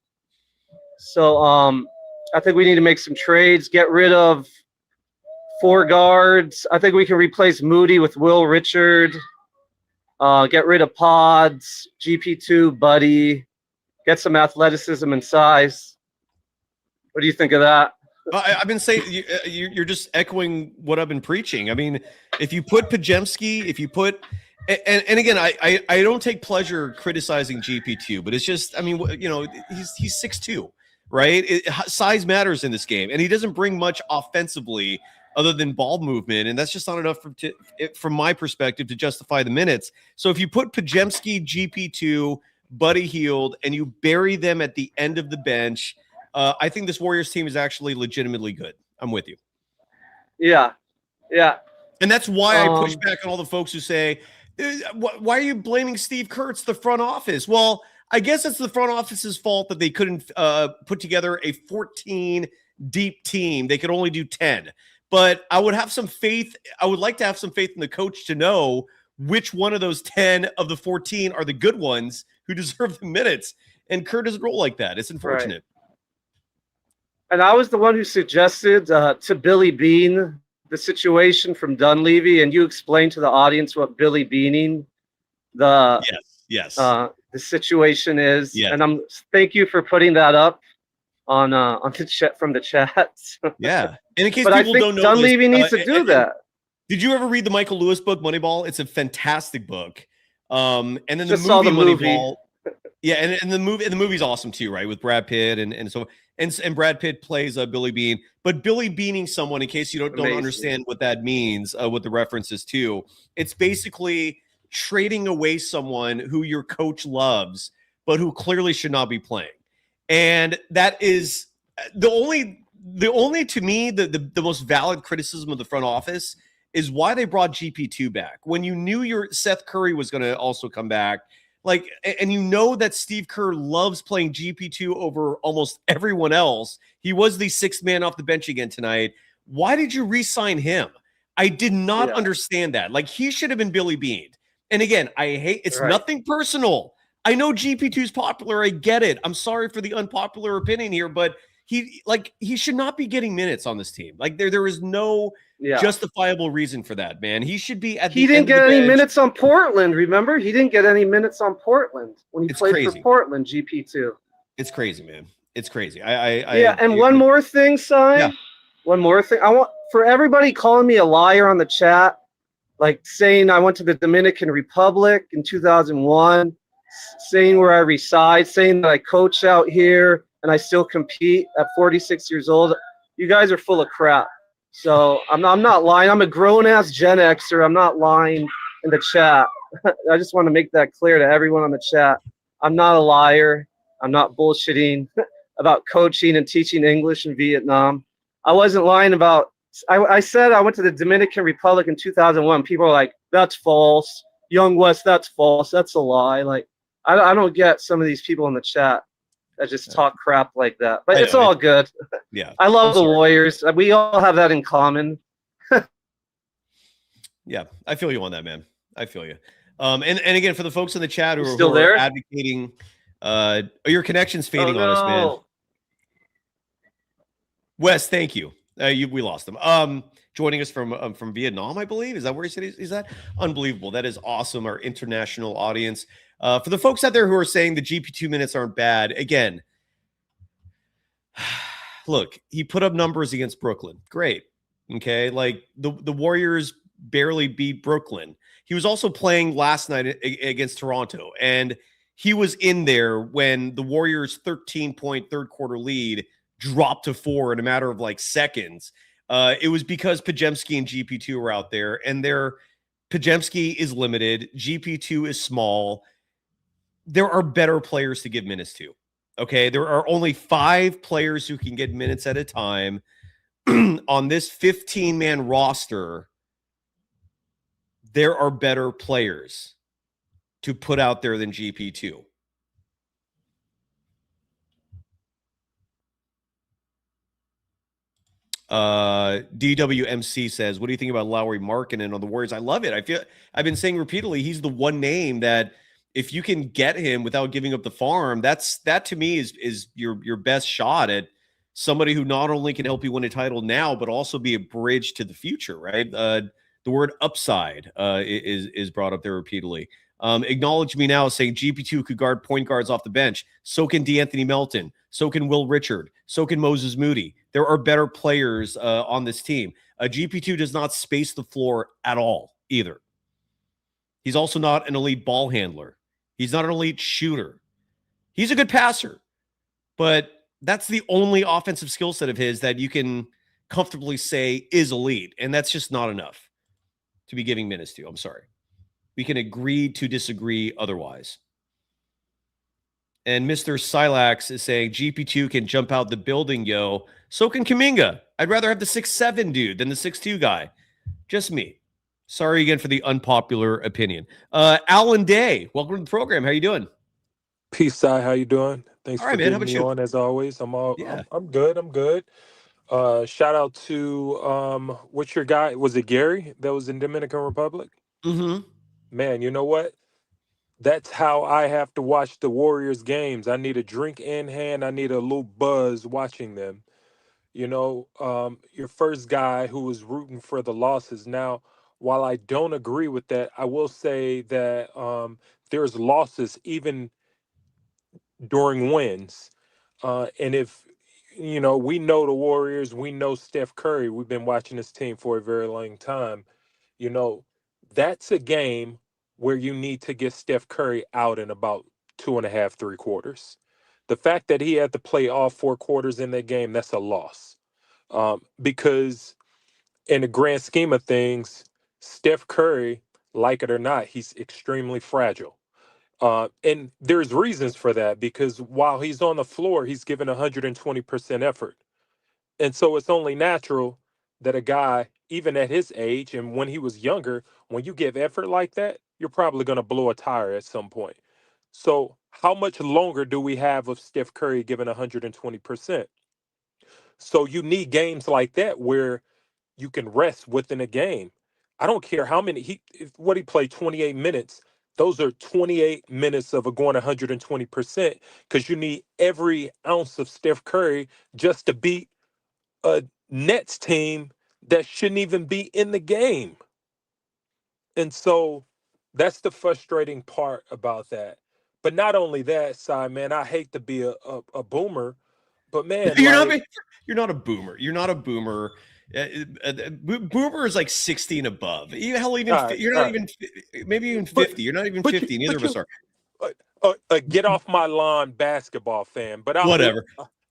So I think we need to make some trades, get rid of 4 guards. I think we can replace Moody with Will Richard. Get rid of Pods, GP2, Buddy, get some athleticism and size. What do you think of that? I've been saying you're just echoing what I've been preaching. I mean, if you put Pajemski, if you put and again, I don't take pleasure criticizing GP2, but it's just, I mean, you know, he's 6'2", right? Size matters in this game, and he doesn't bring much offensively other than ball movement, and that's just not enough from my perspective to justify the minutes. So if you put Pajemski, GP2, Buddy Hield, and you bury them at the end of the bench, I think this Warriors team is actually legitimately good. I'm with you. Yeah. And that's why I push back on all the folks who say, why are you blaming Steve Kerr? It's the front office. Well, I guess it's the front office's fault that they couldn't put together a 14-deep team. They could only do 10. But I would have some faith. I would like to have some faith in the coach to know which one of those 10 of the 14 are the good ones who deserve the minutes. And Kerr doesn't roll like that. It's unfortunate. Right. And I was the one who suggested to Billy Bean the situation from Dunleavy, and you explained to the audience what Billy Beaning the situation is. Yes. And thank you for putting that up on the chat from the chats. Yeah. And in case but people I think don't know, Dunleavy needs to do that. Did you ever read the Michael Lewis book Moneyball? It's a fantastic book. And then Just the saw movie the Moneyball. Yeah, and the movie's awesome too, right? With Brad Pitt and so and Brad Pitt plays Billy Bean, but Billy Beaning someone, in case you don't understand what that means, what the reference is to, it's basically trading away someone who your coach loves, but who clearly should not be playing. And that is the only to me the most valid criticism of the front office is why they brought GP2 back when you knew your Seth Curry was going to also come back. Like, and you know that Steve Kerr loves playing GP2 over almost everyone else. He was the sixth man off the bench again tonight. Why did you re-sign him? I did not understand that. Like, he should have been Billy Bean. And again, it's nothing personal. I know GP2 is popular. I get it. I'm sorry for the unpopular opinion here, but he should not be getting minutes on this team. Like, there is no justifiable reason for that, man. He should be at the He didn't end get of the any bench. minutes on Portland, remember? He didn't get any minutes on Portland when he It's played crazy. for Portland, GP2. It's crazy, man. It's crazy. One more thing, Cy. Yeah. One more thing. I want for everybody calling me a liar on the chat, like saying I went to the Dominican Republic in 2001, saying where I reside, saying that I coach out here and I still compete at 46 years old. You guys are full of crap. So I'm not lying. I'm a grown-ass Gen Xer. I'm not lying in the chat. I just want to make that clear to everyone on the chat. I'm not a liar. I'm not bullshitting about coaching and teaching English in Vietnam. I wasn't lying about – I said I went to the Dominican Republic in 2001. People are like, that's false. Young West, that's false. That's a lie. Like, I don't get some of these people in the chat that just talk crap like that. But it's all good. Yeah. I love the Warriors. We all have that in common. Yeah, I feel you on that, man. I feel you. And again, for the folks in the chat who Still are there? advocating, your connection's fading on us, man. Wes, thank you. We lost him. Joining us from Vietnam, I believe. Is that where he said he's at? Unbelievable. That is awesome. Our international audience. For the folks out there who are saying the GP2 minutes aren't bad, again, look, he put up numbers against Brooklyn. Great. Okay. Like the Warriors barely beat Brooklyn. He was also playing last night against Toronto, and he was in there when the Warriors' 13-point third quarter lead dropped to 4 in a matter of like seconds. It was because Pajemski and GP2 were out there, and Pajemski is limited. GP2 is small. There are better players to give minutes to. Okay, there are only 5 players who can get minutes at a time on this 15-man roster. There are better players to put out there than GP2. DWMC says, what do you think about Lowry Markkanen on the Warriors? I love it. I've been saying repeatedly, he's the one name that if you can get him without giving up the farm, that to me is your best shot at somebody who not only can help you win a title now, but also be a bridge to the future, right? The word upside is brought up there repeatedly. Acknowledge Me Now saying GP2 could guard point guards off the bench. So can DeAnthony Melton. So can Will Richard. So can Moses Moody. There are better players on this team. GP2 does not space the floor at all either. He's also not an elite ball handler. He's not an elite shooter. He's a good passer, but that's the only offensive skill set of his that you can comfortably say is elite, and that's just not enough to be giving minutes to. I'm sorry. We can agree to disagree otherwise. And Mr. Silax is saying GP2 can jump out the building, yo. So can Kuminga. I'd rather have the 6'7" dude than the 6'2" guy. Just me. Sorry again for the unpopular opinion. Alan Day, welcome to the program. How you doing? Peace, Si. How you doing? Thanks all for right, man. How getting about me you? on as always. I'm good. I'm good. Shout out to what's your guy? Was it Gary that was in Dominican Republic? Mm-hmm. Man, you know what? That's how I have to watch the Warriors games. I need a drink in hand. I need a little buzz watching them. You know, your first guy who was rooting for the losses. Now, while I don't agree with that, I will say that there's losses even during wins. And if, you know, we know the Warriors, we know Steph Curry, we've been watching this team for a very long time. You know, that's a game where you need to get Steph Curry out in about 2.5, 3 quarters. The fact that he had to play all 4 quarters in that game, that's a loss. Because in the grand scheme of things, Steph Curry, like it or not, he's extremely fragile. And there's reasons for that because while he's on the floor, he's given 120% effort. And so it's only natural that a guy, even at his age and when he was younger, when you give effort like that, you're probably going to blow a tire at some point. So how much longer do we have of Steph Curry giving 120%? So you need games like that where you can rest within a game. I don't care how many what he played 28 minutes. Those are 28 minutes of a going 120% because you need every ounce of Steph Curry just to beat a Nets team that shouldn't even be in the game. And so that's the frustrating part about that. But not only that, Si, man, I hate to be a boomer, but man, you're not a boomer. You're not a boomer. Boomer is like 60 and above. You're not even maybe even 50. You're not even 50. Neither of us are. Get off my lawn, basketball fan. But whatever.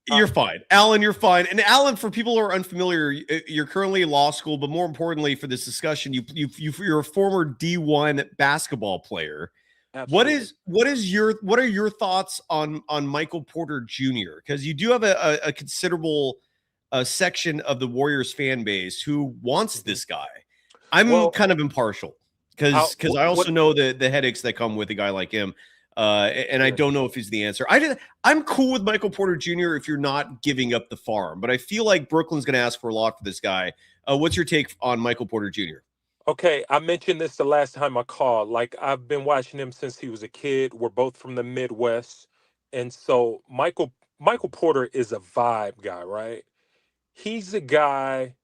You're fine. Alan, you're fine. And Alan, for people who are unfamiliar, you're currently in law school, but more importantly for this discussion, you're a former D1 basketball player. Absolutely. What are your thoughts on Michael Porter Jr.? Because you do have a considerable section of the Warriors fan base who wants this guy. I'm kind of impartial because I also know the headaches that come with a guy like him. And I don't know if he's the answer. I'm cool with Michael Porter Jr. if you're not giving up the farm, but I feel like Brooklyn's going to ask for a lot for this guy. What's your take on Michael Porter Jr.? Okay, I mentioned this the last time I called. Like, I've been watching him since he was a kid. We're both from the Midwest. And so Michael Porter is a vibe guy, right? He's a guy,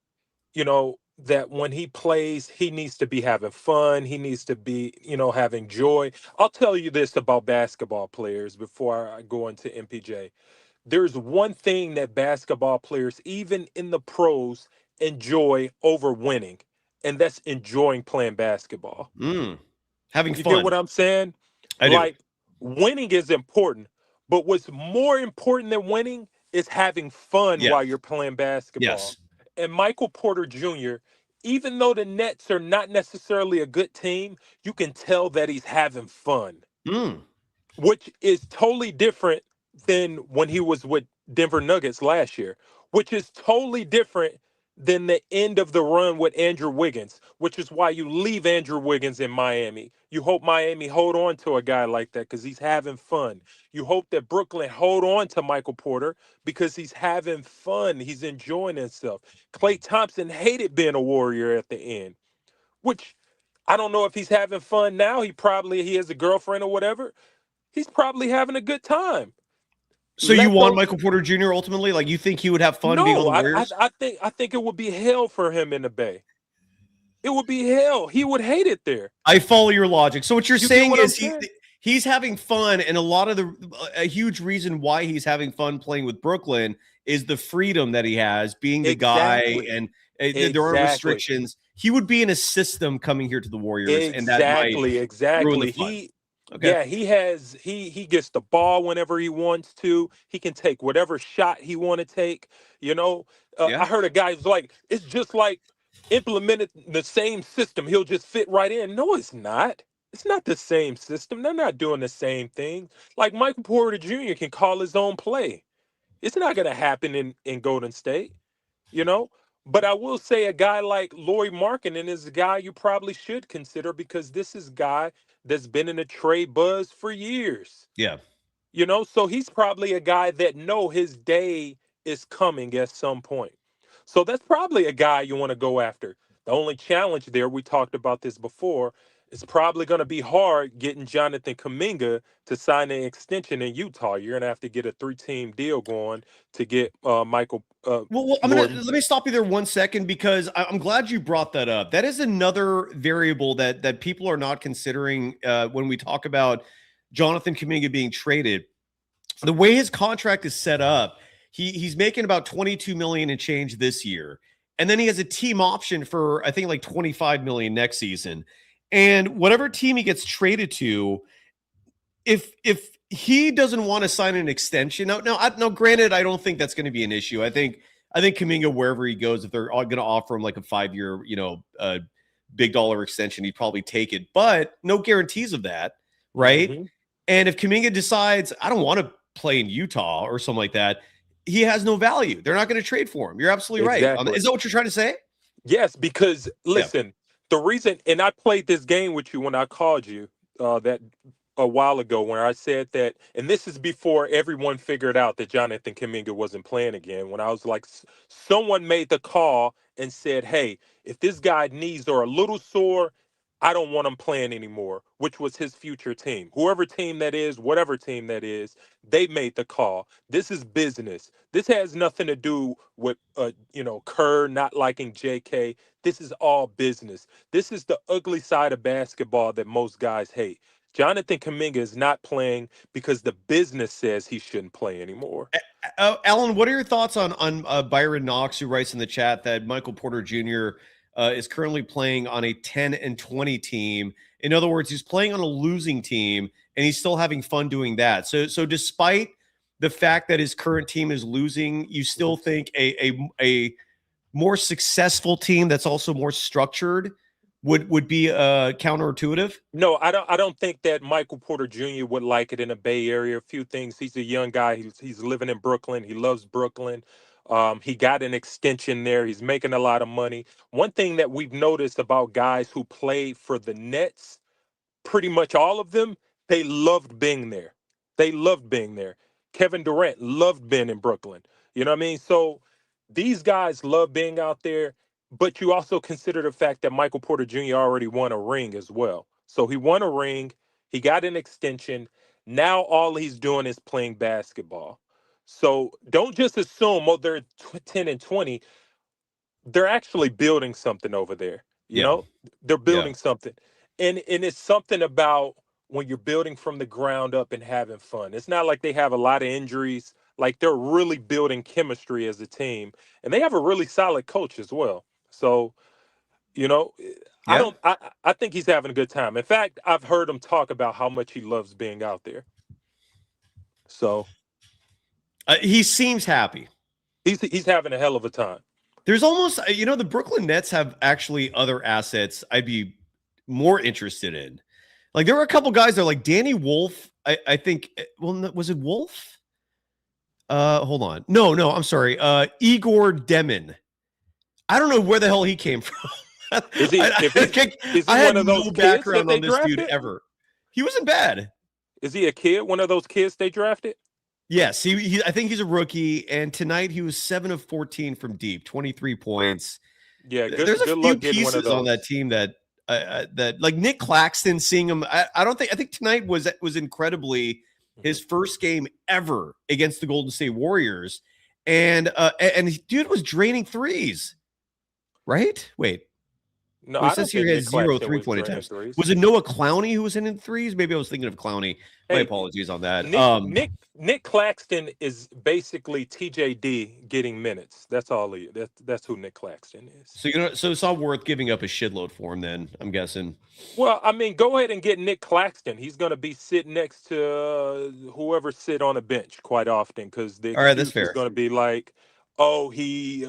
you know, that when he plays, he needs to be having fun. He needs to be, you know, having joy. I'll tell you this about basketball players before I go into MPJ. There's one thing that basketball players, even in the pros, enjoy over winning, and that's enjoying playing basketball. Having you fun. You get what I'm saying? I do. Winning is important, but what's more important than winning is having fun while you're playing basketball. Yes. And Michael Porter Jr., even though the Nets are not necessarily a good team, you can tell that he's having fun, which is totally different than when he was with Denver Nuggets last year, which is totally different than the end of the run with Andrew Wiggins, which is why you leave Andrew Wiggins in Miami. You hope Miami hold on to a guy like that because he's having fun. You hope that Brooklyn hold on to Michael Porter because he's having fun. He's enjoying himself. Klay Thompson hated being a Warrior at the end, which I don't know if he's having fun now. He has a girlfriend or whatever. He's probably having a good time. So you want Michael Porter Jr. ultimately? Like, you think he would have fun being on the Warriors? I think it would be hell for him in the Bay. It would be hell. He would hate it there. I follow your logic. So what you're You get saying what I'm is saying? he's having fun, and a huge reason why he's having fun playing with Brooklyn is the freedom that he has being the Exactly. guy, and there are restrictions. He would be in a system coming here to the Warriors, and that might ruin the Exactly. fun. Yeah, he gets the ball whenever he wants to. He can take whatever shot he want to take. You know, I heard a guy who's like, it's just like implemented the same system. He'll just fit right in. No, it's not. It's not the same system. They're not doing the same thing. Like Michael Porter Jr. can call his own play. It's not going to happen in Golden State, you know? But I will say a guy like Lauri Markkanen is a guy you probably should consider, because this is a guy that's been in the trade buzz for years. Yeah. You know, so he's probably a guy that know his day is coming at some point. So that's probably a guy you want to go after. The only challenge there, we talked about this before, it's probably going to be hard getting Jonathan Kuminga to sign an extension in Utah. You're going to have to get a 3-team deal going to get Michael. Well, let me stop you there 1 second, because I'm glad you brought that up. That is another variable that people are not considering when we talk about Jonathan Kuminga being traded. The way his contract is set up, he's making about $22 million and change this year, and then he has a team option for I think like $25 million next season. And whatever team he gets traded to, if he doesn't want to sign an extension, now, granted, I don't think that's going to be an issue. I think Kuminga, wherever he goes, if they're all going to offer him like a 5-year, big dollar extension, he'd probably take it. But no guarantees of that, right? Mm-hmm. And if Kuminga decides, I don't want to play in Utah or something like that, he has no value. They're not going to trade for him. You're absolutely right. Is that what you're trying to say? Yes, because listen, the reason, and I played this game with you when I called you that a while ago, where I said that, and this is before everyone figured out that Jonathan Kuminga wasn't playing again, when I was like, someone made the call and said, hey, if this guy's knees are a little sore, I don't want him playing anymore, which was his future team. Whoever team that is, whatever team that is, they made the call. This is business. This has nothing to do with, Kerr not liking JK. This is all business. This is the ugly side of basketball that most guys hate. Jonathan Kuminga is not playing because the business says he shouldn't play anymore. Alan, what are your thoughts on Byron Knox, who writes in the chat that Michael Porter Jr. Is currently playing on a 10-20 team? In other words, he's playing on a losing team, and he's still having fun doing that. So despite the fact that his current team is losing, you still think a more successful team that's also more structured would be counterintuitive? No, I don't think that Michael Porter Jr. would like it in the Bay Area. A few things. He's a young guy. He's living in Brooklyn. He loves Brooklyn. He got an extension there. He's making a lot of money. One thing that we've noticed about guys who played for the Nets, pretty much all of them, they loved being there. They loved being there. Kevin Durant loved being in Brooklyn. You know what I mean? So these guys love being out there, but you also consider the fact that Michael Porter Jr. already won a ring as well. So he won a ring. He got an extension. Now all he's doing is playing basketball. So don't just assume, they're 10-20. They're actually building something over there. You know, they're building something. And it's something about when you're building from the ground up and having fun. It's not like they have a lot of injuries. Like, they're really building chemistry as a team. And they have a really solid coach as well. So, I think he's having a good time. In fact, I've heard him talk about how much he loves being out there. So he seems happy. He's having a hell of a time. There's almost, the Brooklyn Nets have actually other assets I'd be more interested in. Like, there were a couple guys there, like Danny Wolf. I think, was it Wolf? Hold on. No, I'm sorry. Igor Demin. I don't know where the hell he came from. Is he I had one of those no kids background that on they this dude drafted? ever. He wasn't bad. Is he a kid? One of those kids they drafted? Yes, I think he's a rookie, and tonight he was 7 of 14 from deep, 23 points. Yeah, There's a few pieces on that team that like Nick Claxton, seeing him. I think tonight was incredibly his first game ever against the Golden State Warriors, and dude was draining threes. Right? Wait. No, Well, I it says don't here think he Nick has 0 Claxton was 3-point draining attempts. threes. Was it Noah Clowney who was hitting threes? Maybe I was thinking of Clowney. My Hey, apologies on that. Nick Claxton is basically TJD getting minutes. That's all he. That's who Nick Claxton is. So so it's not worth giving up a shitload for him. Then I'm guessing. Well, I mean, go ahead and get Nick Claxton. He's going to be sitting next to whoever sit on a bench quite often because the All right, that's excuse is fair. going to be like, "Oh, he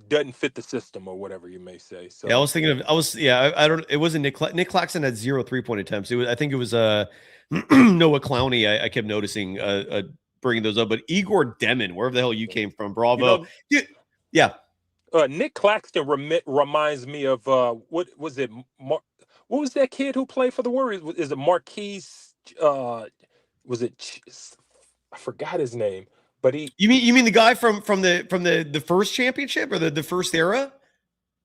doesn't fit the system" or whatever you may say. So Yeah, I was thinking of. I don't. It wasn't Nick Claxton had 0 3-point attempts. It was. I think it was Noah Clowney. I kept noticing bringing those up, but Igor Demon, wherever the hell you came from, bravo. Yeah. Nick Claxton reminds me of what was it? What was that kid who played for the Warriors? Is it Marquise? Was it? I forgot his name. But You mean the guy from the first championship or the first era?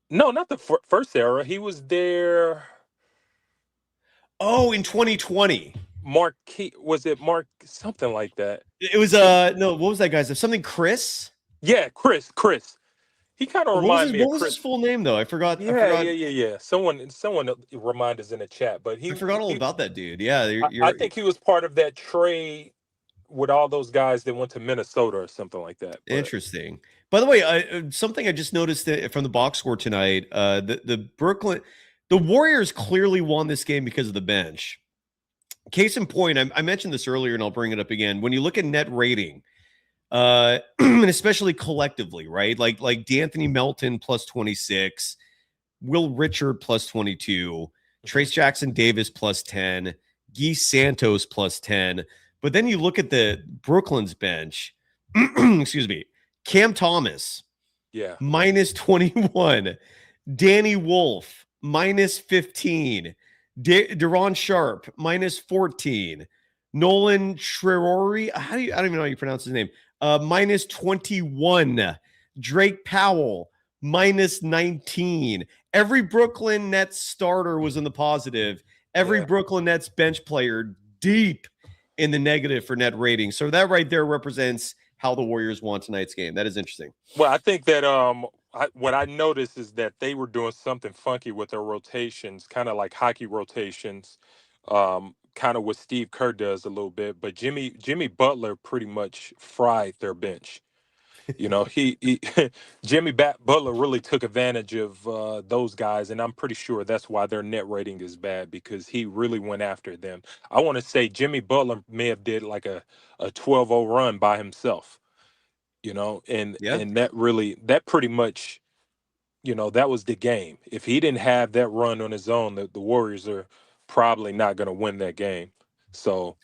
No, not the first era. He was there. Oh, in 2020. Was it Mark something like that? It was no. What was that guy's name? Something Chris. Yeah, Chris. He kind of reminded me of What was Chris. his full name though? I forgot. Yeah. Someone remind us in the chat, but I forgot all about that dude. Yeah, I think he was part of that trade with all those guys that went to Minnesota or something like that. But interesting. By the way, something I just noticed from the box score tonight. The Warriors clearly won this game because of the bench. Case in point, I mentioned this earlier, and I'll bring it up again. When you look at net rating, and especially collectively, right? Like D'Anthony Melton plus 26, Will Richard plus 22, Trace Jackson Davis plus 10, Guy Santos plus 10. But then you look at the Brooklyn's bench, excuse me, Cam Thomas, minus 21, Danny Wolf, minus 15, Deron Sharp, minus 14, Nolan Traore, I don't even know how you pronounce his name, minus 21, Drake Powell, minus 19. Every Brooklyn Nets starter was in the positive. Every Brooklyn Nets bench player deep in the negative for net rating. So that right there represents how the Warriors won tonight's game. That is interesting. Well, I think that what I noticed is that they were doing something funky with their rotations, kind of like hockey rotations, kind of what Steve Kerr does a little bit. But Jimmy Butler pretty much fried their bench. You know, Jimmy Butler really took advantage of those guys, and I'm pretty sure that's why their net rating is bad, because he really went after them. I want to say Jimmy Butler may have did like a 12-0 run by himself, you know, and that pretty much, you know, that was the game. If he didn't have that run on his own, the Warriors are probably not going to win that game. So.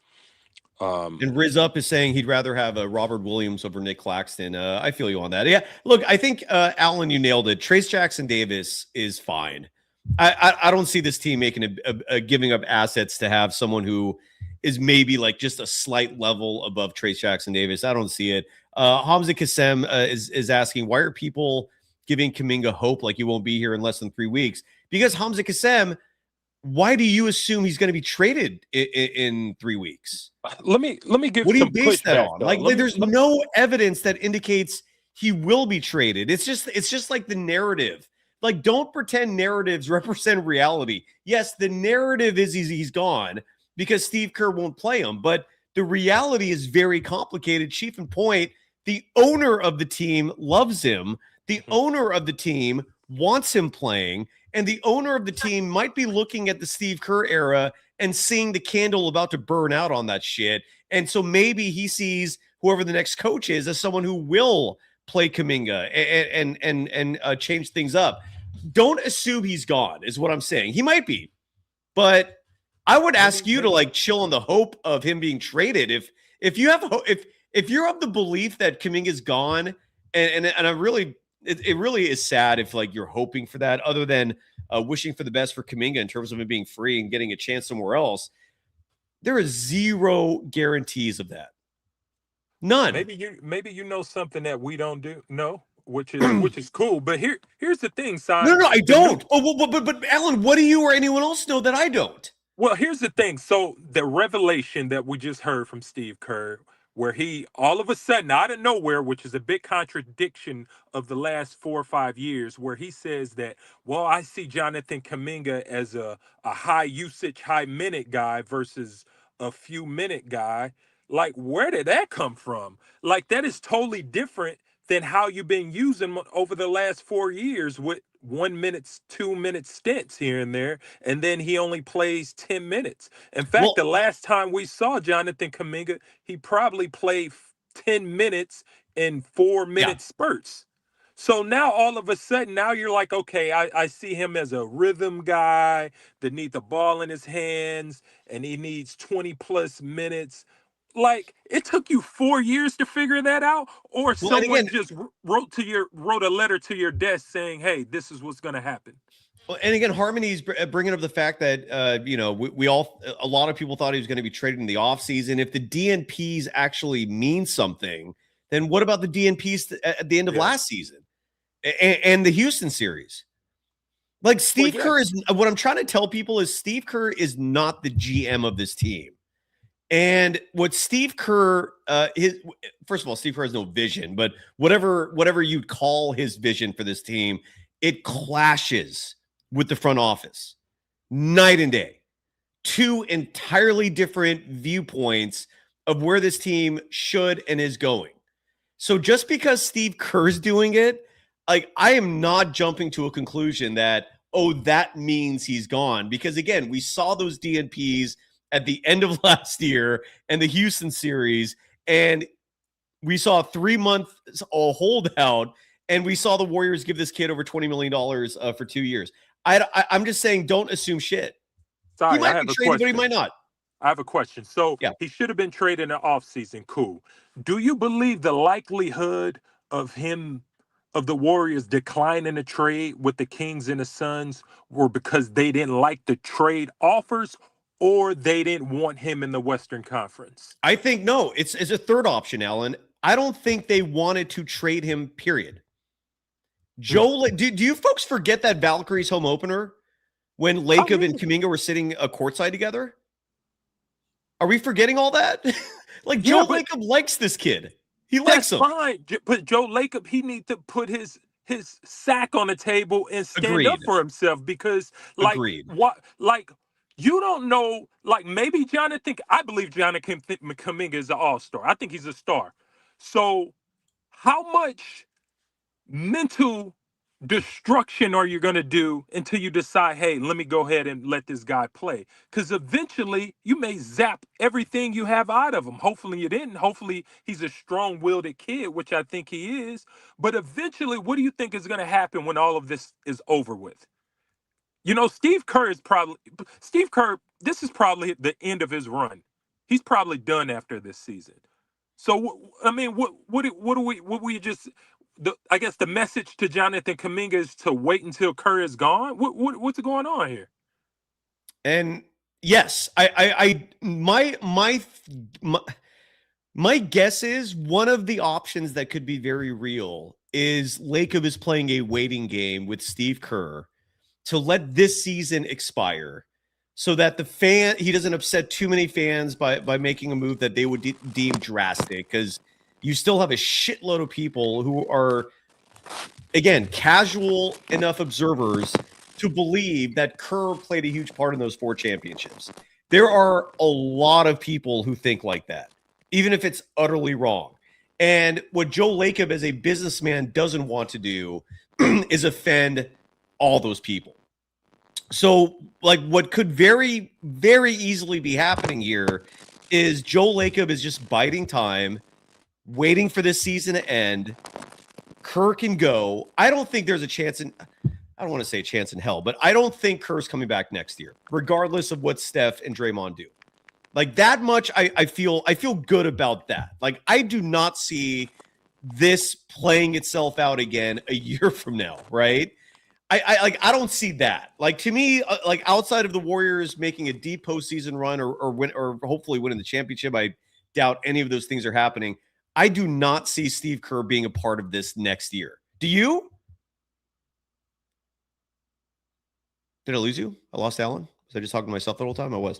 And Riz Up is saying he'd rather have a Robert Williams over Nick Claxton. I feel you on that. Yeah, look, I think Alan, you nailed it. Trace Jackson Davis is fine. I don't see this team making a giving up assets to have someone who is maybe like just a slight level above Trace Jackson Davis. I don't see it. Hamza Kassem is asking, why are people giving Kuminga hope like he won't be here in less than 3 weeks? Because Hamza Kassem, why do you assume he's going to be traded in 3 weeks? Let me give. What do you some base that pushback, on? though. Like, there's no evidence that indicates he will be traded. It's just like the narrative. Like, don't pretend narratives represent reality. Yes, the narrative is he's gone because Steve Kerr won't play him, but the reality is very complicated. Chief and point, the owner of the team loves him. The owner of the team wants him playing. And the owner of the team might be looking at the Steve Kerr era and seeing the candle about to burn out on that shit. And so maybe he sees whoever the next coach is as someone who will play Kuminga and change things up. Don't assume he's gone, is what I'm saying. He might be. But I would ask you to like chill on the hope of him being traded. If you have if you're of the belief that Kuminga's gone, and I really it really is sad if like you're hoping for that, other than wishing for the best for Kuminga in terms of him being free and getting a chance somewhere else. There is zero guarantees of that. None. Maybe you know something that we don't know, which is cool. But here's the thing, Si. No, I don't. But Alan, what do you or anyone else know that I don't? Well, here's the thing. So the revelation that we just heard from Steve Kerr where he all of a sudden out of nowhere, which is a big contradiction of the last 4 or 5 years, where he says that, well, I see Jonathan Kuminga as a high usage, high minute guy versus a few minute guy. Like, where did that come from? Like, that is totally different than how you've been using him over the last 4 years with 1 minute, 2 minute stints here and there, and then he only plays 10 minutes. In fact, the last time we saw Jonathan Kuminga, he probably played 10 minutes in 4 minute spurts. So now all of a sudden, now you're like, okay, I see him as a rhythm guy that needs the ball in his hands and he needs 20 plus minutes. Like, it took you 4 years to figure that out, or Well, and someone again, just wrote a letter to your desk saying, hey, this is what's going to happen. well, and again, Harmony's bringing up the fact that we all, a lot of people thought he was going to be traded in the offseason. If the DNPs actually mean something, then what about the DNPs at the end of last season and the Houston series? Like, Steve Kerr is, what I'm trying to tell people is Steve Kerr is not the GM of this team. And what Steve Kerr, first of all, Steve Kerr has no vision, but whatever you'd call his vision for this team, it clashes with the front office night and day. Two entirely different viewpoints of where this team should and is going. So just because Steve Kerr's doing it, like, I am not jumping to a conclusion that, oh, that means he's gone. Because again, we saw those DNPs at the end of last year and the Houston series, and we saw 3 months a holdout, and we saw the Warriors give this kid over $20 million for 2 years. I'm just saying, don't assume shit. Sorry, He might be traded, but he might not. I have a question. So he should have been traded in the offseason. Cool. Do you believe the likelihood of the Warriors declining a trade with the Kings and the Suns were because they didn't like the trade offers, or they didn't want him in the Western Conference? I think no. It's a third option, Alan. I don't think they wanted to trade him, period. Joe, do you folks forget that Valkyrie's home opener when Lacob and Kuminga were sitting courtside together? Are we forgetting all that? Like, Joe Lacob likes this kid. He likes him. Fine. But Joe Lacob, he needs to put his sack on the table and stand up for himself, because you don't know, like, maybe I believe Jonathan Kuminga is an all-star. I think he's a star. So how much mental destruction are you going to do until you decide, hey, let me go ahead and let this guy play? Because eventually you may zap everything you have out of him. Hopefully you didn't. Hopefully he's a strong-willed kid, which I think he is. But eventually, what do you think is going to happen when all of this is over with? Steve Kerr, this is probably the end of his run. He's probably done after this season. So, I mean, I guess the message to Jonathan Kuminga is to wait until Kerr is gone. What's going on here? And yes, my guess is one of the options that could be very real is Lacob is playing a waiting game with Steve Kerr to let this season expire, so that he doesn't upset too many fans by making a move that they would deem drastic, because you still have a shitload of people who are, again, casual enough observers to believe that Kerr played a huge part in those 4 championships. There are a lot of people who think like that, even if it's utterly wrong. And what Joe Lacob as a businessman doesn't want to do is offend all those people. So, like, what could very, very easily be happening here is Joe Lacob is just biding time, waiting for this season to end. Kerr can go. I don't think there's a chance I don't want to say a chance in hell, but I don't think Kerr's coming back next year, regardless of what Steph and Draymond do. Like, that much, I feel good about that. Like, I do not see this playing itself out again a year from now, right? I don't see that. Like, to me, like, outside of the Warriors making a deep postseason run or hopefully winning the championship, I doubt any of those things are happening. I do not see Steve Kerr being a part of this next year. Do you? Did I lose you? I lost Alan? Was I just talking to myself the whole time? I was.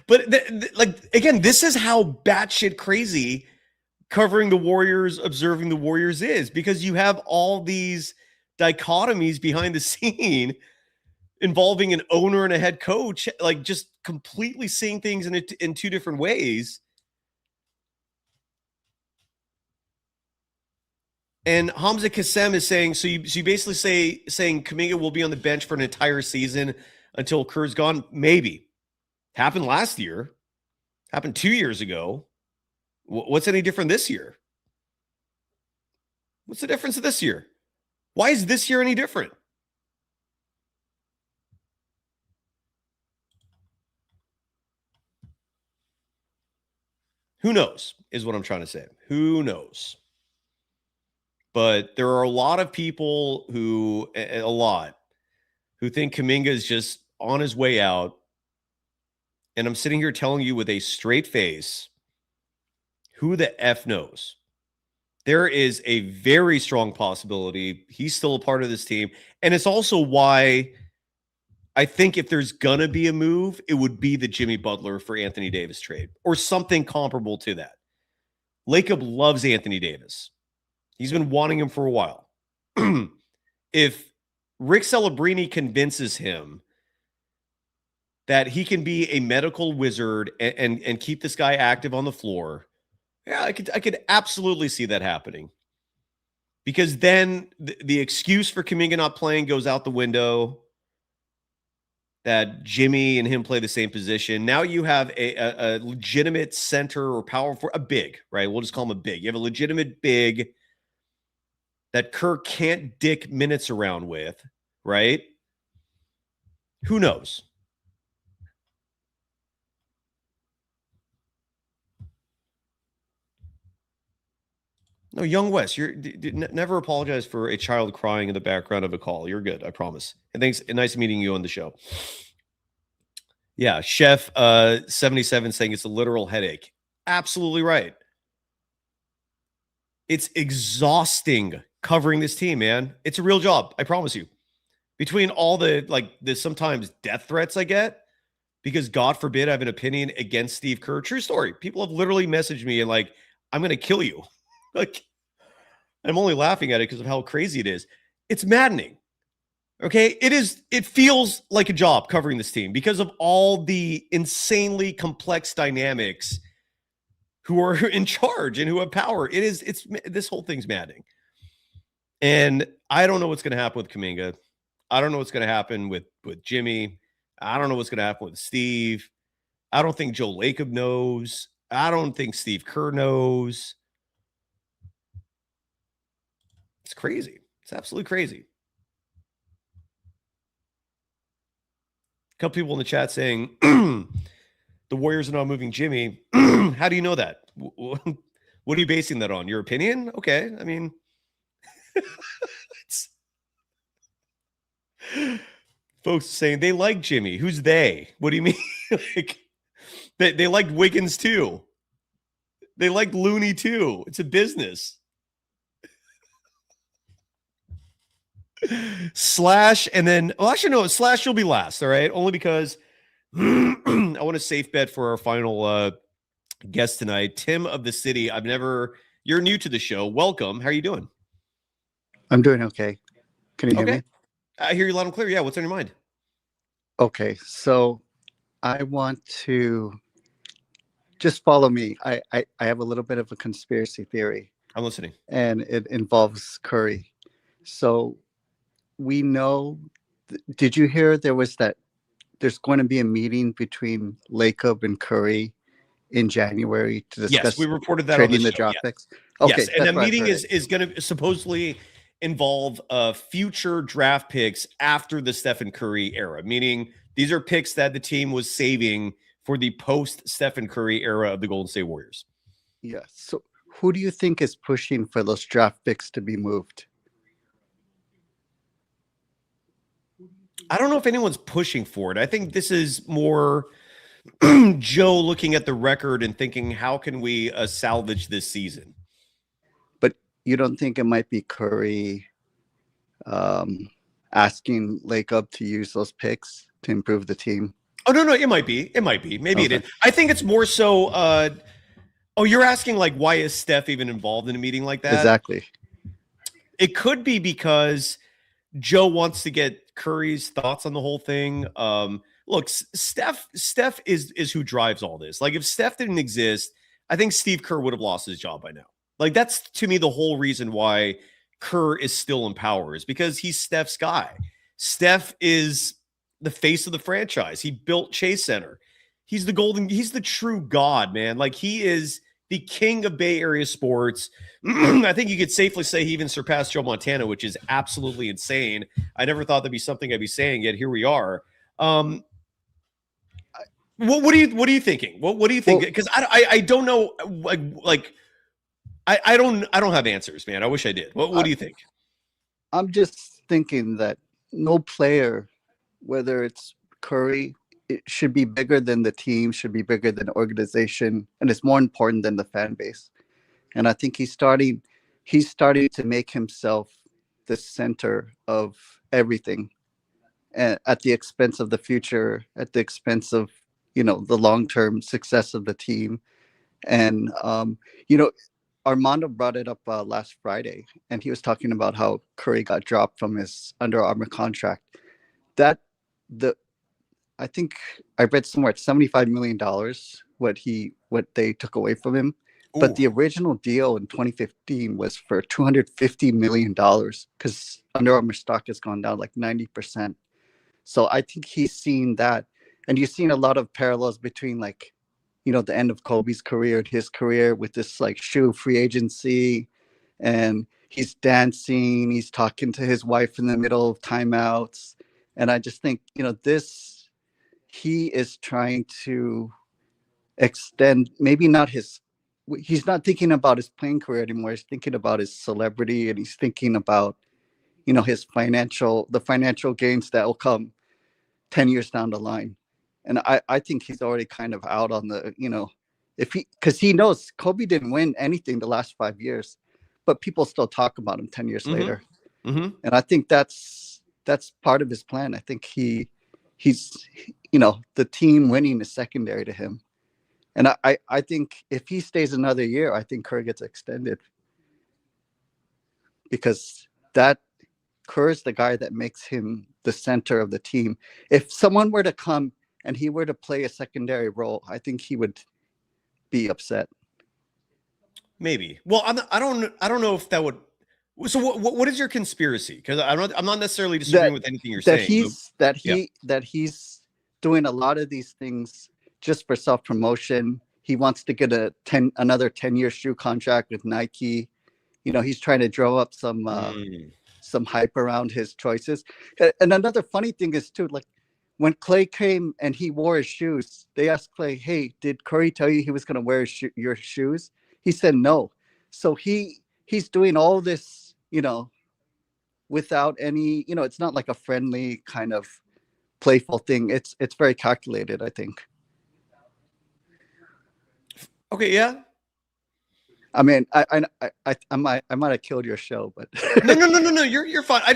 But like again, this is how batshit crazy covering the Warriors, observing the Warriors is, because you have all these dichotomies behind the scene involving an owner and a head coach, like just completely seeing things in two different ways. And Hamza Kassem is saying, so you basically saying Kuminga will be on the bench for an entire season until Kerr's gone? Maybe. Happened last year. Happened 2 years ago. What's any different this year? What's the difference of this year? Why is this year any different? Who knows is what I'm trying to say. Who knows? But there are a lot of people who think Kuminga is just on his way out. And I'm sitting here telling you with a straight face, who the F knows? There is a very strong possibility he's still a part of this team. And it's also why I think if there's going to be a move, it would be the Jimmy Butler for Anthony Davis trade or something comparable to that. Lacob loves Anthony Davis. He's been wanting him for a while. If Rick Celebrini convinces him that he can be a medical wizard and keep this guy active on the floor, yeah, I could absolutely see that happening. Because then the excuse for Kuminga not playing goes out the window, that Jimmy and him play the same position. Now you have a legitimate center or power for a big, right? We'll just call him a big. You have a legitimate big that Kerr can't dick minutes around with, right? Who knows? No, Young West, never apologize for a child crying in the background of a call. You're good, I promise. And thanks, nice meeting you on the show. Yeah, Chef 77 saying it's a literal headache. Absolutely right. It's exhausting covering this team, man. It's a real job, I promise you. Between all the sometimes death threats I get, because God forbid I have an opinion against Steve Kerr. True story. People have literally messaged me and like, I'm going to kill you. Like, I'm only laughing at it because of how crazy it is. It's maddening. Okay. It feels like a job covering this team because of all the insanely complex dynamics who are in charge and who have power. This whole thing's maddening. And I don't know what's going to happen with Kuminga. I don't know what's going to happen with Jimmy. I don't know what's going to happen with Steve. I don't think Joe Lacob knows. I don't think Steve Kerr knows. It's crazy. It's absolutely crazy. A couple people in the chat saying the Warriors are not moving Jimmy. How do you know that? What are you basing that on? Your opinion? Okay. I mean, folks saying they like Jimmy. Who's they? What do you mean? Like, they liked Wiggins too. They liked Looney too. It's a business. Slash, and then, well, actually, no, Slash will be last, all right? Only because I want a safe bet for our final guest tonight. Tim of the City. You're new to the show. Welcome. How are you doing? I'm doing okay. Can you hear me? I hear you loud and clear. Yeah, what's on your mind? Okay, so I want to just follow me. I have a little bit of a conspiracy theory. I'm listening. And it involves Curry. So we know, did you hear there's going to be a meeting between Lacob and Curry in January to discuss yes, we reported that trading on the show, draft yes. picks? Okay, yes, and the meeting is going to supposedly involve future draft picks after the Stephen Curry era, meaning these are picks that the team was saving for the post-Stephen Curry era of the Golden State Warriors. Yes. So who do you think is pushing for those draft picks to be moved? I don't know if anyone's pushing for it. I think this is more Joe looking at the record and thinking, how can we salvage this season? But you don't think it might be Curry asking Lacob to use those picks to improve the team? Oh no, it might be. Maybe it is. I think it's more so. Oh, you're asking like why is Steph even involved in a meeting like that? Exactly. It could be because Joe wants to get Curry's thoughts on the whole thing. Look, Steph is who drives all this. Like if Steph didn't exist, I think Steve Kerr would have lost his job by now. Like that's to me the whole reason why Kerr is still in power is because he's Steph's guy. Steph is the face of the franchise. He built Chase Center. He's the true god, man. Like he is the king of Bay Area sports. I think you could safely say he even surpassed Joe Montana, which is absolutely insane. I never thought that'd be something I'd be saying, yet here we are. What are you thinking? What do you think? Because I don't know. I don't have answers, man. I wish I did. What do you think? I'm just thinking that no player, whether it's Curry, it should be bigger than the team, should be bigger than the organization, and it's more important than the fan base. And I think he's starting to make himself the center of everything, at the expense of the future, at the expense of the long-term success of the team. And Armando brought it up last Friday, and he was talking about how Curry got dropped from his Under Armour contract. I think I read somewhere it's $75 million what they took away from him. Ooh. But the original deal in 2015 was for $250 million because Under Armour stock has gone down like 90%. So I think he's seen that, and you've seen a lot of parallels between the end of Kobe's career and his career with this shoe free agency, and he's dancing, he's talking to his wife in the middle of timeouts. And I just think, he is trying to extend, maybe not he's not thinking about his playing career anymore. He's thinking about his celebrity, and he's thinking about, the financial gains that will come 10 years down the line. And I think he's already kind of out on the, because he knows Kobe didn't win anything the last 5 years, but people still talk about him 10 years later. Mm-hmm. And I think that's part of his plan. I think he's the team winning is secondary to him. And I think if he stays another year, I think Kerr gets extended, because Kerr is the guy that makes him the center of the team. If someone were to come and he were to play a secondary role, I think he would be upset. Maybe. Well, I don't know if that would. So what is your conspiracy? Because I'm not necessarily disagreeing with anything you're saying. That he's doing a lot of these things just for self-promotion. He wants to get another 10-year shoe contract with Nike. He's trying to draw up some hype around his choices. And another funny thing is too, when Clay came and he wore his shoes, they asked Clay, "Hey, did Curry tell you he was going to wear your shoes?" He said no. So he's doing all this, without any, it's not like a friendly kind of playful thing. It's very calculated, I think. Okay, yeah. I mean, I might have killed your show, but no. You're fine. I'm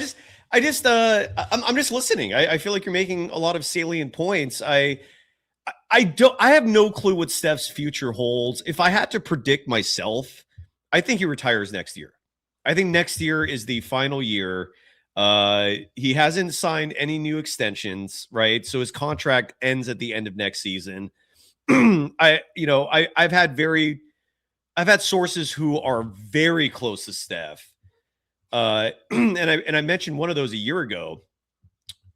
just listening. I feel like you're making a lot of salient points. I have no clue what Steph's future holds. If I had to predict myself, I think he retires next year. I think next year is the final year. He hasn't signed any new extensions, right? So his contract ends at the end of next season. I've had sources who are very close to Steph. And I mentioned one of those a year ago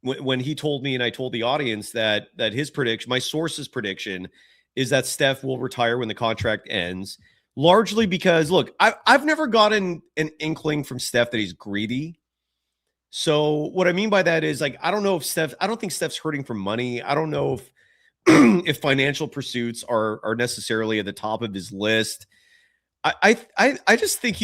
when he told me, and I told the audience that his prediction, my source's prediction, is that Steph will retire when the contract ends, largely because, look, I've never gotten an inkling from Steph that he's greedy. So what I mean by that is, I don't think Steph's hurting for money. I don't know if if financial pursuits are necessarily at the top of his list. I just think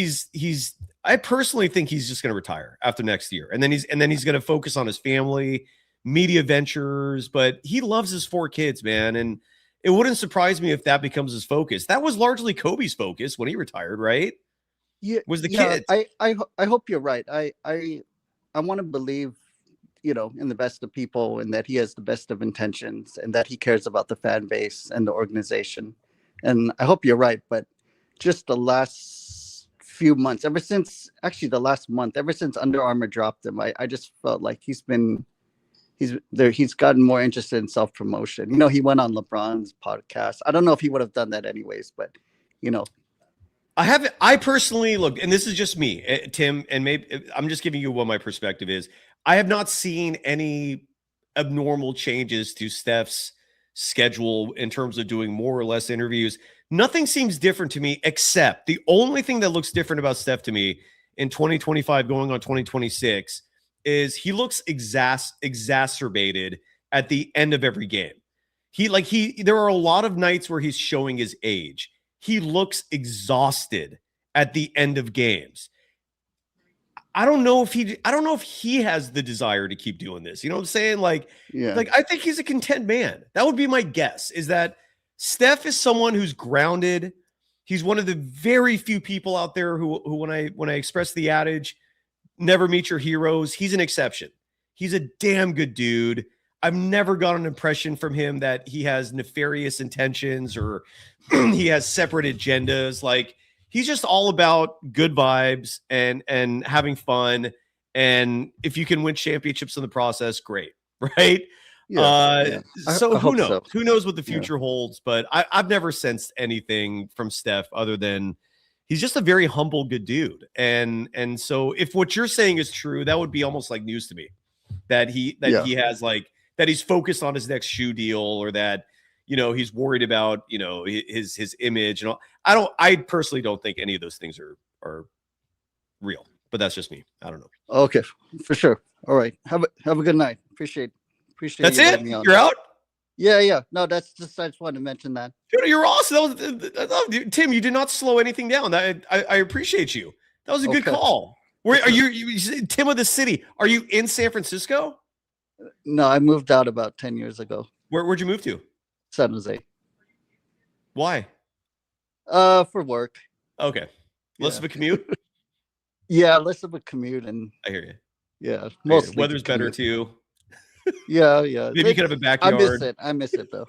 I personally think he's just going to retire after next year, and then he's going to focus on his family, media ventures. But he loves his 4 kids, man, and it wouldn't surprise me if that becomes his focus. That was largely Kobe's focus when he retired, right? Yeah, was the kids. I hope you're right. I want to believe, in the best of people, and that he has the best of intentions, and that he cares about the fan base and the organization. And I hope you're right, but just the last few months, ever since Under Armour dropped him, I just felt like he's gotten more interested in self-promotion. He went on LeBron's podcast. I don't know if he would have done that anyways, but I personally look, and this is just me, Tim, and maybe I'm just giving you what my perspective is. I have not seen any abnormal changes to Steph's schedule in terms of doing more or less interviews. Nothing seems different to me, except the only thing that looks different about Steph to me in 2025 going on 2026 is he looks exacerbated at the end of every game. There are a lot of nights where he's showing his age. He looks exhausted at the end of games. I don't know if he has the desire to keep doing this. You know what I'm saying? I think he's a content man. That would be my guess, is that Steph is someone who's grounded. He's one of the very few people out there who when I express the adage, never meet your heroes, he's an exception. He's a damn good dude. I've never got an impression from him that he has nefarious intentions or he has separate agendas. He's just all about good vibes and having fun. And if you can win championships in the process, great. Right. Yeah. So I who hope knows? so. Who knows what the future holds? But I've never sensed anything from Steph other than he's just a very humble, good dude. And so if what you're saying is true, that would be almost like news to me, that he has that he's focused on his next shoe deal, or that, he's worried about, his image and all. I personally don't think any of those things are real, but that's just me. I don't know. Okay, for sure. All right. Have a good night. Appreciate That's you it. having me on. You're out. Yeah. No, I just wanted to mention that. Dude, you're awesome. Tim, you did not slow anything down. I appreciate you. That was a good call. Where are you Tim of the city? Are you in San Francisco? No, I moved out about 10 years ago. Where'd you move to? San Jose. Why? For work. Okay. Less of a commute? Yeah, less of a commute. And I hear you. Yeah. Mostly weather's better too. Yeah. Maybe you could have a backyard. I miss it though.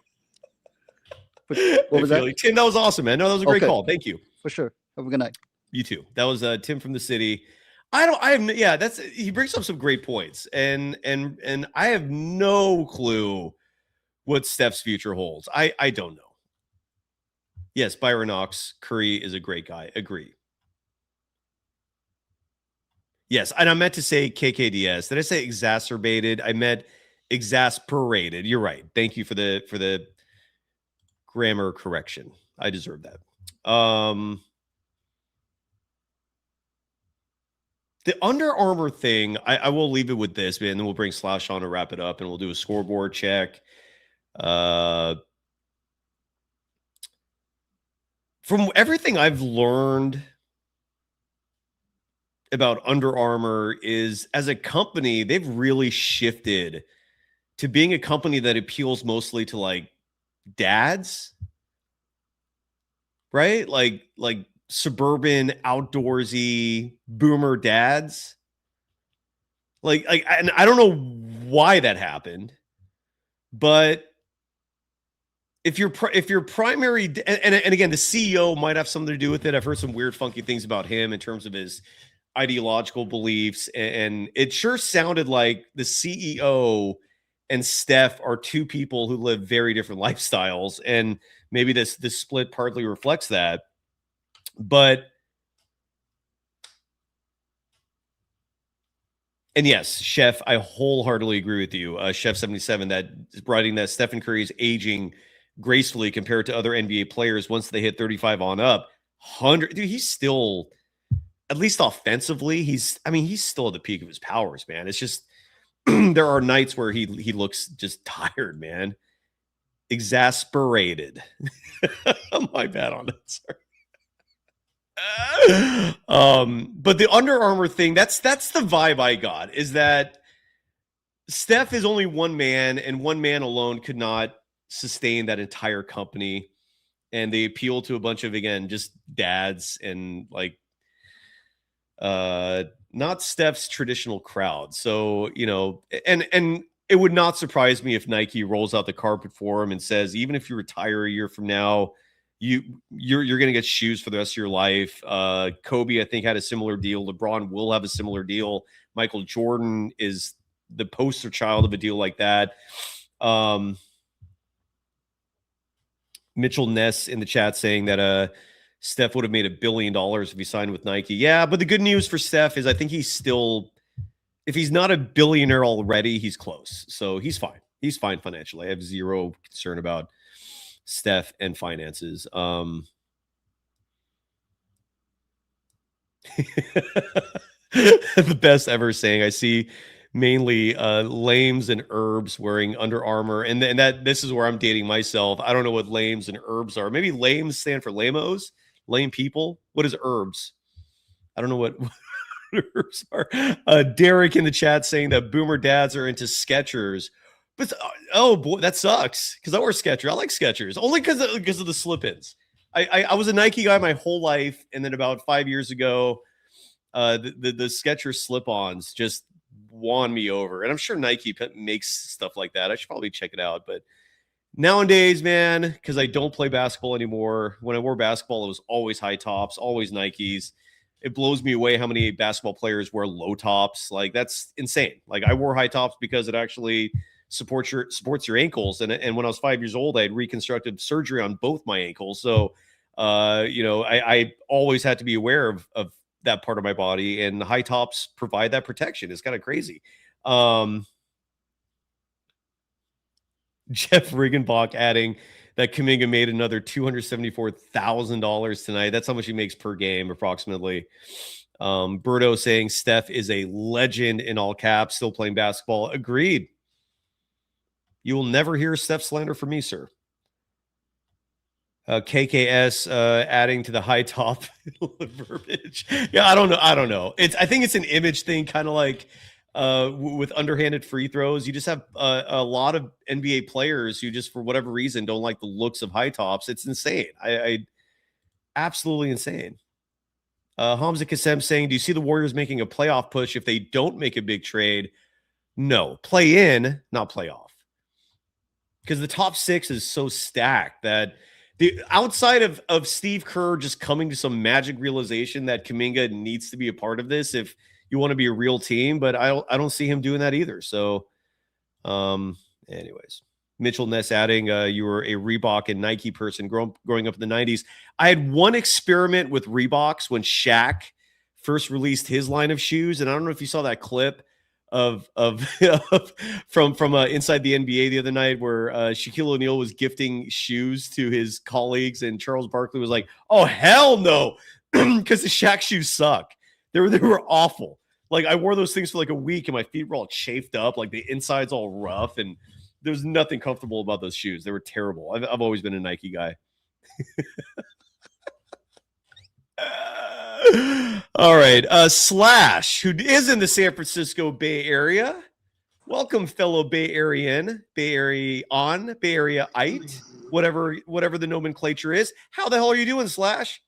What was that? Tim, that was awesome, man. No, that was a great call. Thank you. For sure. Have a good night. You too. That was Tim from the city. He brings up some great points, and I have no clue what Steph's future holds. I don't know. Yes, Byron Knox, Curry is a great guy. Agree. Yes, and I meant to say KKDS. Did I say exacerbated? I meant exasperated. You're right. Thank you for the grammar correction. I deserve that. The Under Armour thing, I will leave it with this, man. Then we'll bring Slash on to wrap it up, and we'll do a scoreboard check. From everything I've learned about Under Armour is, as a company, they've really shifted to being a company that appeals mostly to dads, right? Like suburban, outdoorsy boomer dads. And I don't know why that happened, but if your primary, and again, the CEO might have something to do with it. I've heard some weird, funky things about him in terms of his ideological beliefs, and it sure sounded like the CEO and Steph are two people who live very different lifestyles, and maybe this split partly reflects that. But and yes, Chef, I wholeheartedly agree with you. Chef 77 that is writing that Stephen Curry is aging gracefully compared to other NBA players once they hit 35 on up. 100, dude, he's still, at least offensively, he's still at the peak of his powers, man. It's just there are nights where he looks just tired, man. Exasperated. My bad on that, sorry. But the Under Armour thing, that's the vibe I got, is that Steph is only one man, and one man alone could not sustain that entire company. And they appeal to a bunch of, again, just dads and not Steph's traditional crowd. So, and it would not surprise me if Nike rolls out the carpet for him and says, even if you retire a year from now, you're going to get shoes for the rest of your life. Kobe, I think, had a similar deal. LeBron will have a similar deal. Michael Jordan is the poster child of a deal like that. Mitchell Ness in the chat saying that Steph would have made $1 billion if he signed with Nike. Yeah, but the good news for Steph is I think he's still, if he's not a billionaire already, he's close. So he's fine. He's fine financially. I have zero concern about Steph and finances. The best ever saying, I see mainly lames and herbs wearing Under Armour, and that this is where I'm dating myself. I don't know what lames and herbs are. Maybe lames stand for lamos, lame people. What is herbs? I don't know what herbs are. Derek in the chat saying that boomer dads are into Skechers, but oh boy, that sucks because I wear Skechers. I like Skechers only because of the slip-ins. I was a Nike guy my whole life, and then about 5 years ago, the Skechers slip-ons just won me over. And I'm sure Nike makes stuff like that. I should probably check it out. But nowadays, man, because I don't play basketball anymore, when I wore basketball, it was always high tops, always Nikes. It blows me away how many basketball players wear low tops. Like, that's insane. Like, I wore high tops because it actually supports your ankles. And when I was 5 years old, I had reconstructive surgery on both my ankles. So, I always had to be aware of that part of my body, and high tops provide that protection. It's kind of crazy. Jeff Riggenbach adding that Kuminga made another $274,000 tonight. That's how much he makes per game, approximately. Berto saying Steph is a legend in all caps, still playing basketball. Agreed. You will never hear Steph slander from me, sir. KKS adding to the high top verbiage. Yeah, I don't know. I think it's an image thing, kind of like with underhanded free throws. You just have a lot of NBA players who just, for whatever reason, don't like the looks of high tops. It's insane. I absolutely insane. Hamza Kassem saying, do you see the Warriors making a playoff push if they don't make a big trade? No. Play in, not playoff. Because the top six is so stacked that outside of Steve Kerr just coming to some magic realization that Kuminga needs to be a part of this if you want to be a real team, but I don't see him doing that either. So, anyways, Mitchell Ness adding, you were a Reebok and Nike person growing up in the 90s. I had one experiment with Reeboks when Shaq first released his line of shoes, and I don't know if you saw that clip of from inside the NBA the other night where Shaquille O'Neal was gifting shoes to his colleagues, and Charles Barkley was like, "Oh hell no," because the Shaq shoes suck. They were awful. Like, I wore those things for like a week, and my feet were all chafed up, like the inside's all rough, and there was nothing comfortable about those shoes. They were terrible. I've always been a Nike guy. All right. Slash, who is in the San Francisco Bay Area. Welcome, fellow Bay Arean, Bay Area-ite, whatever the nomenclature is. How the hell are you doing, Slash?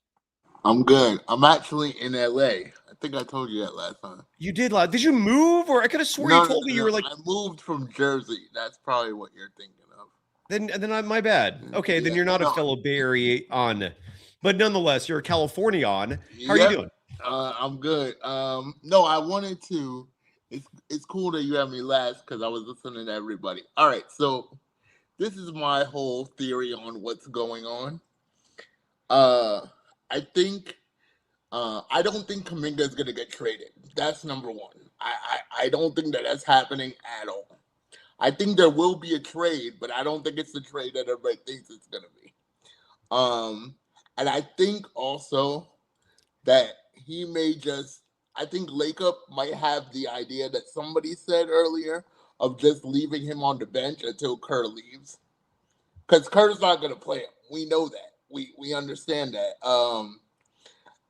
I'm good. I'm actually in LA. I think I told you that last time. You did, lad. Did you move? Or I could have swore you told me you were like. I moved from Jersey. That's probably what you're thinking of. Then my bad. Okay, then you're not a fellow Bay Area-on. But nonetheless, you're a California-on. How are you doing? I'm good. No, I wanted to. It's cool that you have me last because I was listening to everybody. All right, so this is my whole theory on what's going on. I think I don't think Kuminga is going to get traded. That's number one. I don't think that's happening at all. I think there will be a trade, but I don't think it's the trade that everybody thinks it's going to be. And I think also that he may just, I think Lacob might have the idea that somebody said earlier of just leaving him on the bench until Kerr leaves. Because Kerr's not going to play him. We know that. We understand that.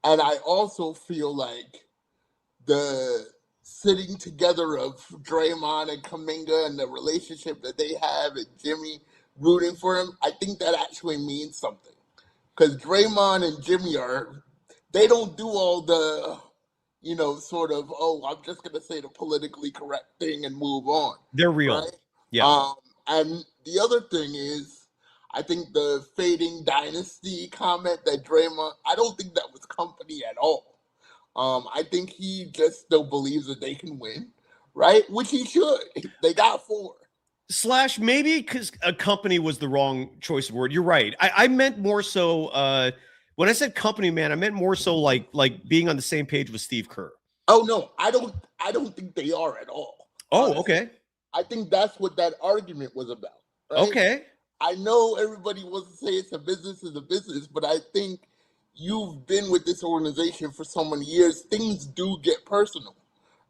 And I also feel like the sitting together of Draymond and Kuminga and the relationship that they have and Jimmy rooting for him, I think that actually means something. Because Draymond and Jimmy they don't do all the sort of, oh, I'm just going to say the politically correct thing and move on. They're real. Right? Yeah. And the other thing is, I think the fading dynasty comment that Draymond, I don't think that was company at all. I think he just still believes that they can win, right? Which he should. They got 4. / maybe because a company was the wrong choice of word. You're right. I meant more so when I said company, man, I meant more so like being on the same page with Steve Kerr. Oh no, I don't think they are at all. Oh, honestly. okay. I think that's what that argument was about. Right? Okay. I know everybody wants to say it's a business, but I think you've been with this organization for so many years, things do get personal,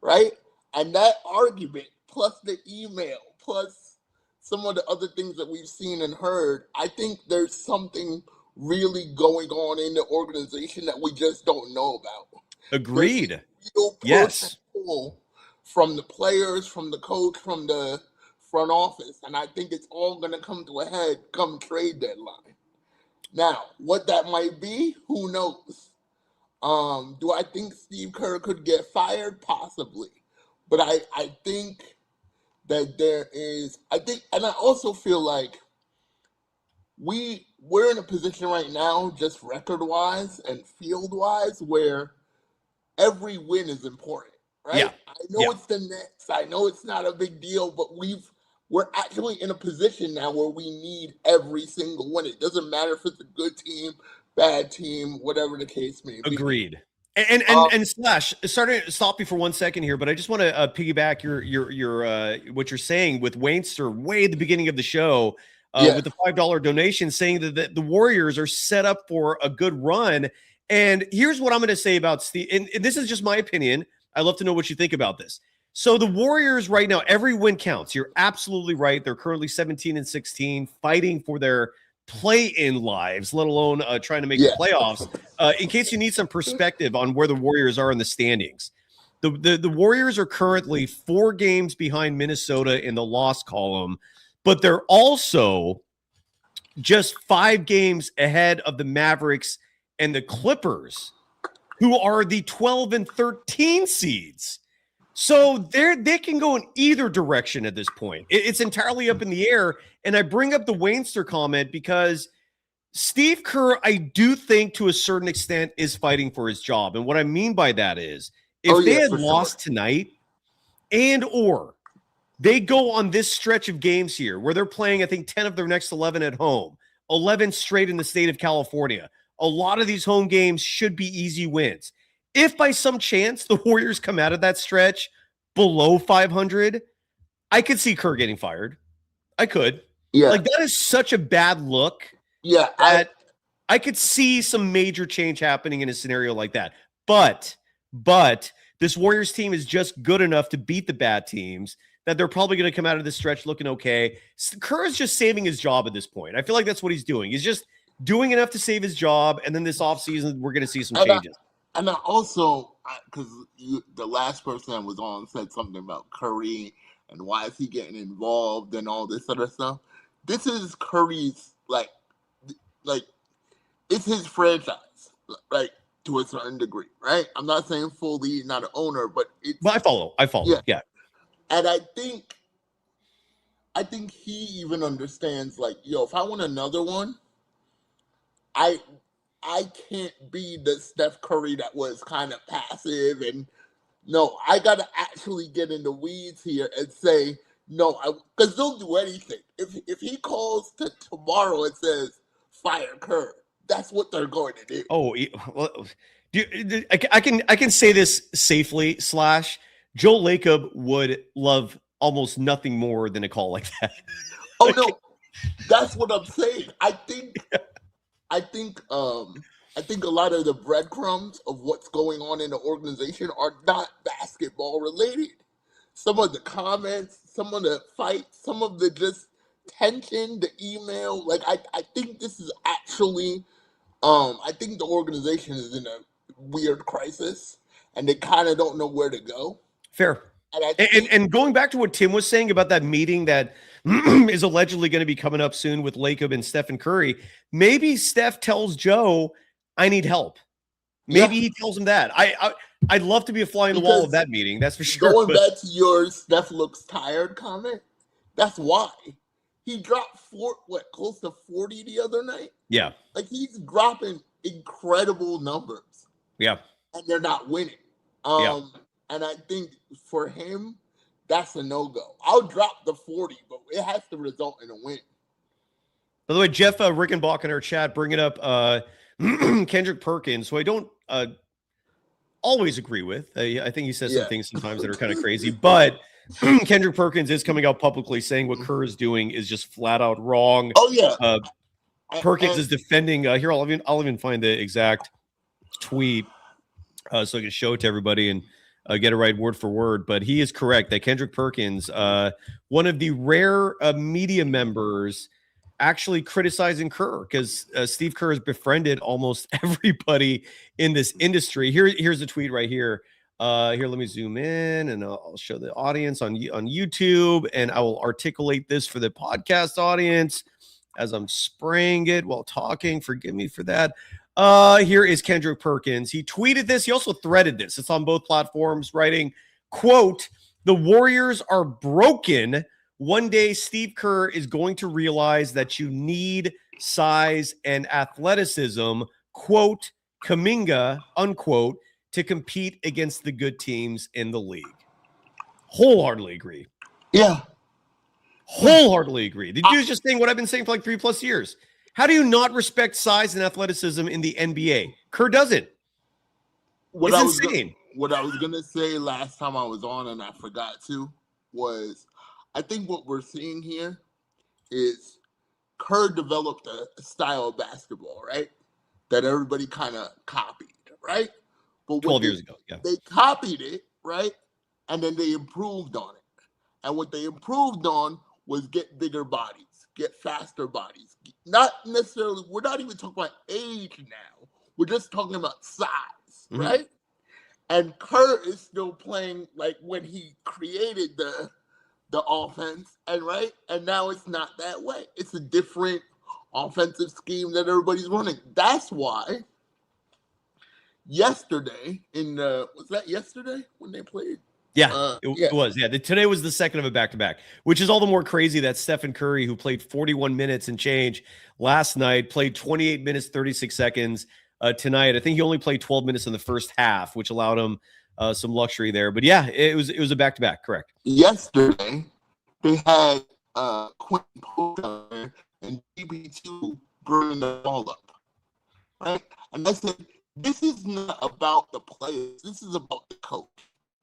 right? And that argument, plus the email, plus some of the other things that we've seen and heard, I think there's something really going on in the organization that we just don't know about. Agreed. There's a real push Yes. and pull from the players, from the coach, from the front office, and I think it's all going to come to a head come trade deadline. Now, what that might be, who knows? Do I think Steve Kerr could get fired? Possibly. But I think that there is, and I also feel like we're in a position right now, just record-wise and field-wise, where every win is important, right? Yeah. I know it's the Nets. I know it's not a big deal, but we're actually in a position now where we need every single win. It doesn't matter if it's a good team, bad team, whatever the case may be. Agreed. And sorry to stop you for 1 second here, but I just want to piggyback your what you're saying with Wainster way at the beginning of the show with the $5 donation, saying that the Warriors are set up for a good run. And here's what I'm going to say about Steve, and this is just my opinion. I'd love to know what you think about this. So the Warriors right now, every win counts. You're absolutely right. They're currently 17-16, fighting for their play-in lives, let alone trying to make the playoffs. In case you need some perspective on where the Warriors are in the standings, the Warriors are currently 4 games behind Minnesota in the loss column, but they're also just 5 games ahead of the Mavericks and the Clippers, who are the 12 and 13 seeds. So they can go in either direction at this point. It's entirely up in the air. And I bring up the Wainster comment because Steve Kerr, I do think to a certain extent, is fighting for his job. And what I mean by that is if they had lost tonight or they go on this stretch of games here where they're playing, I think, 10 of their next 11 at home, 11 straight in the state of California. A lot of these home games should be easy wins. If by some chance the Warriors come out of that stretch below 500, I could see Kerr getting fired. I could. Yeah. Like, that is such a bad look. Yeah. I could see some major change happening in a scenario like that. But this Warriors team is just good enough to beat the bad teams that they're probably going to come out of this stretch looking okay. Kerr is just saving his job at this point. I feel like that's what he's doing. He's just doing enough to save his job, and then this offseason, we're going to see some changes. And I also, because the last person that was on said something about Curry and why is he getting involved and all this other stuff. This is Curry's, like it's his franchise, like, to a certain degree, right? I'm not saying fully not an owner, but it's... But I follow. Yeah. And I think he even understands, like, yo, if I want another one, I can't be the Steph Curry that was kind of passive, and no, I gotta actually get in the weeds here and say no, because they'll do anything. If he calls tomorrow and says fire Kerr, that's what they're going to do. Oh, well, I can say this safely. / Joe Lacob would love almost nothing more than a call like that. Oh no, that's what I'm saying. I think a lot of the breadcrumbs of what's going on in the organization are not basketball related. Some of the comments, some of the fights, some of the just tension, the email. Like, I think this is actually, I think the organization is in a weird crisis and they kind of don't know where to go. Fair. And going back to what Tim was saying about that meeting that is allegedly going to be coming up soon with Lacob and Stephen Curry, maybe Steph tells Joe, I need help. Maybe he tells him that. I'd love to be a fly in the wall of that meeting. That's for sure. Going back to your Steph looks tired comment, that's why he dropped close to 40 the other night. Yeah. Like he's dropping incredible numbers. Yeah. And they're not winning. Yeah. And I think for him, that's a no-go. I'll drop the 40, but it has to result in a win. By the way, Jeff Rickenbach in our chat bringing up Kendrick Perkins, who I don't always agree with. I think he says some things sometimes that are kind of crazy, but Kendrick Perkins is coming out publicly saying what Kerr is doing is just flat out wrong. Oh, yeah. Perkins is defending. Here, I'll even find the exact tweet so I can show it to everybody and get it right word for word. But he is correct that Kendrick Perkins, one of the rare media members actually criticizing Kerr, because Steve Kerr has befriended almost everybody in this industry. Here's a tweet right here. Here, let me zoom in and I'll show the audience on YouTube, and I will articulate this for the podcast audience as I'm spraying it while talking. Forgive me for that. Here is Kendrick Perkins. He tweeted this. He also threaded this. It's on both platforms, writing, quote, "The Warriors are broken. One day, Steve Kerr is going to realize that you need size and athleticism, quote, Kuminga, unquote, to compete against the good teams in the league." Wholeheartedly agree. Yeah. Wholeheartedly agree. The dude's just saying what I've been saying for like 3+ years. How do you not respect size and athleticism in the NBA? Kerr doesn't. It's insane. What I was going to say last time I was on and I forgot to was, I think what we're seeing here is Kerr developed a style of basketball, right? That everybody kind of copied, right? But 12 years ago, yeah. They copied it, right? And then they improved on it. And what they improved on was get bigger bodies, get faster bodies. Not necessarily, we're not even talking about age now. We're just talking about size, right? And Kerr is still playing like when he created the offense, and now it's not that way. It's a different offensive scheme that everybody's running. That's why yesterday was that yesterday when they played? Yeah, it was. Yeah, today was the second of a back-to-back, which is all the more crazy that Stephen Curry, who played 41 minutes and change last night, played 28 minutes, 36 seconds tonight. I think he only played 12 minutes in the first half, which allowed him some luxury there. But yeah, it was a back-to-back, correct. Yesterday, they had Quentin Post and DB2 bringing the ball up, right? And I said, this is not about the players. This is about the coach.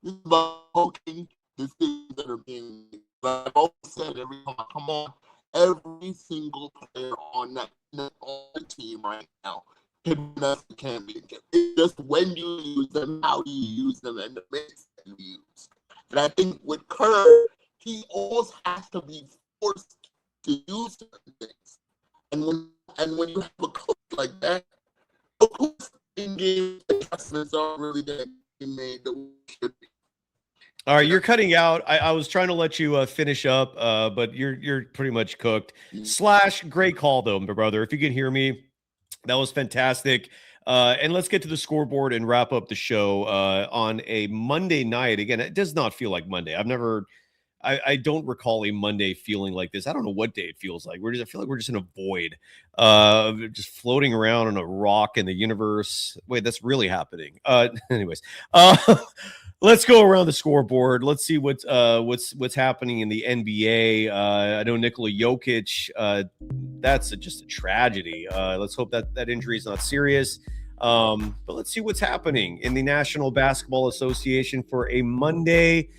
This is about coaching decisions that are being made. But I've always said every time I come on, every single player on the team right now can be a championship. It's just when you use them, how do you use them, and the minutes that you use. And I think with Kerr, he almost has to be forced to use certain things. And when you have a coach like that, of course, in-game adjustments aren't really that made the way they should be. All right, you're cutting out. I was trying to let you finish up, but you're pretty much cooked. Slash, great call though, my brother. If you can hear me, that was fantastic. And let's get to the scoreboard and wrap up the show on a Monday night. Again, it does not feel like Monday. I don't recall a Monday feeling like this. I don't know what day it feels like. I feel like we're just in a void, just floating around on a rock in the universe. Wait, that's really happening. Anyways, let's go around the scoreboard. Let's see what's happening in the NBA. I know Nikola Jokic. That's just a tragedy. Let's hope that injury is not serious. But let's see what's happening in the National Basketball Association for a Monday,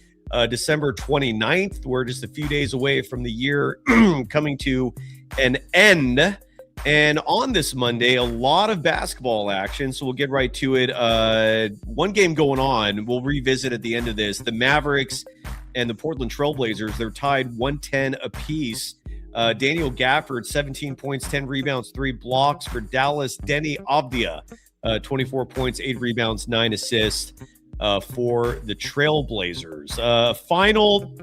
December 29th. We're just a few days away from the year coming to an end. And on this Monday, a lot of basketball action, so we'll get right to it. One game going on, we'll revisit at the end of this. The Mavericks and the Portland Trailblazers, they're tied 110 apiece. Daniel Gafford, 17 points, 10 rebounds, 3 blocks for Dallas. Denny Avdia, 24 points, 8 rebounds, 9 assists for the Trailblazers. Final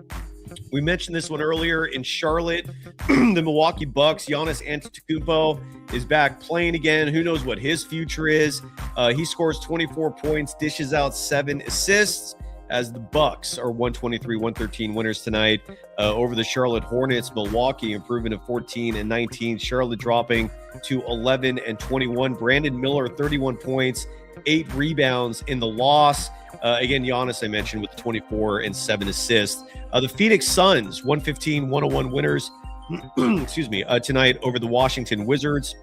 We mentioned this one earlier in Charlotte. The Milwaukee Bucks, Giannis Antetokounmpo is back playing again. Who knows what his future is? He scores 24 points, dishes out 7 assists as the Bucks are 123-113 winners tonight over the Charlotte Hornets. Milwaukee improving to 14-19. Charlotte dropping to 11-21. Brandon Miller, 31 points, 8 rebounds in the loss. Again, Giannis, I mentioned, with 24 and 7 assists. The Phoenix Suns, 115-101 winners, excuse me, tonight over the Washington Wizards.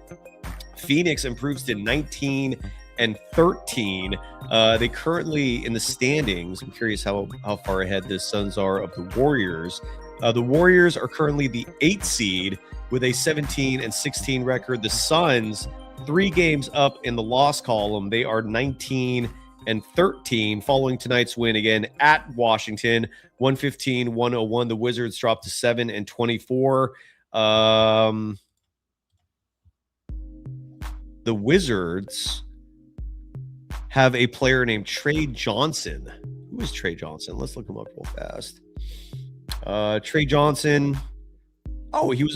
Phoenix improves to 19-13. They currently in the standings. I'm curious how far ahead the Suns are of the Warriors. The Warriors are currently the 8th seed with a 17-16 record. The Suns, 3 games up in the loss column. They are 19-13 following tonight's win again at Washington, 115-101. The Wizards dropped to 7-24. The Wizards have a player named Trey Johnson. Who is Trey Johnson? Let's look him up real fast. Trey Johnson. Oh, he was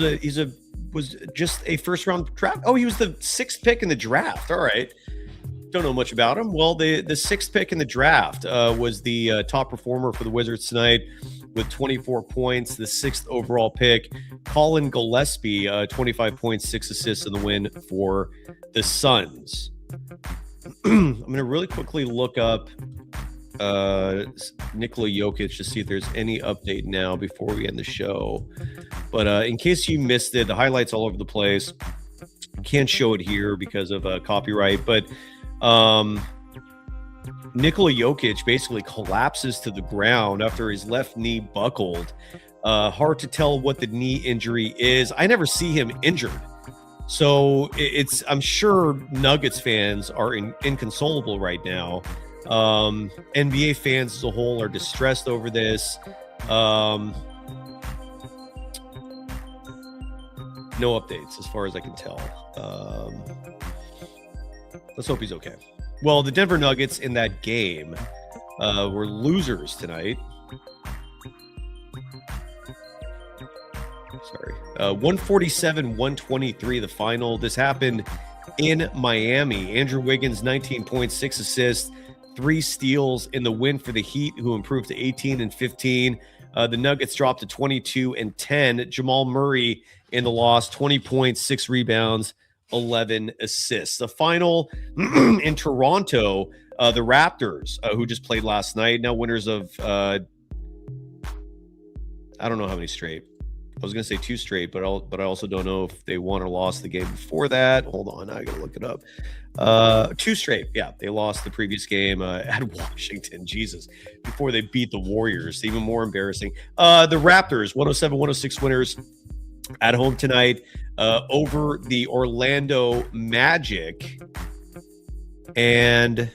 just a first round draft. Oh, he was the 6th pick in the draft. All right. Don't know much about him. Well, the 6th pick in the draft was the top performer for the Wizards tonight with 24 points. The 6th overall pick, Colin Gillespie, 25 points, 6 assists in the win for the Suns. I'm going to really quickly look up Nikola Jokic to see if there's any update now before we end the show. But in case you missed it, the highlights all over the place. Can't show it here because of copyright, but Nikola Jokic basically collapses to the ground after his left knee buckled. Hard to tell what the knee injury is. I never see him injured. So I'm sure Nuggets fans are inconsolable right now. NBA fans as a whole are distressed over this. No updates as far as I can tell. Let's hope he's okay. Well, the Denver Nuggets in that game were losers tonight. Sorry. 147-123, the final. This happened in Miami. Andrew Wiggins, 19 points, 6 assists, 3 steals in the win for the Heat, who improved to 18-15. The Nuggets dropped to 22-10. Jamal Murray in the loss, 20 points, 6 rebounds, 11 assists. The final in Toronto, the Raptors, who just played last night, now winners of, I don't know how many straight. I was going to say 2 straight, but I also don't know if they won or lost the game before that. Hold on, I got to look it up. 2 straight. Yeah, they lost the previous game at Washington. Jesus, before they beat the Warriors. Even more embarrassing. The Raptors, 107-106 winners at home tonight over the Orlando Magic. And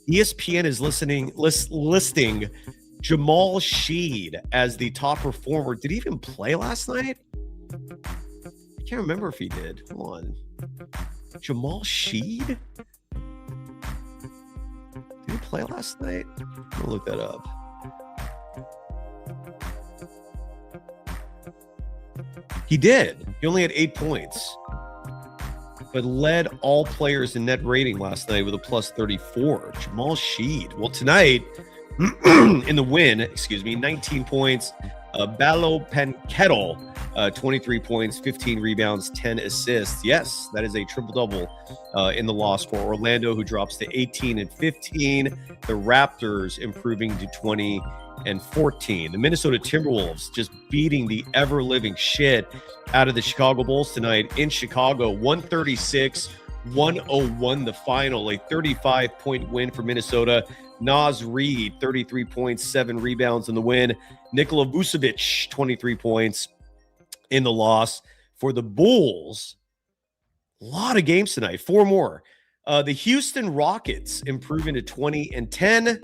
ESPN is listing Jamal Sheed as the top performer. Did he even play last night? I can't remember if he did. Hold on. Jamal Sheed? Did he play last night? I'll look that up. He did. He only had 8 points, but led all players in net rating last night with a plus 34. Jamal Sheed. Well, tonight, in the win, 19 points. Balo Pankettle, 23 points, 15 rebounds, 10 assists. Yes, that is a triple-double in the loss for Orlando, who drops to 18-15. The Raptors improving to 20-14. The Minnesota Timberwolves just beating the ever-living shit out of the Chicago Bulls tonight in Chicago. 136-101 the final, a 35-point win for Minnesota. Naz Reid, 33 points, 7 rebounds in the win. Nikola Vucevic, 23 points in the loss for the Bulls. A lot of games tonight, 4 more. The Houston Rockets improving to 20-10.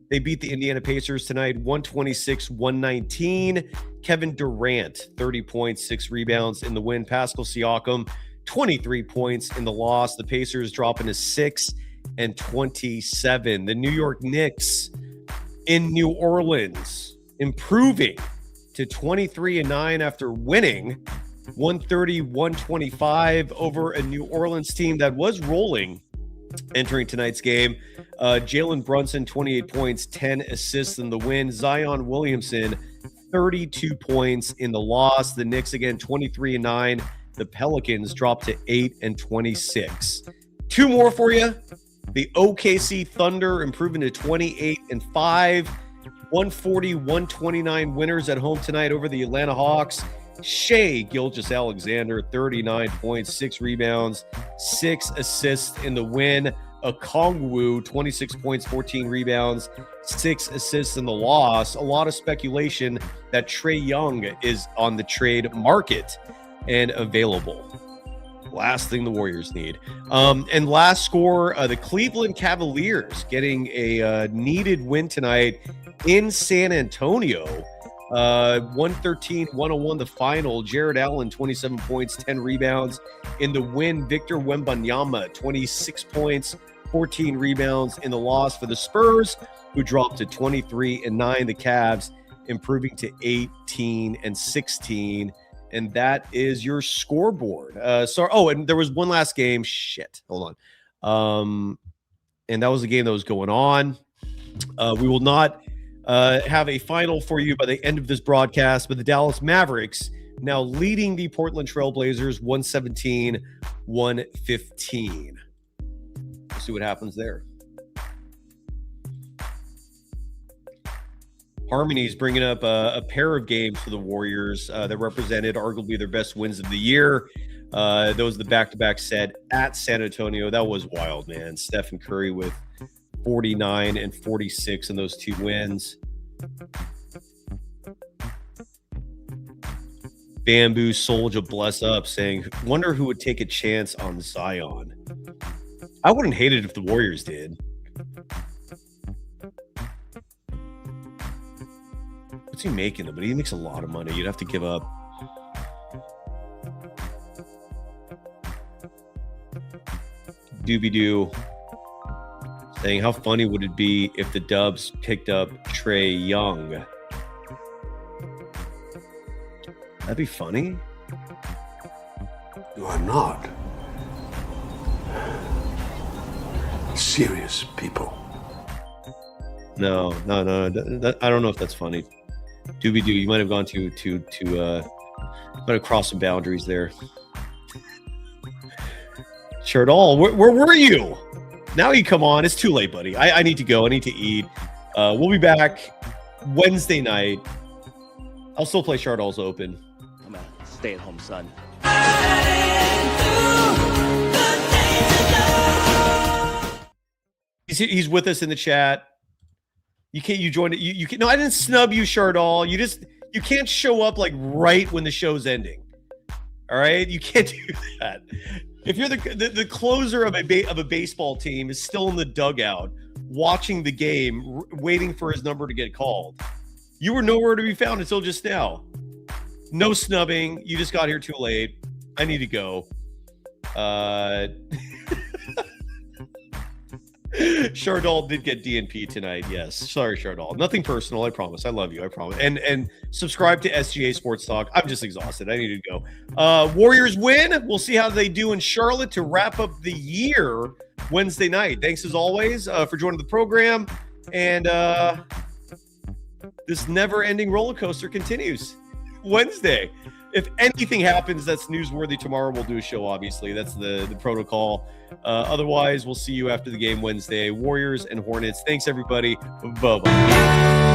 They beat the Indiana Pacers tonight, 126-119. Kevin Durant, 30 points, 6 rebounds in the win. Pascal Siakam, 23 points in the loss. The Pacers dropping to 6-27. The New York Knicks in New Orleans, improving to 23-9 after winning 130-125 over a New Orleans team that was rolling entering tonight's game. Jalen Brunson, 28 points, 10 assists in the win. Zion Williamson, 32 points in the loss. The Knicks, again, 23-9. The Pelicans dropped to 8-26. Two more for you. The OKC Thunder improving to 28-5. 140-129 winners at home tonight over the Atlanta Hawks. Shai Gilgeous-Alexander, 39 points, 6 rebounds, 6 assists in the win. Okongwu, 26 points, 14 rebounds, 6 assists in the loss. A lot of speculation that Trae Young is on the trade market and available. Last thing the Warriors need. And last score, the Cleveland Cavaliers getting a needed win tonight in San Antonio. 113-101 the final. Jared Allen, 27 points, 10 rebounds. In the win, Victor Wembanyama, 26 points, 14 rebounds. In the loss for the Spurs, who dropped to 23-9. The Cavs improving to 18-16. And that is your scoreboard. And there was one last game. Shit, hold on. And that was the game that was going on. We will not have a final for you by the end of this broadcast, but the Dallas Mavericks now leading the Portland Trailblazers 117-115. We'll see what happens there. Harmony's bringing up a pair of games for the Warriors that represented arguably their best wins of the year. Those the back-to-back set at San Antonio. That was wild, man. Stephen Curry with 49 and 46 in those two wins. Bamboo Soldier bless up saying, wonder who would take a chance on Zion. I wouldn't hate it if the Warriors did. What's he making? But he makes a lot of money. You'd have to give up. Doobie-doo saying, how funny would it be if the Dubs picked up Trae Young? That'd be funny. You are not serious people. No. I don't know if that's funny. Doobie-doo, you might have gone to might have crossed some boundaries there. Shardall, where were you? Now you come on. It's too late, buddy. I need to go. I need to eat. We'll be back Wednesday night. I'll still play Shardall's Open. I'm a stay-at-home son. He's with us in the chat. You joined it. You can, no, I didn't snub you, Shardall. You can't show up like right when the show's ending. All right, you can't do that. If you're the closer of a baseball team is still in the dugout watching the game, waiting for his number to get called, you were nowhere to be found until just now. No snubbing. You just got here too late. I need to go. Shardall did get DNP tonight. Yes. Sorry, Shardall. Nothing personal. I promise. I love you. I promise. And subscribe to SGA Sports Talk. I'm just exhausted. I need to go. Warriors win. We'll see how they do in Charlotte to wrap up the year Wednesday night. Thanks as always for joining the program. And this never-ending roller coaster continues Wednesday. If anything happens that's newsworthy tomorrow, we'll do a show, obviously. That's the protocol. Otherwise, we'll see you after the game Wednesday. Warriors and Hornets. Thanks, everybody. Bye-bye.